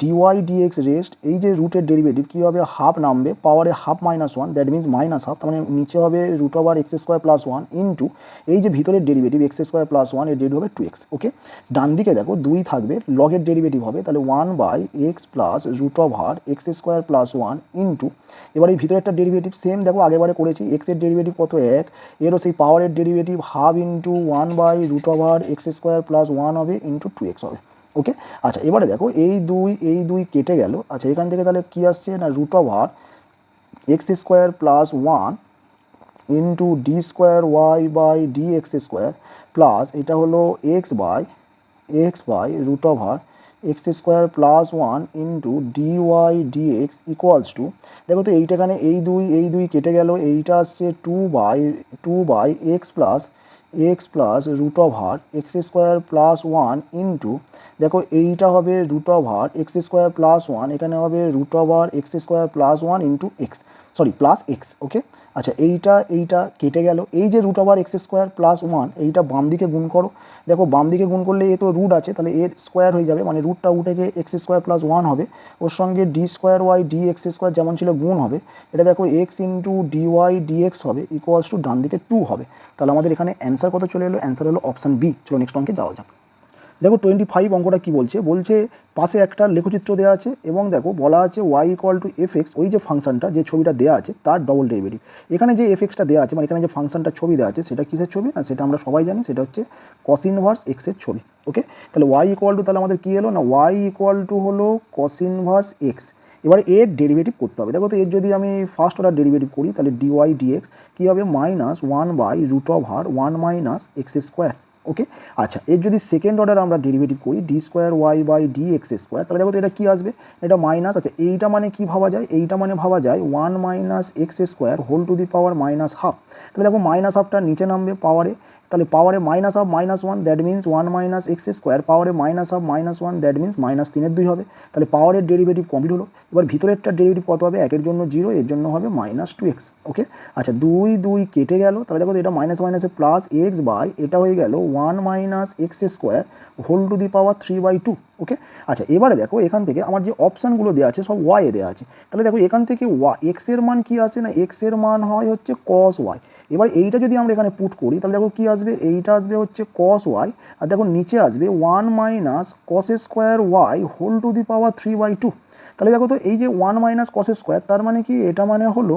d y d x rest, এই যে রুটের ডেরিভেটিভ কী হবে, হাফ নামবে, পাওয়ারে half minus 1 that means minus half, তার মানে নিচে হবে root over x square plus 1 into এই যে ভিতরের ডেরিভেটিভ এক্স স্কোয়ার প্লাস 1 এর ডেরিভেটিভ হবে 2x, ওকে। ডান দিকে দেখো 2 থাকবে, লগের ডেরিভেটিভ হবে, তাহলে 1/x plus root over x square plus 1 into, এবার এই ভিতরে একটা ডেরিভেটিভ সেম দেখো আগেবারে করেছি, এক্সের ডেরিভেটিভ কত 1, এরও সেই পাওয়ারের ডেরিভেটিভ হাফ ইন্টু 1/√ওভার এক্স স্কোয়ার প্লাস 1 হবে ইন্টু 2x হবে, ওকে। আচ্ছা এবারে দেখো এই দুই কেটে গেল, আচ্ছা এখান থেকে তাহলে কী আসছে না root over x square plus 1 into d square y by d x square plus এটা হলো x by root over x square plus 1 into dy dx equals to, দেখো তো এইটা এখানে এই দুই কেটে গেল, এইটা আসছে 2 by x plus root over x square plus 1 into, দেখো এইটা হবে root over x square plus 1, এখানে হবে root over x square plus 1 into x, sorry plus x, okay. আচ্ছা এইটা কেটে গেল, এই যে root over x square plus 1 এইটা বাম দিকে গুণ করো, দেখো বাম দিকে গুণ করলে এ তো রুট আছে, তাহলে এর স্কোয়ার হয়ে যাবে, মানে রুটটা উঠে গিয়ে এক্স স্কোয়ার প্লাস 1 হবে, ওর সঙ্গে d square y d x square যেমন ছিল গুণ হবে, এটা দেখো এক্স ইন্টু ডিওয়াই ডিএক্স হবে ইকুয়ালস টু ডান দিকে 2 হবে, তাহলে আমাদের এখানে অ্যান্সার কত চলে এলো, অ্যান্সার হলো অপশান বি। চলো নেক্সট অঙ্কে যাওয়া যাক। দেখো 25 অঙ্কটা কী বলছে পাশে একটা লেখচিত্র দেওয়া আছে এবং দেখো বলা আছে y equal to f x, ওই যে ফাংশনটা যে ছবিটা দেওয়া আছে তার ডবল ডেরিভেটিভ, এখানে যে এফ এক্সটা দেওয়া আছে মানে এখানে যে ফাংশনটা ছবি দেওয়া আছে সেটা কিসের ছবি না, সেটা আমরা সবাই জানি, সেটা হচ্ছে কস ইনভার্স এক্সের ছবি, ওকে। তাহলে ওয়াই ইকুয়াল টু তাহলে আমাদের কী এলো না, ওয়াই ইকুয়াল টু হলো কস ইনভার্স এক্স, এবার এর ডেরিভেটিভ করতে হবে, দেখো তো এর যদি আমি ফার্স্ট অর্ডার ডেরিভেটিভ করি তাহলে ডিওয়াই ডিএক্স কী হবে minus 1/√1 minus x square, okay. আচ্ছা এর যদি সেকেন্ড অর্ডার আমরা ডেরিভেটিভ করি d square y by d x square, তাহলে দেখো তো এটা কী আসবে, এটা মাইনাস, আচ্ছা এইটা মানে কি ভাবা যায়, এইটা মানে ভাবা যায় 1 minus x square whole to the power minus half, তাহলে দেখো মাইনাস হাফটা নিচে নামবে পাওয়ারে, তাহলে পাওয়ারে minus half minus 1 that means 1 minus x square, পাওয়ারে minus half minus 1 that means minus 3/2 হবে, তাহলে পাওয়ারের ডেরিভেটিভ কমপ্লিট হলো। এবার ভিতরেরটা ডেরিভেটিভ কত হবে, একের জন্য 0 এর জন্য হবে মাইনাস 2x, ওকে। আচ্ছা 2 কেটে গেল, তাহলে দেখো এটা মাইনাস মাইনাসে প্লাস এক্স বাই এটা হয়ে গেল 1 minus x square whole to the power 3/2, okay. আচ্ছা এবারে দেখো এখান থেকে আমার যে অপশানগুলো দেওয়া আছে সব ওয়াই এ দেওয়া আছে, তাহলে দেখো এখান থেকে এক্সের মান কি আসে না, এক্সের মান হয় হচ্ছে কস ওয়াই, এবার এইটা যদি আমরা এখানে পুট করি তাহলে দেখো কী আসবে, এইটা আসবে হচ্ছে কস ওয়াই, আর দেখো নিচে আসবে 1 minus cos square y whole to the power 3/2, তাহলে দেখো তো এই যে 1 মাইনাস কস স্কোয়ার তার মানে কি, এটা মানে হলো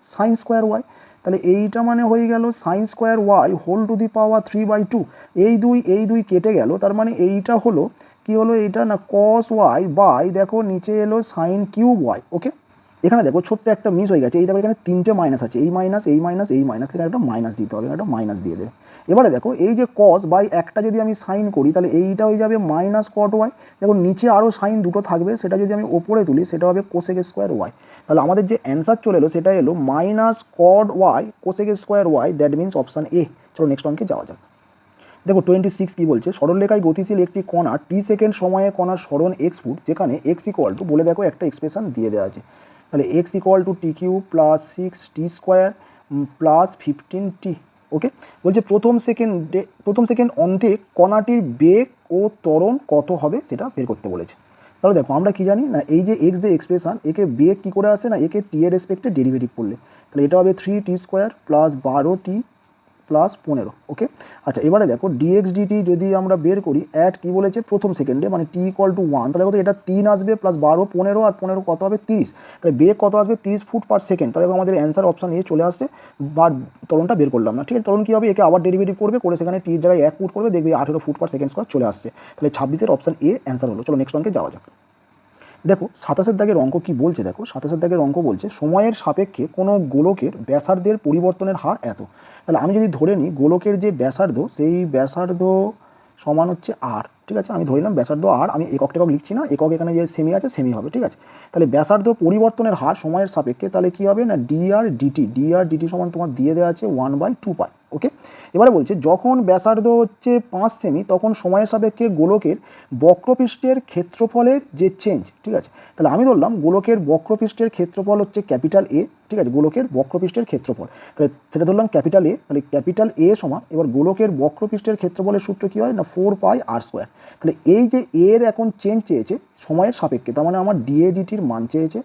সাইন স্কোয়ার ওয়াই, তাহলে এইটা মানে হয়ে গেল sine square y whole to the power 3/2, এই দুই কেটে গেল, তার মানে এইটা হলো কি হলো, এইটা না কস ওয়াই বাই দেখো নিচে এলো সাইন কিউব ওয়াই, ওকে। এখানে দেখো ছোট্ট একটা মিস হয়ে গেছে, এই দেখো এখানে 3টে মাইনাস আছে, এই মাইনাস এখানে একটা মাইনাস দিতে হবে, একটা মাইনাস দিয়ে দেবে। এবারে দেখো এই যে কস বাই একটা যদি আমি সাইন করি তাহলে এইটা হয়ে যাবে মাইনাস কট ওয়াই, দেখো নিচে আরও সাইন দুটো থাকবে, সেটা যদি আমি ওপরে তুলি সেটা হবে কোসেক স্কোয়ার ওয়াই, তাহলে আমাদের যে অ্যান্সার চলে এলো সেটা এলো minus cot y cosec square y, that means option A. চলো নেক্সট অঙ্কে যাওয়া যাক। দেখো 26 কী বলছে, সরলরেখায় গতিশীল একটি কণা টি সেকেন্ড সময়ে কণার সরণ এক্স ফুট, যেখানে এক্স ইকুয়াল টু বলে দেখো একটা এক্সপ্রেশন দিয়ে দেওয়া আছে, তাহলে x equal to t cube plus 6t square plus 15t, okay. বলছে প্রথম সেকেন্ড অন্তে কণাটির বেগ ও ত্বরণ কত হবে সেটা বের করতে বলেছে। তাহলে দেখো আমরা কি জানি না, এই যে এক্স যে এক্সপ্রেশন, একে বেগ কী করে আসে না, একে টি এর রেসপেক্টে ডেরিভেটিভ করলে, তাহলে এটা হবে 3t² প্লাস 12t প্লাস 15। ওকে, আচ্ছা এবারে দেখো ডিএক্স ডিটি যদি আমরা বের করি অ্যাট কী বলেছে প্রথম সেকেন্ডে, মানে t=1, তাহলে কত, এটা 3 আসবে প্লাস 12 15, আর 15 কত হবে 30, তাহলে বেগ কত আসবে 30 ফুট পার সেকেন্ড। তাহলে আমাদের অ্যান্সার অপশান এ চলে আসছে, বা ত্বরণটা বের করলাম না, ঠিক আছে। ত্বরণ কী হবে, একে আবার ডেরিভেটিভ করবে, করে সেখানে টির জায়গায় 1 পুট করবে, দেখবে 18 ফুট পার সেকেন্ড স্কোয়ার চলে আসছে। তাহলে 26-এর অপশান এ অ্যান্সার হলো। চলো নেক্সট অঙ্কে যাওয়া যাক। দেখো 27-এর দাগের অঙ্ক কী বলছে, দেখো 27-এর দাগের অঙ্ক বলছে সময়ের সাপেক্ষে কোনো গোলকের ব্যাসার্ধের পরিবর্তনের হার এত। তাহলে আমি যদি ধরে নিই গোলকের যে ব্যাসার্ধ, সেই ব্যাসার্ধ সমান হচ্ছে আর, ঠিক আছে। আমি ধরে নিলাম ব্যাসার্ধ আর, আমি একক টেকক লিখছি না, একক এখানে যে সেমি আছে সেমি হবে, ঠিক আছে। তাহলে ব্যাসার্ধ পরিবর্তনের হার সময়ের সাপেক্ষে, তাহলে কী হবে না dr/dt সমান তোমার দিয়ে দেওয়া আছে 1/2π। ওকে, এবারে বলছে যখন ব্যাসার্ধ হচ্ছে 5 সেমি, তখন সময়ের সাপেক্ষে গোলকের বক্রপৃষ্ঠের ক্ষেত্রফলের যে চেঞ্জ, ঠিক আছে। তাহলে আমি ধরলাম গোলকের বক্রপৃষ্ঠের ক্ষেত্রফল হচ্ছে ক্যাপিটাল এ, ঠিক আছে, গোলকের বক্রপৃষ্ঠের ক্ষেত্রফল, তাহলে সেটা ধরলাম ক্যাপিটাল এ, তাহলে ক্যাপিটাল এ সমান, এবার গোলকের বক্রপৃষ্ঠের ক্ষেত্রফলের সূত্র কী হয় না 4πr²। তাহলে এই যে এর এখন চেঞ্জ চেয়েছে সময়ের সাপেক্ষে, তার মানে আমার dA/dtর মান চেয়েছে,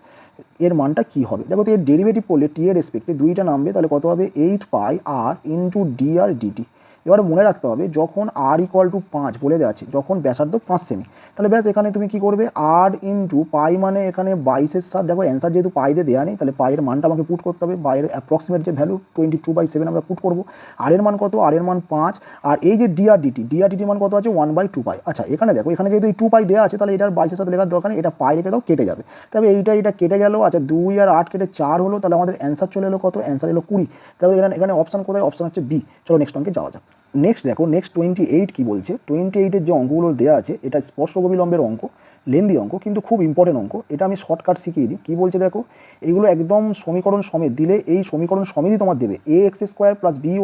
এর মানটা কী হবে দেখো তো, এর ডেরিভেটিভ করলে টি এর রেসপেক্টে দুইটা নামবে, তাহলে কত হবে 8πr ইন্টু dr/dt। এবার মনে রাখতে হবে যখন r=5 বলে দেওয়া আছে, যখন ব্যাসার্ধ 5 সেমি, তাহলে ব্যাস এখানে তুমি কি করবে r ইন্টু পাই, মানে এখানে 22-এর সাথে, দেখো অ্যান্সার যেহেতু পাইতে দেওয়া নেই, তাহলে পাইয়ের মানটা আমাকে পুট করতে হবে, বাইরের অ্যাপ্রক্সিমেট যে ভ্যালু 22/7 আমরা পুট করবো, আর এর মান কত, আর এর মান 5, আর এই যে dr/dt মান কত আছে 1/2π। আচ্ছা এখানে দেখো, এখানে যেহেতু এই 2π দেওয়া আছে, তাহলে এটার 22-এর সাথে লেখার দরকার নেই, এটা পাই রেখে দাও, কেটে যাবে, তবে এটা কেটে গেল। আচ্ছা 2 আর 8 কেটে 4 হলো, তাহলে আমাদের অ্যান্সার চলে এলো কত, অ্যান্সার এলো 20। তাহলে এখানে অপশান কোথায়, অপশান হচ্ছে বি। চলো নেক্সট অঙ্কে যাওয়া যাক। নেক্সট দেখো, নেক্সট 28 কী বলছে, 28-এর যে অঙ্কগুলো দেওয়া আছে, এটা স্পর্শক অবিলম্বের অঙ্ক, লেন্দি অঙ্ক, কিন্তু খুব ইম্পর্টেন্ট অঙ্ক। এটা আমি শর্টকাট শিখিয়ে দিই। কী বলছে দেখো, এইগুলো একদম সমীকরণ সমেত দিলে, এই সমীকরণ সমেতই তোমার দেবে ax² প্লাস by²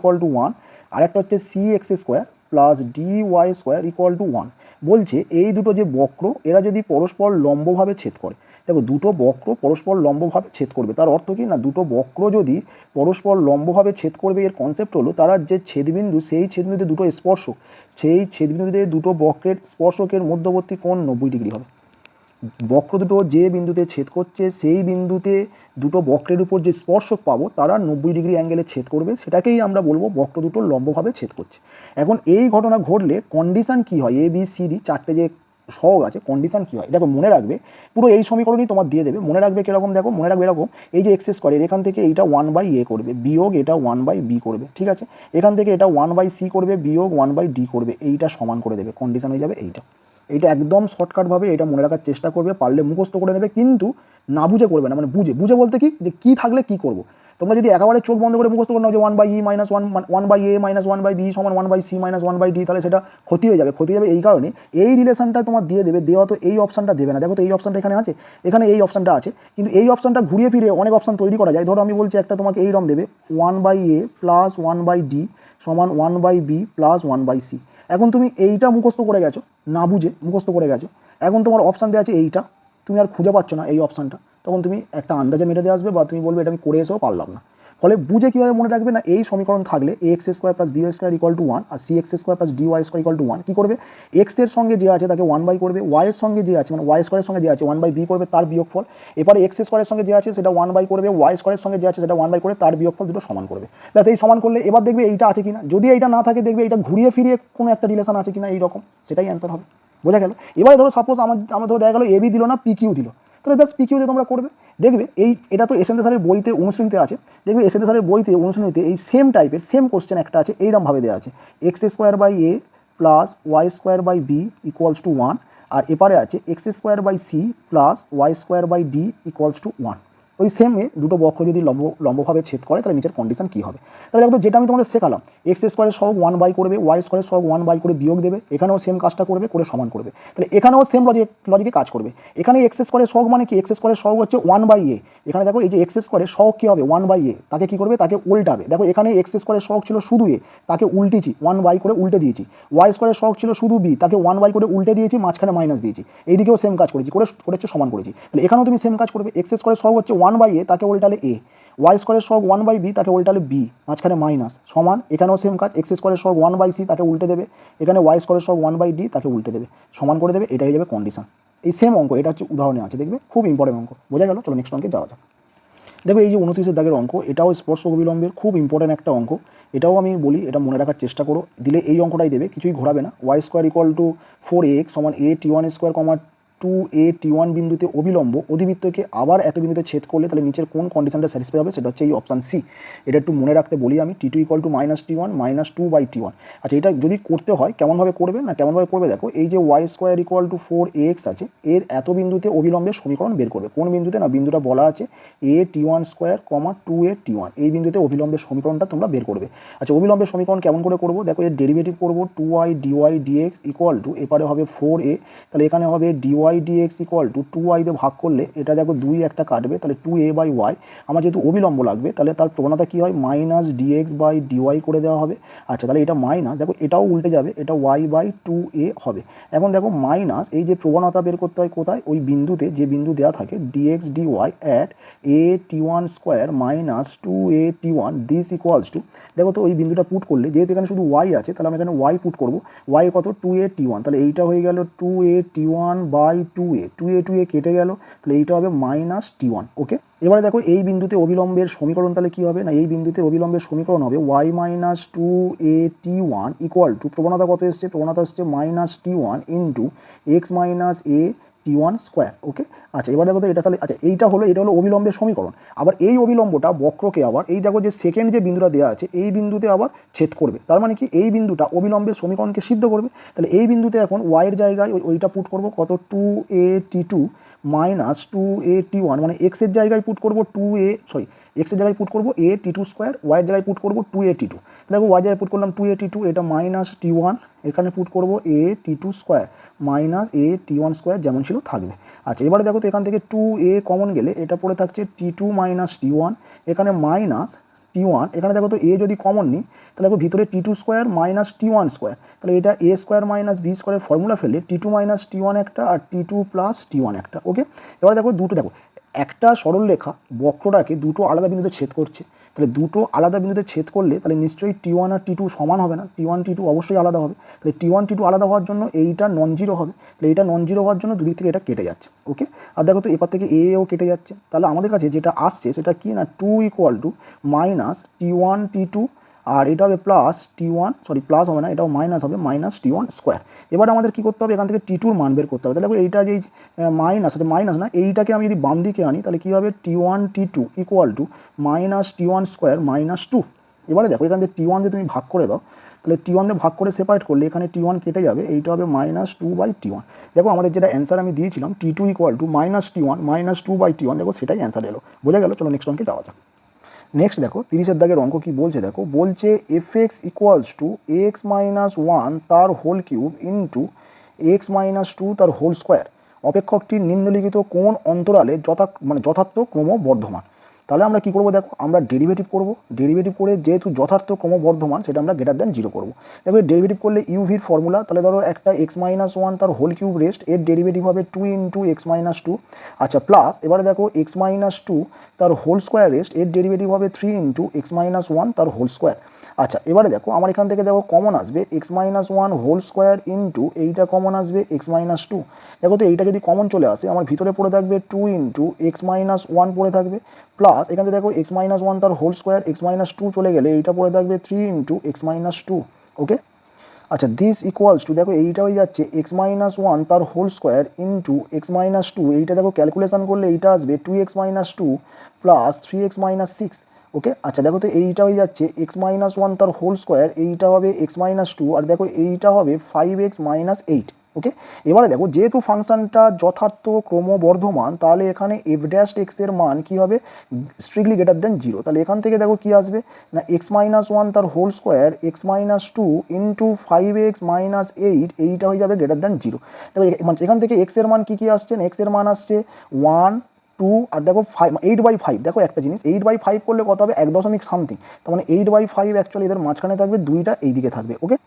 = 1, আর একটা হচ্ছে cx² প্লাস dy² = 1। বলছে এই দুটো যে বক্র, এরা যদি পরস্পর লম্বভাবে ছেদ করে, দেখো দুটো বক্র পরস্পর লম্বভাবে ছেদ করবে, তার অর্থ কি না, দুটো বক্র যদি পরস্পর লম্বভাবে ছেদ করবে, এর কনসেপ্ট হলো তারা যে ছেদবিন্দু, সেই ছেদবিন্দুতে দুটো স্পর্শক, সেই ছেদবিন্দুতে দুটো বক্রের স্পর্শকের মধ্যবর্তী কোণ 90 ডিগ্রি হবে। বক্র দুটো যে বিন্দুতে ছেদ করছে, সেই বিন্দুতে দুটো বক্রের উপর যে স্পর্শক পাবো, তারা 90 ডিগ্রি অ্যাঙ্গেলে ছেদ করবে, সেটাকেই আমরা বলবো বক্র দুটো লম্বভাবে ছেদ করছে। এখন এই ঘটনা ঘটলে কন্ডিশান কি হয়, ABCD চারটে যে সহগ আছে, কন্ডিশান কী হয় দেখো, মনে রাখবে পুরো এই সমীকরণই তোমার দিয়ে দেবে। মনে রাখবে কীরকম দেখো, মনে রাখবে এরকম, এই যে এক্স স্কোয়ার, এখান থেকে এইটা 1/a করবে, বিয়োগ এটা 1/b করবে, ঠিক আছে। এখান থেকে এটা 1/c করবে, বিয়োগ 1/d করবে, এইটা সমান করে দেবে, কন্ডিশান হয়ে যাবে এইটা একদম শর্টকাটভাবে এটা মনে রাখার চেষ্টা করবে, পারলে মুখস্থ করে নেবে, কিন্তু না বুঝে করবে না, মানে বুঝে বলতে কি, যে কী থাকলে কী করবো। তোমরা যদি একেবারে চোখ বন্ধ করে মুখস্থ করে নাও যে 1/e - 1 1/a - 1/b সমান 1/c - 1/d, তাহলে সেটা ক্ষতি হয়ে যাবে। এই কারণে এই রিলেশনটা তোমার দিয়ে দেবে, দেওয়া তো এই অপশানটা দেবে না। দেখো তো এই অপশানটা এখানে আছে, এখানে এই অপশানটা আছে, কিন্তু এই অপশানটা ঘুরিয়ে ফিরে অনেক অপশান তৈরি করা যায়। ধরো আমি বলছি একটা তোমাকে এইরকম দেবে 1/a প্লাস 1/d সমান 1/b প্লাস 1/c। এখন তুমি এইটা মুখস্থ করে গেছো, না বুঝে মুখস্থ করে গেছো, এখন তোমার অপশান দেওয়া আছে এইটা, তুমি আর খুঁজে পাচ্ছ না এই অপশানটা, তখন তুমি একটা আন্দাজে মেরে দিয়ে আসবে, বা তুমি বলবে এটা আমি করে এসেও পারলাম না। ফলে বুঝে কীভাবে মনে রাখবে না, এই সমীকরণ থাকলে ax² প্লাস by² = 1 আর cx² প্লাস dy² = 1, কী করবে, x এর সঙ্গে যে আছে তাকে 1/, করবে, y এর সঙ্গে যে আছে মানে y² এর সঙ্গে যে আছে 1/b করবে, তার বিয়োগফল, এবারে x² এর সঙ্গে যে আছে সেটা 1/, করবে, y² এর সঙ্গে যে আছে সেটা 1/, করে তার বিয়োগফল, দুটো সমান করবে। ব্যাস এই সমান করলে এবার দেখবে এইটা আছে কিনা, যদি এইটা না থাকে দেখবে এইটা ঘুরিয়ে ফিরিয়ে কোনো একটা রিলেশন আছে কিনা, এইরকম, সেটাই অ্যান্সার হবে। বোঝা গেল? এবারে ধরো সাপোজ আমার ধরো দেখা গেলো AB দিল না, PQ দিল, তাহলে ব্যাস PQতে তোমরা করবে। দেখবে এটা তো এসএনদে স্যারের বইতে অনুশীলনীতে আছে, দেখবে এসএনদে স্যারের বইতে অনুশীলনীতে এই সেম টাইপের সেম কোশ্চেন একটা আছে, এইরকমভাবে দেওয়া আছে x²/a প্লাস y²/b = 1, আর এপারে আছে x²/c প্লাস y²/d = 1। ওই সেমে দুটো বক্র যদি লম্বভাবে ছেদ করে, তাহলে নিচের কন্ডিশন কী হবে। তাহলে দেখো যেটা আমি তোমাদের শেখালাম, x² সহগ 1/, করবে, y² সহগ 1/, করে বিয়োগ দেবে, এখানেও সেম কাজটা করবে, করে সমান করবে। তাহলে এখানেও সেম লজিকে কাজ করবে। এখানে x² সহগ মানে কি, x² সহগ হচ্ছে 1/a, এখানে দেখো এই যে x² সহগ কী হবে 1/a, তাকে কী করবে, তাকে উল্টাবে। দেখো এখানে x² সহগ ছিল শুধু a, তাকে উল্টেছি 1/, করে উল্টে দিয়েছি, y² সহগ ছিল শুধু b, তাকে 1/, করে উল্টে দিয়েছি, মাঝখানে মাইনাস দিয়েছি, এইদিকেও সেম কাজ করেছি, করেছে সমান করেছি। তাহলে এখানেও তুমি সেম কাজ করবে, x² সহগ হচ্ছে 1/a, তাকে উল্টালে a, y² সহগ 1/b, তাকে উল্টালে b, মাঝখানে মাইনাস, সমান, এখানেও সেম কাজ, x² সহগ 1/c, তাকে উল্টে দেবে, এখানে y² সহগ 1/d, তাকে উল্টে দেবে, সমান করে দেবে, এটাই হয়ে যাবে কন্ডিশন। এই সেম অঙ্ক, এটা হচ্ছে উদাহরণে আছে, দেখবে খুব ইম্পর্টেন্ট অঙ্ক। বোঝা গেল? চলো নেক্সট অঙ্কে যাওয়া যাক। দেখো এই যে 29 দাগের অঙ্ক, এটাও স্পর্শক অবিলম্বের খুব ইম্পর্টেন্ট একটা অঙ্ক। এটাও আমি বলি, এটা মনে রাখার চেষ্টা করো, দিলে এই অঙ্কটাই দেবে, কিছুই ঘোরাবে না। Y square equal two 4x সমান এ টি ওয়ান স্কোয়ার কমা 2a t1 বিন্দুতে অবিলম্ব অধিবৃত্তকে আবার এত বিন্দুতে ছেদ করলে তাহলে নিচের কোন কন্ডিশনটা স্যাটিসফাই হবে, সেটা হচ্ছে এই অপশান সি। এটা একটু মনে রাখতে বলি আমি, t two equal to minus টি1 মাইনাস 2/t1। আচ্ছা, এটা যদি করতে হয় কেমনভাবে করবে না, কেমনভাবে করবে দেখো, এই যে Y square equal two 4x আছে, এর এত বিন্দুতে অবিলম্বের সমীকরণ বের করবে। কোন বিন্দুতে না, বিন্দুটা বলা আছে এ টি1 স্কোয়ার কমা 2a t1, এই বিন্দুতে অবিলম্বের সমীকরণটা তোমরা বের করবে। আচ্ছা, অবিলম্বের সমীকরণ কেমন করে করবো দেখো, এর ডেরিভেটিভ করবো 2y dy dx equal to, এপারে হবে 4a, তাহলে এখানে হবে dy dx equal to 2y দিয়ে ভাগ করলে এটা দেখো 2 একটা কাটবে, তাহলে 2a/y। আমার যেহেতু অবিলম্ব লাগবে তাহলে তার প্রবণতা কী হয়, মাইনাস dx/dy করে দেওয়া হবে। আচ্ছা, তাহলে এটা মাইনাস, দেখো এটাও উল্টে যাবে, এটা y/2a হবে। এখন দেখো মাইনাস, এই যে প্রবণতা বের করতে হয় কোথায়, ওই বিন্দুতে, যে বিন্দু দেওয়া থাকে dx dy at a t1 square minus 2a t1 this equals to, দেখো তো ওই বিন্দুটা পুট করলে, যেহেতু এখানে শুধু y আছে তাহলে আমরা এখানে y পুট করবো, y কত 2a t1, তাহলে এইটা হয়ে গেল 2a t1/2a, 2a কেটে গেল, তাহলে এইটা হবে মাইনাস t1। ওকে, এবারে দেখো এই বিন্দুতে অবিলম্বের সমীকরণ তাহলে কী হবে না, এই বিন্দুতে অবিলম্বের সমীকরণ হবে y minus 2a t1 equal to, প্রবণতা কত এসছে, প্রবণতা এসছে minus t1 into x minus a t1 square. Okay, আচ্ছা এবার দেখো তো এটা তাহলে, আচ্ছা এটা হলো অবিলম্বের সমীকরণ। আবার এই অবিলম্বটা বক্রকে আবার এই দেখো যে সেকেন্ড যে বিন্দুটা দেওয়া আছে এই বিন্দুতে আবার ছেদ করবে, তার মানে কি এই বিন্দুটা অবিলম্বের সমীকরণকে সিদ্ধ করবে। তাহলে এই বিন্দুতে এখন ওয়াইয়ের জায়গায় ওইটা পুট করবো, কত 2a t2 minus 2a t1, মানে এক্সের জায়গায় পুট করবো এক্সের জায়গায় পুট করবো a t2 স্কোয়ার, ওয়াইয়ের জায়গায় পুট করবো 2a t2। দেখো ওয়াই জায়গায় পুট করলাম 2a t2, এটা মাইনাস t1, এখানে পুট করবো a t2 square minus a t1 square যেমন ছিল থাকবে। আচ্ছা, এবারে দেখো তো এখান থেকে 2a কমন গেলে এটা পড়ে থাকছে t2 মাইনাস t1, এখানে মাইনাস t1, এখানে দেখো তো a যদি কমন নিই তাহলে দেখো ভিতরে t2 square minus t1 square, তাহলে এটা a স্কোয়ার মাইনাস b স্কোয়ারের ফর্মুলা ফেলে t2 মাইনাস t1 একটা আর t2 প্লাস t1 একটা। ওকে, এবার দেখো দুটো, দেখো একটা সরল রেখা বক্রটাকে দুটো আলাদা বিন্দুতে ছেদ করছে, তাহলে দুটো আলাদা বিন্দুতে ছেদ করলে তাহলে নিশ্চয়ই t1 আর t2 সমান হবে না, t1 t2 অবশ্যই আলাদা হবে। তাহলে t1 t2 আলাদা হওয়ার জন্য এইটা নন জিরো হবে, তাহলে এইটা নন জিরো হওয়ার জন্য দুদিক থেকে এটা কেটে যাচ্ছে। ওকে, আর দেখো তো এপার থেকে এও কেটে যাচ্ছে, তাহলে আমাদের কাছে যেটা আসছে সেটা কি না, 2 equal to minus t1 t2, আর এটা হবে প্লাস t1, সরি প্লাস হবে না, এটাও মাইনাস হবে, মাইনাস t1 স্কোয়ার। এবার আমাদের কী করতে হবে, এখান থেকে t2 মান বের করতে হবে। তাহলে এইটা যে মাইনাস, মাইনাস না, এইটাকে আমি যদি বাম দিকে আনি তাহলে কী হবে, t1 t2 equal to minus t1 square minus 2। এবারে দেখো এখান থেকে t1 দিয়ে তুমি ভাগ করে দাও, তাহলে t1 দিয়ে ভাগ করে সেপারেট করলে এখানে t1 কেটে যাবে, এইটা হবে মাইনাস 2/t1। দেখো আমাদের যেটা অ্যান্সার আমি দিয়েছিলাম t2 equal to minus t1 minus 2/t1, দেখো সেটাই অ্যান্সার এলো। বোঝা গেল? চলো নেক্সট অঙ্কে যাওয়া যাক। নেক্সট দেখো 30 দাগের অঙ্ক কি বলছে, দেখো বলছে fx equals to x minus 1 তার whole cube into x minus 2 তার হোল স্কোয়ার অপেক্ষকটির নিম্নলিখিত কোন অন্তরালে যথার্থ ক্রমবর্ধমান। তাহলে আমরা কি করবো, দেখো আমরা ডেরিভেটিভ করবো, ডেরিভেটিভ করে যেহেতু যথার্থ ক্রমবর্ধমান সেটা আমরা গ্রেটার দ্যান 0 করবো। দেখো ডেরিভেটিভ করলে ইউভির ফর্মুলা, তাহলে ধরো একটা এক্স মাইনাস 1 তার হোল কিউব রেস্ট, এর ডেরিভেটিভ হবে 2 ইন্টু এক্স মাইনাস 2। আচ্ছা, প্লাস এবারে দেখো এক্স মাইনাস 2 তার হোল স্কোয়ার রেস্ট, এর ডেরিভেটিভ হবে 3 ইন্টু এক্স মাইনাস 1 তার হোল স্কোয়ার। আচ্ছা, এবারে দেখো আমার এখান থেকে দেখো কমন আসবে x minus 1 whole square into এইটা কমন আসবে এক্স মাইনাস 2। দেখো তো এইটা যদি কমন চলে আসে আমার ভিতরে পড়ে থাকবে 2 ইন্টু এক্স মাইনাস 1 পড়ে থাকবে, প্লাস এখান থেকে দেখো এক্স মাইনাস 1 তার হোল স্কোয়ার, এক্স মাইনাস 2 চলে গেলে এইটা পড়ে থাকবে 3 ইন্টু এক্স মাইনাস 2। ওকে, আচ্ছা দিস ইকুয়ালস টু, দেখো এইটা হয়ে যাচ্ছে এক্স মাইনাস 1 তার whole square into x minus 2, এইটা দেখো ক্যালকুলেশন করলে এইটা আসবে 2x minus 2 plus 3x minus 6। ওকে, আচ্ছা দেখো তো এইটা হয়ে যাচ্ছে এক্স মাইনাস 1 তার হোল স্কোয়ার, এইটা হবে এক্স মাইনাস 2, আর দেখো এইটা হবে 5x মাইনাস 8। ওকে, এবারে দেখো যেহেতু ফাংশনটা যথার্থ ক্রমবর্ধমান তাহলে এখানে এফ ড্যাশ এক্স এর মান কী হবে, স্ট্রিক্টলি গ্রেটার দেন 0। তাহলে এখান থেকে দেখো কী আসবে না, এক্স মাইনাস 1 তার whole square x minus 2 into 5x minus 8, এইটা হয়ে যাবে গ্রেটার দেন 0। দেখো এখান থেকে এক্স এর মান কী কী আসছে, এক্স এর মান আসছে 1 2 আর দেখো 5, 8/5। দেখো একটা জিনিস 8/5 করলে কত হবে, 1 দশমিক সামথিং, তার মানে 8/5 অ্যাকচুয়ালি এদের মাঝখানে থাকবে, 2টা এই দিকে থাকবে। ওকে,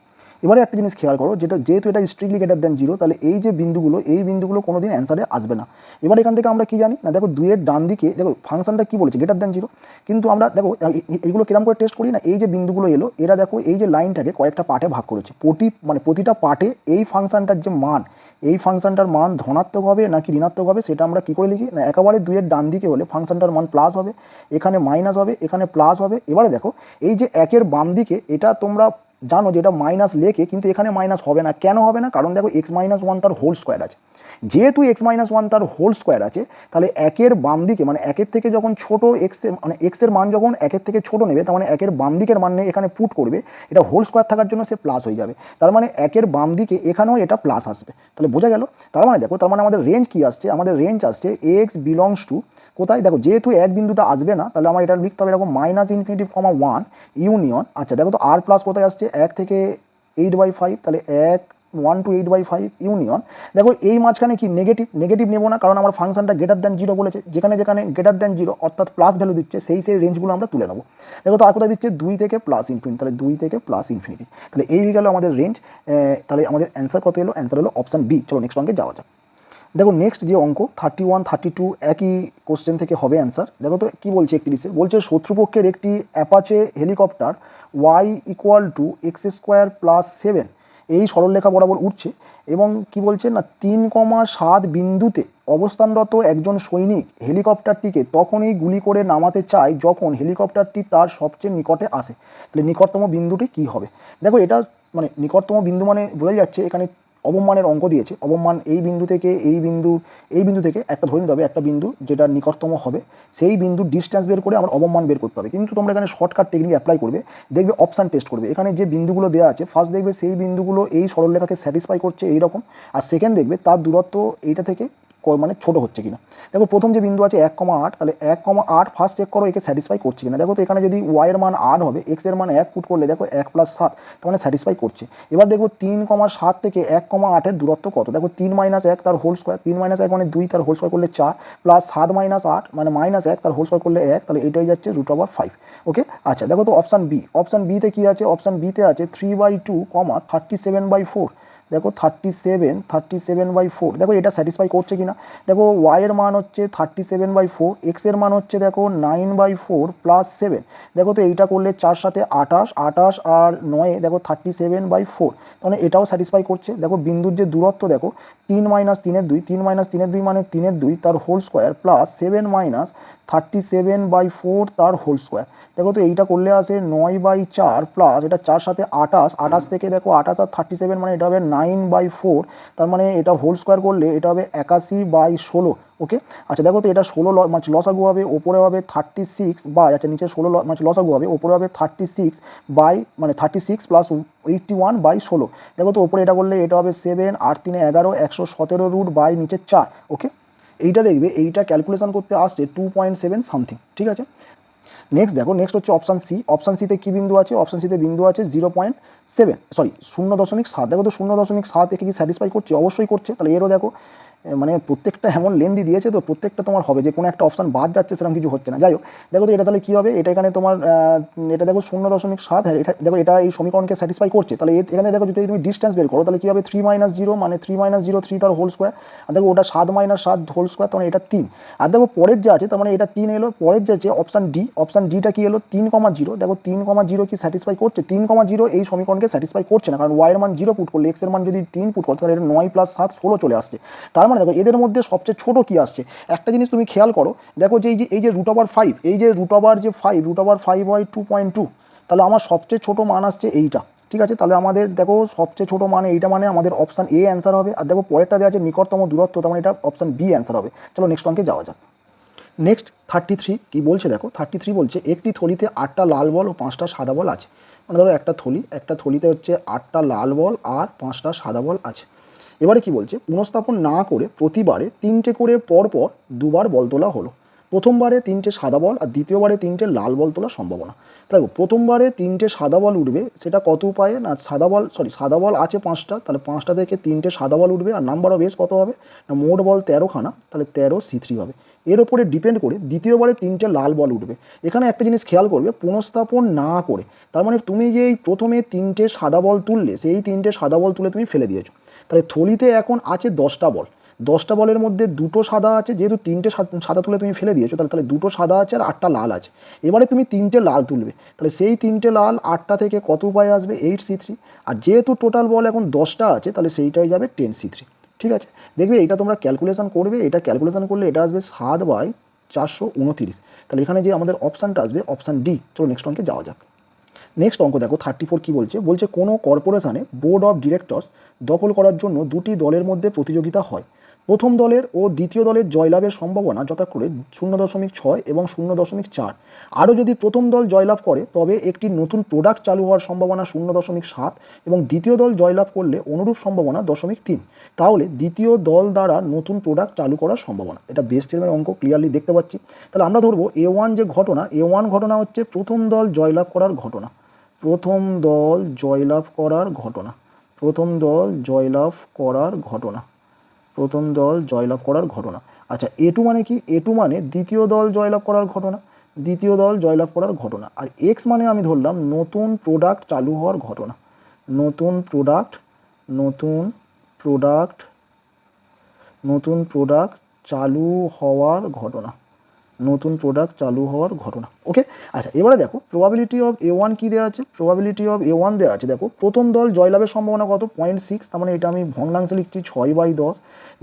এবারে একটা জিনিস খেয়াল করো, যেহেতু এটা স্ট্রিক্টলি গ্রেটার দ্যান জিরো, তাহলে এই যে বিন্দুগুলো, এই বিন্দুগুলো কোনোদিন অ্যান্সারে আসবে না। এবার এখান থেকে আমরা কি জানি না, দেখো দুইয়ের ডান দিকে দেখো ফাংশনটা কি বলেছে, গ্রেটার দ্যান জিরো, কিন্তু আমরা দেখো এইগুলো কিরম করে টেস্ট করি না, এই যে বিন্দুগুলো এলো এরা দেখো এই যে লাইনটাকে কয়েকটা পার্টে ভাগ করেছে, প্রতিটা পার্টে এই ফাংশনটার যে মান, এই ফাংশনটার মান ধনাত্মক হবে নাকি ঋণাত্মক হবে সেটা আমরা কী করে লিখি না, একেবারে দুইয়ের ডান দিকে হলে ফাংশনটার মান প্লাস হবে, এখানে মাইনাস হবে, এখানে প্লাস হবে। এবারে দেখো এই যে একের বাম দিকে, এটা তোমরা জানো যে এটা মাইনাস লেখে, কিন্তু এখানে মাইনাস হবে না, কেন হবে না, কারণ দেখো x-1 তার হোল স্কোয়ার আছে, যেহেতু x-1 তার হোল স্কোয়ার আছে, তাহলে একের বাম দিকে মানে একের থেকে যখন ছোটো এক্সের মান যখন একের থেকে ছোটো নেবে, তার মানে একের বাম দিকের মান নিয়ে এখানে পুট করবে, এটা হোল স্কোয়ার থাকার জন্য সে প্লাস হয়ে যাবে, তার মানে একের বাম দিকে এখানেও এটা প্লাস আসবে। তাহলে বোঝা গেল, তার মানে দেখো, তার মানে আমাদের রেঞ্জ কি আসছে, আমাদের রেঞ্জ আসছে x বিলংস টু কোথায়, দেখো যেহেতু এক বিন্দুটা আসবে না, তাহলে আমার এটা লিখতে হবে এরকম -∞, 1 ইউনিয়ন, আচ্ছা দেখো তো আর প্লাস কোথায় আসছে, 1 থেকে 8/5, তাহলে 1 to 8/5 ইউনিয়ন, দেখো এই মাঝখানে কি নেগেটিভ নেবো না, কারণ আমার ফাংশনটা গ্রেটার দ্যান জিরো বলেছে, যেখানে গ্রেটার দ্যান জিরো অর্থাৎ প্লাস ভ্যালু দিচ্ছে, সেই রেঞ্জগুলো আমরা তুলে নেবো। দেখো তো আর কোথায় দিচ্ছে 2 থেকে +∞, তাহলে 2 থেকে +∞, তাহলে এই হয়ে গেল আমাদের রেঞ্জ। তাহলে আমাদের অ্যান্সার কত এলো, অ্যান্সার হলো অপশান বি। চলো নেক্সট অঙ্কে যাওয়া যাক। দেখো নেক্সট যে অঙ্ক 31, 32 একই কোশ্চেন থেকে হবে অ্যান্সার। দেখো তো কী বলছে 31-এ, বলছে শত্রুপক্ষের একটি অ্যাপাচে হেলিকপ্টার y = x² + 7 এই সরলরেখা বরাবর উঠছে, এবং কি বলছে না 3,7 বিন্দুতে অবস্থানরত একজন সৈনিক হেলিকপ্টারটিকে তখনই গুলি করে নামাতে চায় যখন হেলিকপ্টারটি তার সবচেয়ে নিকটে আসে। তাহলে নিকটতম বিন্দুটি কি হবে, দেখো এটা মানে নিকটতম বিন্দু মানে বোঝা যাচ্ছে এখানে অবমানের অঙ্ক দিয়েছে, অবমান এই বিন্দু থেকে এই বিন্দু থেকে একটা ধরে নিতে হবে, একটা বিন্দু যেটা নিকটতম হবে, সেই বিন্দুর ডিস্টেন্স বের করে আমার অবমান বের করতে হবে। কিন্তু তোমরা এখানে শর্টকাট টেকনিক অ্যাপ্লাই করবে, দেখবে অপশান টেস্ট করবে, এখানে যে বিন্দুগুলো দেওয়া আছে ফার্স্ট দেখবে সেই বিন্দুগুলো এই সরলরেখাকে স্যাটিসফাই করছে এইরকম, আর সেকেন্ড দেখবে তার দূরত্ব এইটা থেকে মানে ছোটো হচ্ছে কিনা। দেখো প্রথম যে বিন্দু আছে 1,8, তাহলে 1,8 ফার্স্ট চেক করো একে স্যাটিসফাই করছে কিনা। দেখো তো এখানে যদি y এর মান 8 হবে, x এর মান 1 পুট করলে দেখো 1 + 7, তার মানে স্যাটিসফাই করছে। এবার দেখবো 3,7 থেকে 1,8 দূরত্ব কত, দেখো 3 - 1 তার হোল স্কোয়ার, 3 - 1 মানে 2, তার হোল স্কোয়ার করলে 4, প্লাস 7 - 8 মানে -1 তার হোল স্কোয়ার করলে 1, তাহলে এটাই যাচ্ছে √5। ওকে, আচ্ছা দেখো তো অপশান বি, অপশান বিতে কী আছে, অপশান বিতে আছে 3/2, 37/4, দেখো 37/4, দেখো এটা স্যাটিসফাই করছে কিনা। দেখো y এর মান হচ্ছে 37/4, x এর মান হচ্ছে দেখো 9/4 + 7, দেখো তো এইটা করলে 4 সাথে 28, 28 আর 9, দেখো 37/4, তাহলে এটাও স্যাটিসফাই করছে। দেখো বিন্দুর যে দূরত্ব দেখো 3 - 3/2, 3 - 3/2 মানে 3/2 তার হোল স্কোয়ার, প্লাস 7 - 37/4 তার হোল স্কোয়ার, দেখো তো এইটা করলে আসে 9/4, প্লাস এটা 4 সাথে 28, 28 থেকে দেখো 28 আর 37 মানে এটা হবে 9/4, তার মানে এটা হোল স্কোয়ার করলে এটা হবে 81/16। ওকে, আচ্ছা দেখো তো এটা 16 মানে লসাগু হবে, ওপরে হবে 36 বাই, আচ্ছা নিচে 16 মানে লসাগু হবে, ওপরে হবে 36 বাই মানে 36 + 81/16, দেখো তো ওপরে এটা করলে এটা হবে 7, 8 3 11, 117 রুট বাই নিচে 4। ওকে, এইটা দেখবে এইটা ক্যালকুলেশন করতে আসছে 2.7 সামথিং, ঠিক আছে। নেক্সট দেখো, নেক্সট হচ্ছে অপশান সি। অপশান সিতে কী বিন্দু আছে, অপশান সিতে বিন্দু আছে 0.7 সরি 0.7, দেখো তো 0.7 একে কি স্যাটিসফাই করছে, অবশ্যই করছে। তাহলে এরও দেখো মানে প্রত্যেকটা এমন লেন্দি দিয়েছে, তো প্রত্যেকটা তোমার হবে যে কোনো একটা অপশান বাদ যাচ্ছে সেরকম কিছু হচ্ছে না। যাই হোক, দেখো তো এটা তাহলে কী হবে, এটা এখানে তোমার এটা দেখো 0.7, হ্যাঁ এটা দেখো এটা এই সমীকরণকে স্যাটিসফাই করছে। তাহলে এখানে দেখো যদি তুমি ডিস্টেন্স বের করো তাহলে কী হবে 3 - 0 মানে 3 - 0 3 তার হোল স্কোয়ার, আর দেখো ওটা 7 - 7 হোল স্কোয়ার, তখন এটা 3, আর দেখো পরের যে আছে তার মানে এটা 3 এলো। পরের যে আছে অপশান ডি, অপশান ডিটা কি এলো 3,0, দেখো 3,0 কি স্যাটিসফাই করছে, 3,0 এই সমীকরণকে স্যাটিসফাই করছে না, কারণ y এর মান 0 পুট করলে x এর মান যদি 3 পুট করো তাহলে এটা 9 + 7 16 চলে আসছে। তার মানে দেখো এদের মধ্যে সবচেয়ে ছোট কি আসছে, একটা জিনিস তুমি খেয়াল করো, দেখো যে এই যে √5, এই যে √5 হয় 2.2, তাহলে আমার সবচেয়ে ছোট মান আসছে এইটা, ঠিক আছে। তাহলে আমাদের দেখো সবচেয়ে ছোট মানে এইটা, মানে আমাদের অপশান এ অ্যান্সার হবে। আর দেখো পরেরটা দেওয়া আছে নিকটতম দূরত্ব, তার মানে এটা অপশান বি অ্যান্সার হবে। চলো নেক্সট অঙ্কে যাওয়া যাক। নেক্সট 33 কি বলছে দেখো, 33 বলছে একটি থলিতে 8টা লাল বল ও 5টা সাদা বল আছে। মানে ধরো একটা থলিতে হচ্ছে 8টা লাল বল আর 5টা সাদা বল আছে। এবারে কি বলছে, পুনঃস্থাপন না করে প্রতিবারে 3টে করে পরপর 2বার বল তোলা হলো। প্রথমবারে 3টে সাদা বল আর দ্বিতীয়বারে 3টে লাল বল তোলার সম্ভাবনা। দেখো প্রথমবারে 3টে সাদা বল উঠবে, সেটা কত উপায়ে না, সাদা বল আছে 5টা, তাহলে 5টা থেকে 3টে সাদা বল উঠবে, আর নাম্বার অফ এস কত হবে না, মোট বল 13খানা, তাহলে 13C3 হবে। এর ওপরে ডিপেন্ড করে দ্বিতীয়বারে 3টে লাল বল উঠবে। এখানে একটা জিনিস খেয়াল করবে, পুনঃস্থাপন না করে, তার মানে তুমি যে প্রথমে 3টে সাদা বল তুললে, সেই 3টে সাদা বল তুলে তুমি ফেলে দিয়েছো, তাহলে থলিতে এখন আছে 10টা বল। 10টা বলের মধ্যে 2টো সাদা আছে, যেহেতু 3টে সাদা তুলে তুমি ফেলে দিয়েছো, তাহলে 2টো সাদা আছে আর 8টা লাল আছে। এবারে তুমি 3টে লাল তুলবে, তাহলে সেই 3টে লাল 8টা থেকে কত উপায়ে আসবে, 8C3, আর যেহেতু টোটাল বল এখন 10টা আছে, তাহলে সেইটাই যাবে 10C3। ঠিক আছে, দেখবে এটা তোমরা ক্যালকুলেশন করবে, এটা ক্যালকুলেশন করলে এটা আসবে 7/429। তাহলে এখানে যে আমাদের অপশানটা আসবে অপশান ডি। চলো নেক্সট অঙ্কে যাওয়া যাক। নেক্সট অঙ্ক দেখো 34 কী বলছে কোনো কর্পোরেশনে বোর্ড অফ ডিরেক্টরস দখল করার জন্য দুটি দলের মধ্যে প্রতিযোগিতা হয়। প্রথম দলের ও দ্বিতীয় দলের জয়লাভের সম্ভাবনা যথাক্রমে 0.6 এবং 0.4। আরও যদি প্রথম দল জয়লাভ করে তবে একটি নতুন প্রোডাক্ট চালু হওয়ার সম্ভাবনা 0.7 এবং দ্বিতীয় দল জয়লাভ করলে অনুরূপ সম্ভাবনা 0.3। তাহলে দ্বিতীয় দল দ্বারা নতুন প্রোডাক্ট চালু করার সম্ভাবনা। এটা বেস থিওরেমের অঙ্ক, ক্লিয়ারলি দেখতে পাচ্ছি। তাহলে আমরা ধরবো A1 যে ঘটনা, A1 ঘটনা হচ্ছে প্রথম দল জয়লাভ করার ঘটনা। প্রথম দল জয়লাভ করার ঘটনা। আচ্ছা A2 মানে কি, A2 মানে দ্বিতীয় দল জয়লাভ করার ঘটনা। আর এক্স মানে আমি ধরলাম নতুন প্রোডাক্ট চালু হওয়ার ঘটনা। নতুন প্রোডাক্ট চালু হওয়ার ঘটনা। ওকে, আচ্ছা এবারে দেখো প্রবাবিলিটি অফ A1 কি দেওয়া আছে, দেওয়া আছে। দেখো প্রথম দল জয়লাভের সম্ভাবনা কত, 0.6, তার মানে এটা আমি ভগ্নাংশে লিখছি 6/10।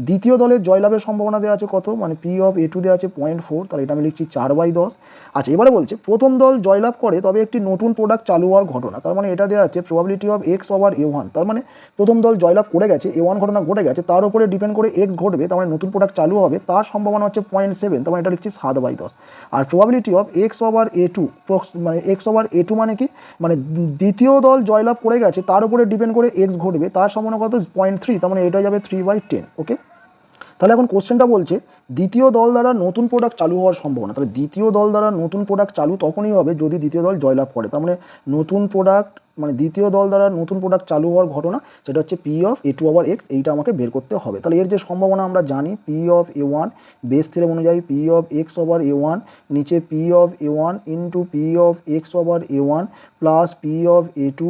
দ্বিতীয় দলের জয়লাভের সম্ভাবনা দেওয়া আছে কত, মানে P অফ A2 দেওয়া আছে 0.4, তাহলে এটা আমি লিখছি 4/10। আচ্ছা এবারে বলছে প্রথম দল জয়লাভ করে তবে একটি নতুন প্রোডাক্ট চালু হওয়ার ঘটনা, তার মানে এটা দেওয়া আছে প্রবাবিলিটি অফ X/A1, তার মানে প্রথম দল জয়লাভ করে গেছে, A1 ঘটনা ঘটে গেছে, তার উপরে ডিপেন্ড করে X ঘটবে, তার মানে নতুন প্রোডাক্ট চালু হবে, তার সম্ভাবনা হচ্ছে 0.7, তার মানে এটা লিখছি 7/10। আর প্রবাবিলিটি অফ X/A2, মানে X/A2 মানে কি, মানে দ্বিতীয় দল জয়লাভ করে গেছে, তার উপরে ডিপেন্ড করে X ঘটবে, তার সম্ভাবনা কত, 0.3, তার মানে এটা যাবে 3/10। ওকে, তাহলে এখন কোশ্চেনটা বলছে দ্বিতীয় দল দ্বারা নতুন প্রোডাক্ট চালু হওয়ার সম্ভাবনা। তাহলে দ্বিতীয় দল দ্বারা নতুন প্রোডাক্ট চালু তখনই হবে যদি দ্বিতীয় দল জয়লাভ করে, তার মানে দ্বিতীয় দল দ্বারা নতুন প্রোডাক্ট চালু হওয়ার ঘটনা, সেটা হচ্ছে P অফ A2/X, এইটা আমাকে বের করতে হবে। তাহলে এর যে সম্ভাবনা আমরা জানি, P of A1 base theorem অনুযায়ী P অফ X/A1, নিচে P of A1 into P of X/A1 plus P of A2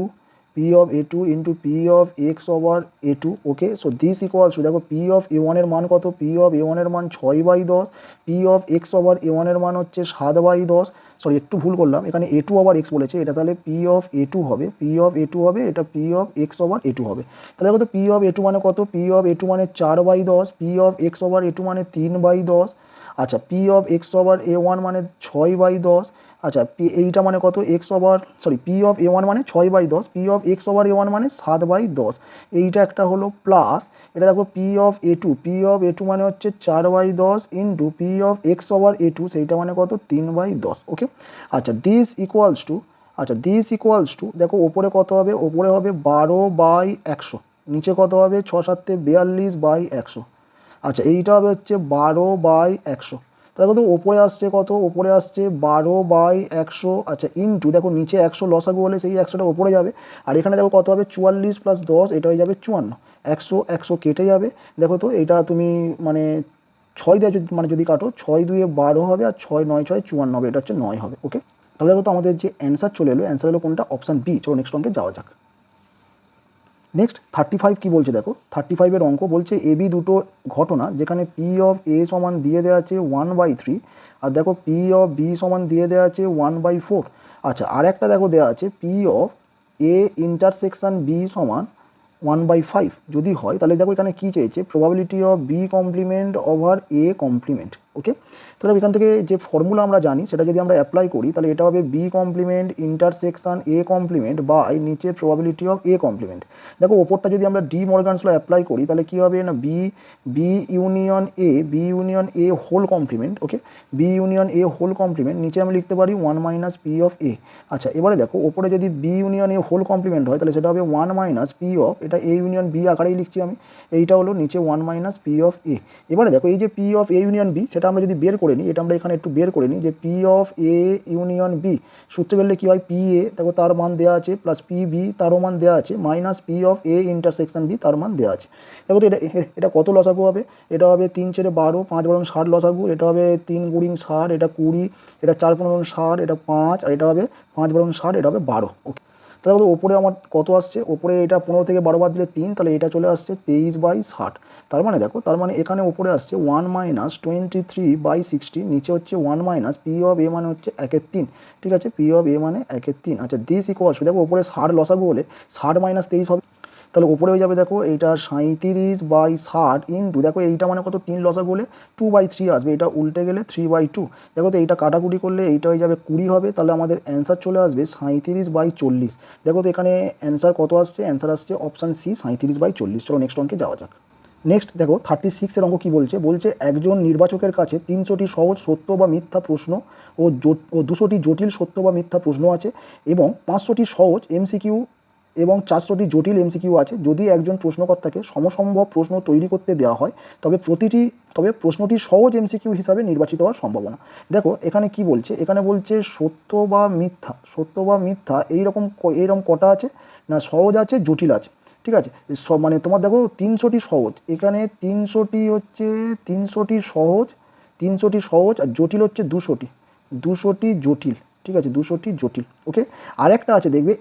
into P of X/A2। Okay, so this equals to, দেখো P অফ A1 এর মান কত, P অফ A1 এর মান 6/10, P অফ X/A1 এর মান হচ্ছে 7/10। সরি একটু ভুল করলাম, এখানে A2/X বলেছে, এটা তাহলে P অফ A2 হবে, এটা P অফ X/A2 হবে। তাহলে দেখো তো P অফ A2 মানে কত, P অফ A2 মানে 4/10, P অফ X/A2 মানে 3/10। আচ্ছা P অফ X/A1 মানে 6/10। আচ্ছা এইটা মানে কত, P অফ A1 মানে 6/10, P অফ X/A1 মানে 7/10, এইটা একটা হলো প্লাস, এটা দেখো P অফ A2 মানে হচ্ছে 4/10 ইন্টু P অফ X/A2, সেইটা মানে কত, 3/10। ওকে, আচ্ছা দিস ইকুয়ালস টু, দেখো ওপরে কত হবে, ওপরে হবে 12/100, নিচে কত হবে 6×7=42/100। আচ্ছা এইটা হবে হচ্ছে 12/100। দেখো তো ওপরে আসছে কত, ওপরে আসছে 12/100। আচ্ছা ইন্টু, দেখো নিচে 100 লসাগু হলে সেই 100টা ওপরে যাবে, আর এখানে দেখো কত হবে 44 + 10, এটা হয়ে যাবে 54। 100 কেটে যাবে, দেখো তো এটা তুমি মানে 6 দিয়ে যদি কাটো, 6×2 = 12 হবে, আর 6×9 = 54 হবে, এটা হচ্ছে 9 হবে। ওকে, তাহলে দেখো তো আমাদের যে অ্যান্সার চলে এলো, অ্যান্সার হলো কোনটা, অপশান বি। চলো নেক্সট অঙ্কে যাওয়া যাক। নেক্সট 35 কি বলছে, দেখো 35-এর অঙ্ক বলছে AB দুটো ঘটনা যেখানে P অফ A সমান দিয়ে দেওয়া আছে 1/3, আর দেখো P অফ B সমান দিয়ে দেওয়া আছে 1/4। আচ্ছা আর একটা দেখো দেওয়া আছে P of A intersection B সমান 1/5 যদি হয়, তাহলে দেখো এখানে কী চেয়েছে, probability of B complement over A complement. Okay, তাহলে এখান থেকে যে ফর্মুলা আমরা জানি সেটা যদি আমরা অ্যাপ্লাই করি, তাহলে এটা হবে B complement intersection A complement by নিচে প্রবাবিলিটি অফ A কমপ্লিমেন্ট। দেখো ওপরটা যদি আমরা ডি মর্গানস ল অ্যাপ্লাই করি, তাহলে কী হবে না, B union A whole complement. Okay, B union A whole complement, নিচে আমি লিখতে পারি 1 - P অফ A। আচ্ছা এবারে দেখো ওপরে যদি B union A whole complement হয়, তাহলে সেটা হবে 1 - P অফ, এটা A ইউনিয়ন B আকারেই লিখছি আমি, এইটা হলো নিচে 1 - P অফ A। এবারে দেখো এই যে P of A union B, সেটা আমরা যদি বের করে নিই, এটা আমরা এখানে একটু বের করে নিই যে P of A union B সূত্রে বললে কী হয়, পি এ দেখো তার মান দেওয়া আছে প্লাস পি বি তারও মান দেওয়া আছে minus P of A intersection B তার মান দেওয়া আছে। দেখো তো এটা কত লসাগু হবে, এটা হবে 3 × 12 5 × 60 লসাগু, এটা হবে 3 × 60 এটা 20, এটা 4 × 15 60 এটা 5, আর এটা হবে 5 × 60 এটা হবে 12। ওকে, তাহলে ওপরে আমার কত আসছে, ওপরে এটা 15 থেকে 12 বাদ দিলে 3, তাহলে এটা চলে আসছে 23/60। তার মানে দেখো, তার মানে এখানে ওপরে আসছে 1 - 23/60, নিচে হচ্ছে 1 - পি অফ এ মানে হচ্ছে 1/3, ঠিক আছে, পি অফ এ মানে 1/3। আচ্ছা, দিস ইকুয়ালস, দেখো ওপরে 60 লসাগু হলে 60 - 23 হবে, তাহলে ওপরে হয়ে যাবে দেখো এইটা 37/60 ইন্টু দেখো এইটা মানে কত 3 লসাগু হলে 2/3 আসবে, এটা উল্টে গেলে 3/2। দেখো তো এইটা কাটাকুটি করলে এইটা হয়ে যাবে 20 হবে, তাহলে আমাদের অ্যান্সার চলে আসবে 37/40। দেখো তো এখানে অ্যান্সার কত আসছে, অ্যান্সার আসছে অপশান সি 37/40। চলো নেক্সট অঙ্কে যাওয়া যাক। নেক্সট দেখো 36 অঙ্ক কী বলছে, বলছে একজন নির্বাচকের কাছে 300টি সহজ সত্য বা মিথ্যা প্রশ্ন ও 200টি জটিল সত্য বা মিথ্যা প্রশ্ন আছে এবং 500টি সহজ এমসিকিউ এবং 400টি জটিল এমসিকিউ আছে। যদি একজন প্রশ্নকর্তাকে সমসম্ভব প্রশ্ন তৈরি করতে দেওয়া হয় তবে প্রশ্নটি সহজ এমসিকিউ হিসাবে নির্বাচিত হওয়ার সম্ভাবনা। দেখো এখানে কি বলছে, এখানে বলছে সত্য বা মিথ্যা এইরকম কটা আছে না, সহজ আছে জটিল আছে, ঠিক আছে। সব মানে তোমার দেখো 300টি সহজ, এখানে 300টি সহজ আর জটিল হচ্ছে 200টি জটিল, ঠিক আছে, 200টি জটিল। ওকে, আর একটা আছে দেখবে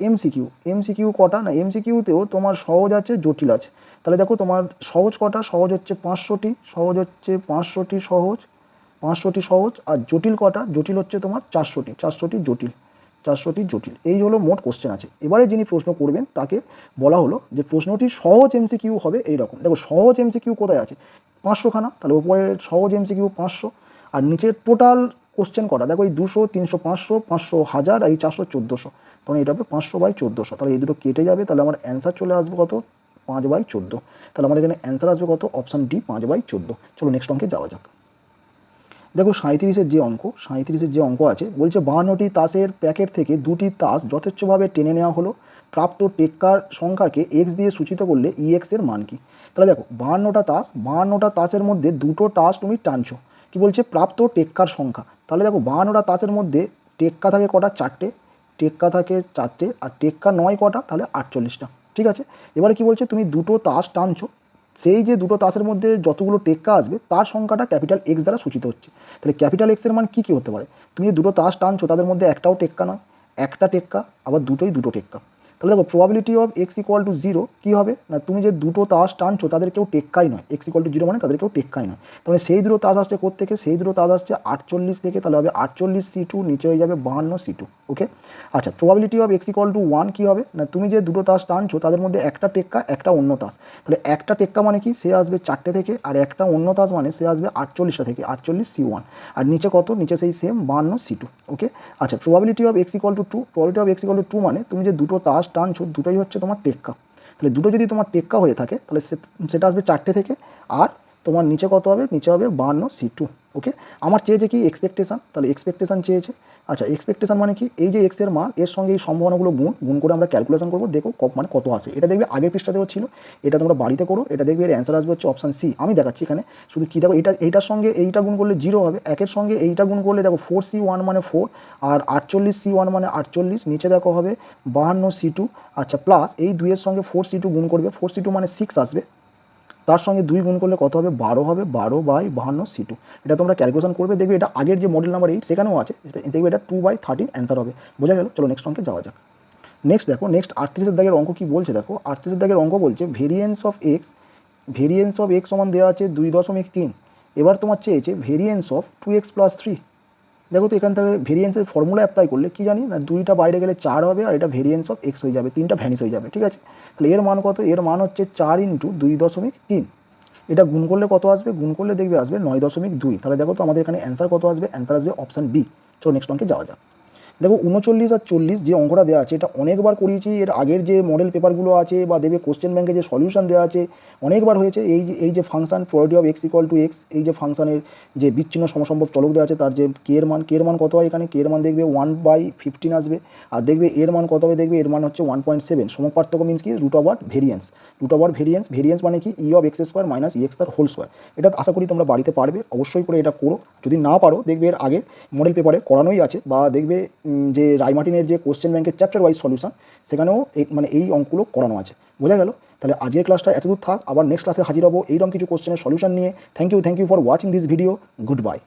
এমসিকিউ কটা না, এমসিকিউতেও তোমার সহজ আছে জটিল আছে। তাহলে দেখো তোমার সহজ কটা, সহজ হচ্ছে 500টি, সহজ আর জটিল কটা, জটিল হচ্ছে তোমার 400টি জটিল। এই হলো মোট কোশ্চেন আছে। এবারে যিনি প্রশ্ন করবেন তাকে বলা হলো যে প্রশ্নটি সহজ এমসিকিউ হবে এইরকম। দেখো সহজ এমসিকিউ কোথায় আছে, 500খানা, তাহলে উপরে সহজ এমসিকিউ 500, আর নিচে টোটাল কোশ্চেন কটা দেখো এই 200 300 500 500 1000 আর এই 400 1400, তখন এটা হবে 500/1400। তাহলে এই দুটো কেটে যাবে, তাহলে আমার অ্যান্সার চলে আসবে কত, 5/14। তাহলে আমাদের এখানে অ্যান্সার আসবে কত, অপশান ডি 5/14। চলো নেক্সট অঙ্কে যাওয়া যাক। দেখো 37-এর যে অঙ্ক আছে, বলছে 52টি তাসের প্যাকেট থেকে 2টি তাস যথেচ্ছভাবে টেনে নেওয়া হলো, প্রাপ্ত টেক্কার সংখ্যাকে এক্স দিয়ে সূচিত করলে ইএক্স এর মান কি। তাহলে দেখো 52টা তাসের মধ্যে 2টো তাস তুমি টানছো, কি বলছে প্রাপ্ত টেক্কার সংখ্যা। তাহলে দেখো 52টা তাসের মধ্যে টেক্কা থাকে কটা, 4টে, আর টেক্কা 9 কটা, তাহলে 48টা, ঠিক আছে। এবারে কি বলছে, তুমি 2টো তাস টানছো, সেই যে 2টো তাসের মধ্যে যতগুলো টেক্কা আসবে তার সংখ্যাটা ক্যাপিটাল এক্স দ্বারা সূচিত হচ্ছে। তাহলে ক্যাপিটাল এক্সের মান কী হতে পারে, তুমি যে 2টো তাস টানছো তাদের মধ্যে একটাও টেক্কা নয়, একটা টেক্কা, আবার দুটো টেক্কা। তাহলে দেখো probability of x equal to 0 কী হবে না, তুমি যে 2টো তাস টানছো তাদের কেউ টেক্কাই নয়, এক্স ইকুয়াল টু 0 মানে তাদের কেউ টেক্কাই নয়। তাহলে সেই 2টো তাস আসছে কোত্থেকে, সেই 2টো তাস আসছে 48 থেকে, তাহলে হবে 48C2, নিচে হয়ে যাবে 52C2। ওকে, আচ্ছা, probability of x equal two 1 কী হবে না, তুমি যে 2টো তাস টানছো তাদের মধ্যে একটা টেক্কা একটা অন্য তাস, তাহলে একটা টেক্কা মানে কি, সে আসবে 4টে থেকে, আর একটা অন্য তাস মানে সে আসবে 48টা থেকে, 48C1, আর নিচে কত, নিচে সেই সেম 52C2। ওকে, আচ্ছা, probability of x equal to 2 মানে তুমি যে 2টো তাস টানছো দুটোই হচ্ছে তোমার টেক্কা, তাহলে দুটো যদি তোমার টেক্কা হয়ে থাকে তাহলে সেটা আসবে 4টে থেকে, আর তোমার নিচে কত হবে, নিচে হবে 52C2। ওকে, আমার চেয়েছে কি এক্সপেকটেশান, তাহলে এক্সপেকটেশান চেয়েছে। আচ্ছা, এক্সপেকটেশান মানে কি, এই যে এক্সের মান এর সঙ্গে এই সম্ভাবনাগুলো গুণ করে আমরা ক্যালকুলেশন করবো, দেখো মানে কত আসে। এটা দেখবে আগের পৃষ্ঠাতেও ছিল, এটা তোমরা বাড়িতে করো, এটা দেখবে এর অ্যান্সার আসবে হচ্ছে অপশান সি। আমি দেখাচ্ছি এখানে শুধু কী, দেখো এইটার সঙ্গে এইটা গুণ করলে 0 হবে, একের সঙ্গে এইটা গুণ করলে দেখো 4C1 মানে 4, আর 48C1 মানে 48, নিচে দেখো হবে 52C2। আচ্ছা, প্লাস এই 2-এর সঙ্গে 4C2 গুণ করবে, 4C2 মানে 6 আসবে, তার সঙ্গে 2 গুণ করলে কত হবে, 12 হবে, 12/52C2। এটা তোমরা ক্যালকুলেশন করবে, দেখবে এটা আগের যে মডেল নাম্বার 8 সেখানেও আছে, দেখবে এটা 2/13 অ্যান্সার হবে। বোঝা গেল, চলো নেক্সট অঙ্কে যাওয়া যাক। নেক্সট দেখো, নেক্সট 38-এর দাগের অঙ্ক কি বলছে, দেখো 38-এর দাগের অঙ্ক বলছে ভেরিয়েন্স অফ এক্স সমান দেওয়া আছে 2.3, এবার তোমার চেয়েছে ভেরিয়েন্স অফ 2x + 3। দেখো তো এখান থেকে ভেরিয়েন্সের ফর্মুলা অ্যাপ্লাই করলে কি জানি না, 2টা বাইরে গেলে 4 হবে, আর এটা ভেরিয়েন্স অফ এক্স হয়ে যাবে, 3টা ভ্যানিশ হয়ে যাবে, ঠিক আছে। তাহলে এর মান কত, এর মান হচ্ছে 4 × 2.3, এটা গুণ করলে কত আসবে, গুণ করলে দেখবে আসবে 9.2। তাহলে দেখো তো আমাদের এখানে অ্যান্সার কত আসবে, অ্যান্সার আসবে অপশান বি। চলো নেক্সট অঙ্কে যাওয়া যাক। দেখো 39 আর 40 যে অঙ্কটা দেওয়া আছে এটা অনেকবার করিয়েছি, এর আগের যে মডেল পেপারগুলো আছে বা দেখবে কোশ্চেন ব্যাংকে যে সলিউশন দেওয়া আছে অনেকবার হয়েছে। এই যে function probability of x equal to x, এই যে ফাংশনের যে বিচ্ছিন্ন সমসম্ভব চলক দেওয়া আছে তার যে কে এর মান কত হয়, এখানে কে এর মান দেখবে 1/15 আসবে, আর দেখবে এর মান কত হবে, দেখবে এর মান হচ্ছে 1.7। সমপার্থক্য মিনস কি রুট ওভার ভেরিয়েন্স, ভেরিয়েন্স মানে কি ই of x square minus E x তার হোল স্কোয়ার। এটা আশা করি তোমরা বাড়িতে পারবে, অবশ্যই করে এটা করো। যদি না পারো দেখবে এর আগে মডেল পেপারে করানোই আছে, বা দেখবে যে রায়মার্টিনের যে কোশ্চেন ব্যাংকের চ্যাপ্টার ওয়াইজ সলিউশন সেখানেও এই অঙ্কগুলো করানো আছে। বোঝা গেল? তাহলে আজকের ক্লাসটা এতদূর থাক, আবার নেক্সট ক্লাসে হাজির হবো এইরকম কিছু কোশ্চেনের সলিউশন নিয়ে। Thank you for watching this video. Good bye.